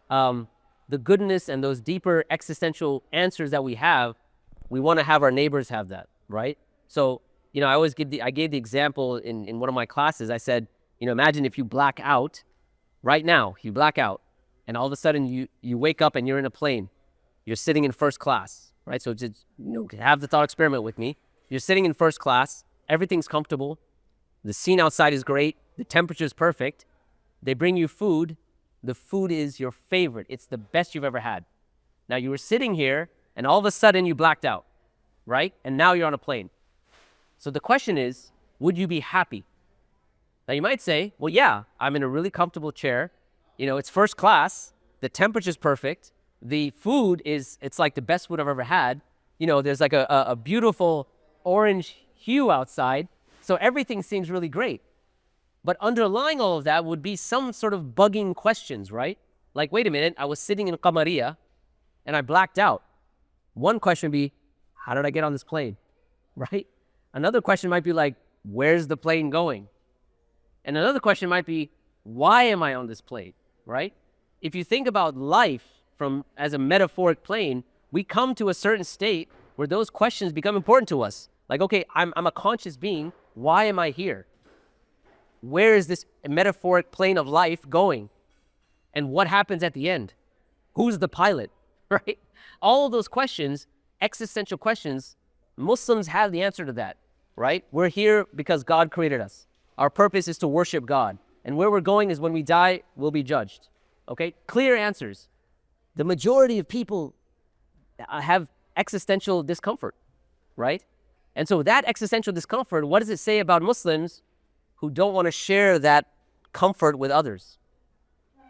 the goodness and those deeper existential answers that we have, we want to have our neighbors have that, right? So, I gave the example in one of my classes. I said, imagine if you black out right now, you black out, and all of a sudden you wake up and you're in a plane. You're sitting in first class, right? So just, have the thought experiment with me. You're sitting in first class, everything's comfortable, the scene outside is great, the temperature is perfect, they bring you food, the food is your favorite, it's the best you've ever had. Now you were sitting here, and all of a sudden you blacked out, right? And now you're on a plane. So the question is, would you be happy? Now you might say, well, yeah, I'm in a really comfortable chair. It's first class. The temperature's perfect. The food it's like the best food I've ever had. There's like a beautiful orange hue outside. So everything seems really great. But underlying all of that would be some sort of bugging questions, right? Like, wait a minute, I was sitting in Qamariya and I blacked out. One question would be, how did I get on this plane, right? Another question might be like, where's the plane going? And another question might be, why am I on this plane, right? If you think about life as a metaphoric plane, we come to a certain state where those questions become important to us. Like, okay, I'm a conscious being. Why am I here? Where is this metaphoric plane of life going? And what happens at the end? Who's the pilot, right? All of those questions, existential questions, Muslims have the answer to that, right? We're here because God created us. Our purpose is to worship God. And where we're going is when we die, we'll be judged, okay? Clear answers. The majority of people have existential discomfort, right? And so that existential discomfort, what does it say about Muslims who don't want to share that comfort with others,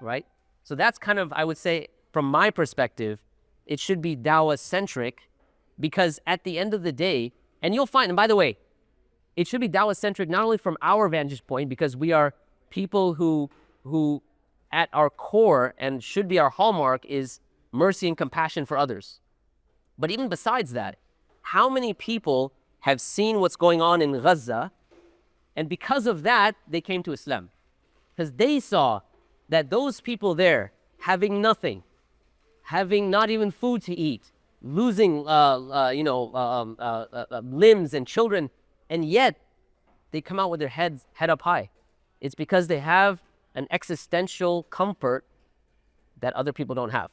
right? So that's kind of, I would say, from my perspective, it should be dawah-centric, because at the end of the day, and you'll find, and by the way, it should be dawah-centric not only from our vantage point, because we are people who at our core and should be our hallmark is mercy and compassion for others. But even besides that, how many people have seen what's going on in Gaza, and because of that, they came to Islam? Because they saw that those people there, having nothing, having not even food to eat, losing limbs and children, and yet they come out with their head up high. It's because they have an existential comfort that other people don't have,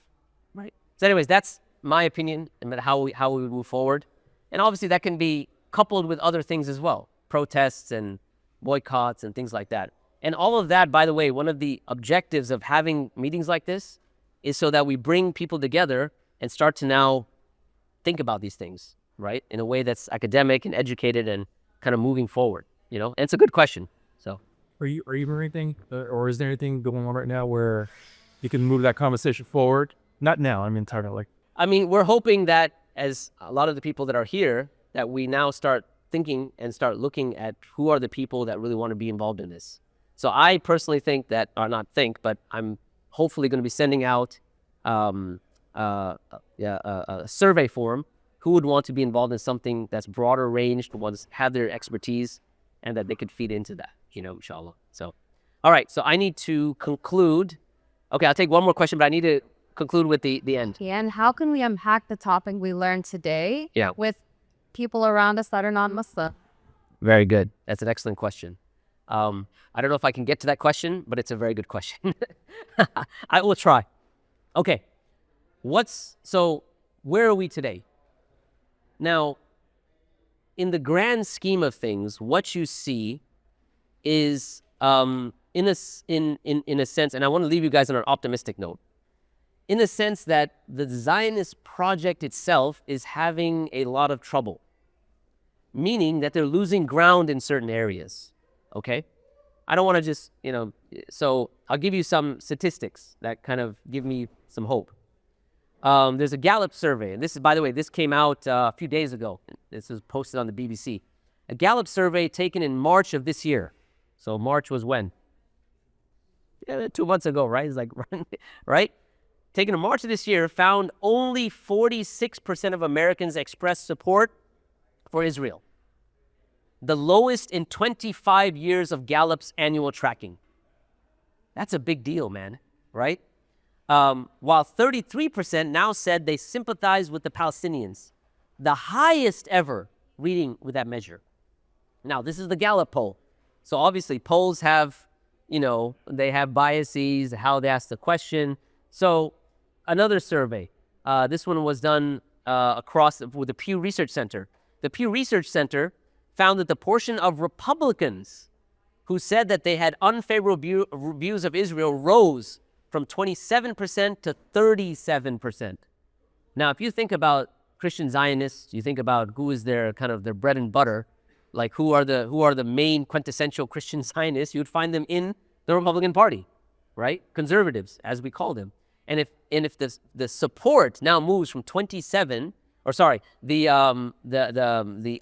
right? So anyways, that's my opinion about how we would move forward. And obviously that can be coupled with other things as well, protests and boycotts and things like that. And all of that, by the way, one of the objectives of having meetings like this is so that we bring people together and start to now think about these things, right? In a way that's academic and educated and kind of moving forward, And it's a good question, so. Are you hearing anything, or is there anything going on right now where you can move that conversation forward? Not now, I mean, We're hoping that as a lot of the people that are here, that we now start thinking and start looking at who are the people that really want to be involved in this. So I personally think that, or not think, but I'm hopefully going to be sending out a survey form, who would want to be involved in something that's broader ranged, ones have their expertise, and that they could feed into that, inshallah. So, all right, so I need to conclude. Okay, I'll take one more question, but I need to conclude with the end. And how can we unpack the topic we learned today with people around us that are non-Muslim? Very good. That's an excellent question. I don't know if I can get to that question, but it's a very good question. I will try. Okay. So where are we today? Now, in the grand scheme of things, what you see is, in a sense, and I want to leave you guys on an optimistic note, in a sense that the Zionist project itself is having a lot of trouble, meaning that they're losing ground in certain areas, okay? I don't want to just, so I'll give you some statistics that kind of give me some hope. There's a Gallup survey, and this is, by the way, this came out a few days ago. This was posted on the BBC. A Gallup survey taken in March of this year. So March was when? Yeah, 2 months ago, right? It's like, right? Taken in March of this year, found only 46% of Americans expressed support for Israel. The lowest in 25 years of Gallup's annual tracking. That's a big deal, man, right? While 33% now said they sympathize with the Palestinians. The highest ever reading with that measure. Now, this is the Gallup poll. So obviously polls have, they have biases, how they ask the question. So another survey, this one was done with the Pew Research Center. The Pew Research Center found that the portion of Republicans who said that they had unfavorable views of Israel rose from 27% to 37%. Now, if you think about Christian Zionists, you think about who is their kind of their bread and butter, like who are the main quintessential Christian Zionists, you'd find them in the Republican Party, right? Conservatives, as we call them. And if the support now moves from 27, or sorry, the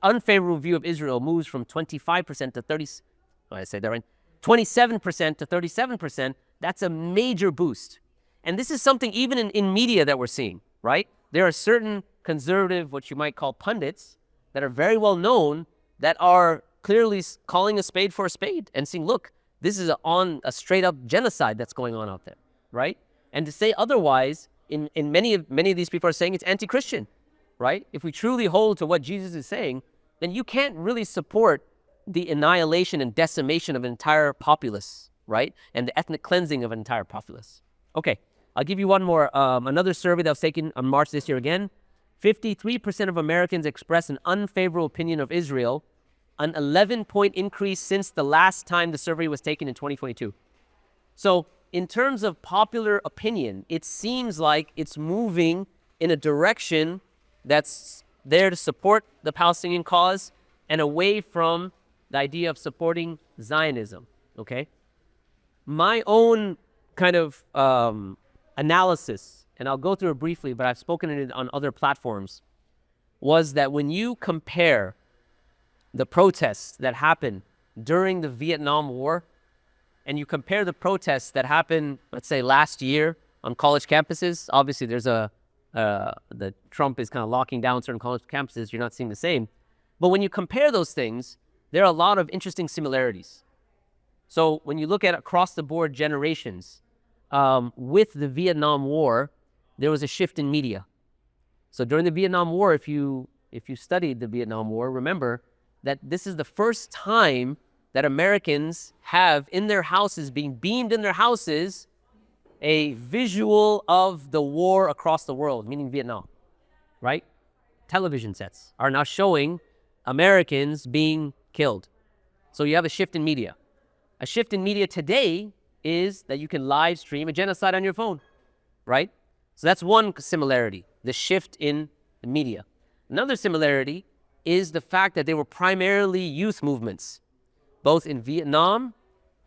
unfavorable view of Israel moves from 25% to 30. Oh, I say that right? 27% to 37%. That's a major boost. And this is something even in media that we're seeing, right? There are certain conservative, what you might call pundits, that are very well known that are clearly calling a spade for a spade and saying, look, this is a straight up genocide that's going on out there, right? And to say otherwise, in many of these people are saying it's anti-Christian, right? If we truly hold to what Jesus is saying, then you can't really support the annihilation and decimation of an entire populace, right? And the ethnic cleansing of an entire populace. Okay, I'll give you one more. Another survey that was taken on March this year again. 53% of Americans express an unfavorable opinion of Israel, an 11-point increase since the last time the survey was taken in 2022. So in terms of popular opinion, it seems like it's moving in a direction that's there to support the Palestinian cause and away from the idea of supporting Zionism, okay? My own kind of analysis, and I'll go through it briefly, but I've spoken it on other platforms, was that when you compare the protests that happened during the Vietnam War and you compare the protests that happened, let's say, last year on college campuses, obviously there's the Trump is kind of locking down certain college campuses, you're not seeing the same. But when you compare those things, there are a lot of interesting similarities. So when you look at across the board generations, with the Vietnam War, there was a shift in media. So during the Vietnam War, if you studied the Vietnam War, remember that this is the first time that Americans have in their houses, being beamed in their houses, a visual of the war across the world, meaning Vietnam, right? Television sets are now showing Americans being killed. So you have a shift in media. A shift in media today is that you can live stream a genocide on your phone, right? So that's one similarity, the shift in the media. Another similarity is the fact that they were primarily youth movements, both in Vietnam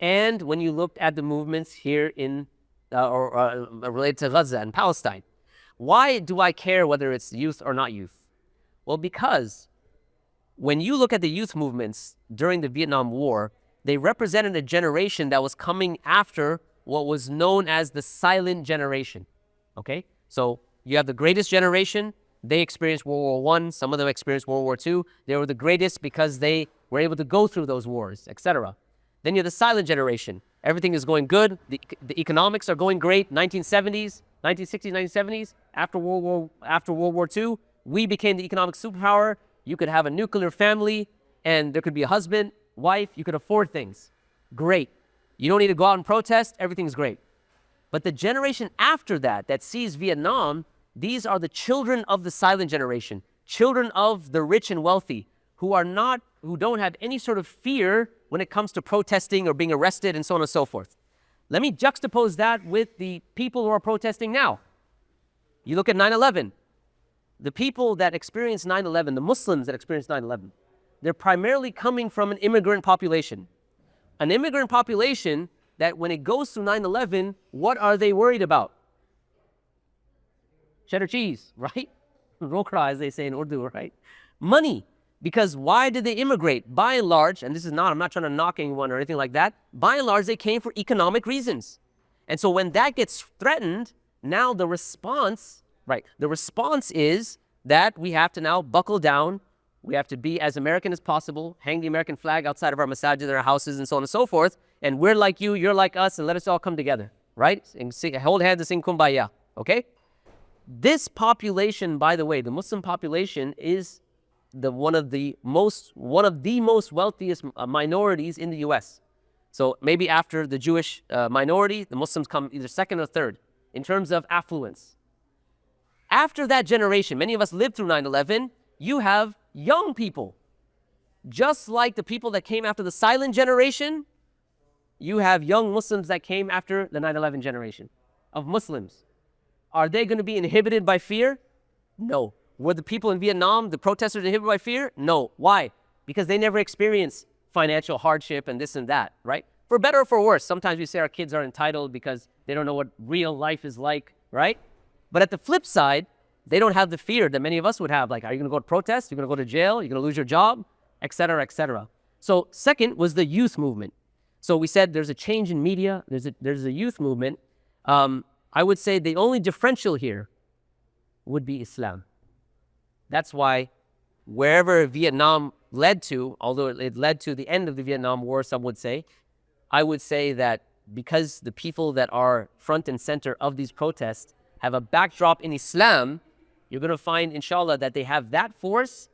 and when you looked at the movements here in related to Gaza and Palestine. Why do I care whether it's youth or not youth? Well, because when you look at the youth movements during the Vietnam War, they represented a generation that was coming after what was known as the silent generation, okay? So you have the greatest generation. They experienced World War I. Some of them experienced World War II. They were the greatest because they were able to go through those wars, etc. Then you have the silent generation. Everything is going good. The economics are going great. 1970s, 1960s, 1970s. After World War II, we became the economic superpower. You could have a nuclear family and there could be a husband, wife, you could afford things. Great. You don't need to go out and protest, everything's great. But the generation after that, that sees Vietnam, these are the children of the silent generation, children of the rich and wealthy, who don't have any sort of fear when it comes to protesting or being arrested and so on and so forth. Let me juxtapose that with the people who are protesting now. You look at 9/11. The people that experienced 9/11, the Muslims that experienced 9/11, they're primarily coming from an immigrant population. An immigrant population that when it goes through 9/11, what are they worried about? Cheddar cheese, right? Rokra, as they say in Urdu, right? Money. Because why did they immigrate? By and large, and I'm not trying to knock anyone or anything like that, by and large, they came for economic reasons. And so when that gets threatened, now the response is that we have to now buckle down. We have to be as American as possible, hang the American flag outside of our masajid and our houses and so on and so forth. And we're like you, you're like us, and let us all come together, right? And hold hands and sing kumbaya, okay? This population, by the way, the Muslim population is one of the most wealthiest minorities in the US. So maybe after the Jewish minority, the Muslims come either second or third in terms of affluence. After that generation, many of us lived through 9/11, you have young people. Just like the people that came after the silent generation, you have young Muslims that came after the 9/11 generation of Muslims. Are they going to be inhibited by fear? No. Were the people in Vietnam, the protesters, inhibited by fear? No. Why? Because they never experienced financial hardship and this and that, right? For better or for worse. Sometimes we say our kids are entitled because they don't know what real life is like, right? But at the flip side, they don't have the fear that many of us would have. Like, are you going to go to protest? You're going to go to jail? You're going to lose your job? Etc., etc. So second was the youth movement. So we said there's a change in media. There's a youth movement. I would say the only differential here would be Islam. That's why wherever Vietnam led to, although it led to the end of the Vietnam War, some would say, I would say that because the people that are front and center of these protests have a backdrop in Islam, you're going to find, inshallah, that they have that force.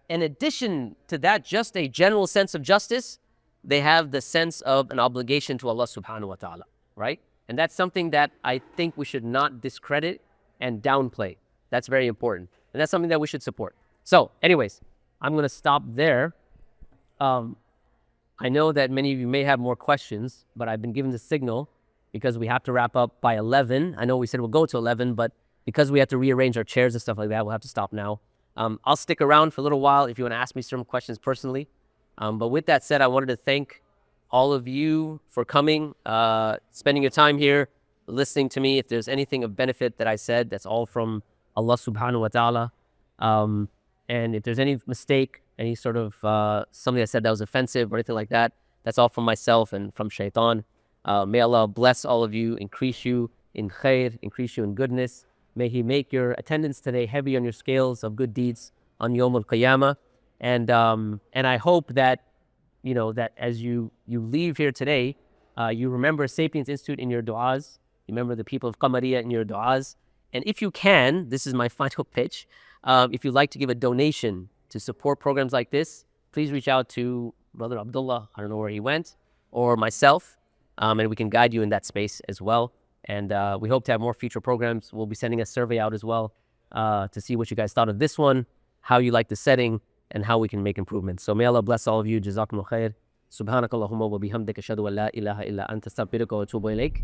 In addition to that, just a general sense of justice, they have the sense of an obligation to Allah subhanahu wa ta'ala, right? And that's something that I think we should not discredit and downplay. That's very important. And that's something that we should support. So anyways, I'm going to stop there. I know that many of you may have more questions, but I've been given the signal because we have to wrap up by 11. I know we said we'll go to 11, but because we have to rearrange our chairs and stuff like that, we'll have to stop now. I'll stick around for a little while if you want to ask me some questions personally. But with that said, I wanted to thank all of you for coming, spending your time here, listening to me. If there's anything of benefit that I said, that's all from Allah subhanahu wa ta'ala. And if there's any mistake, any sort of something I said that was offensive or anything like that, that's all from myself and from shaitan. May Allah bless all of you, increase you in khair, increase you in goodness. May He make your attendance today heavy on your scales of good deeds on Yawm al-Qiyamah. And I hope that, you know, that as you leave here today, you remember Sapience Institute in your du'as. You remember the people of Qamariya in your du'as. And if you can, this is my final pitch, if you'd like to give a donation to support programs like this, please reach out to Brother Abdullah, I don't know where he went, or myself, and we can guide you in that space as well. And we hope to have more future programs. We'll be sending a survey out as well to see what you guys thought of this one, how you like the setting, and how we can make improvements. So may Allah bless all of you. Jazakumullah khair. Subhanakallahumma wa bihamdika ashhadu an la ilaha illa anta astaghfiruka wa atubu ilaik.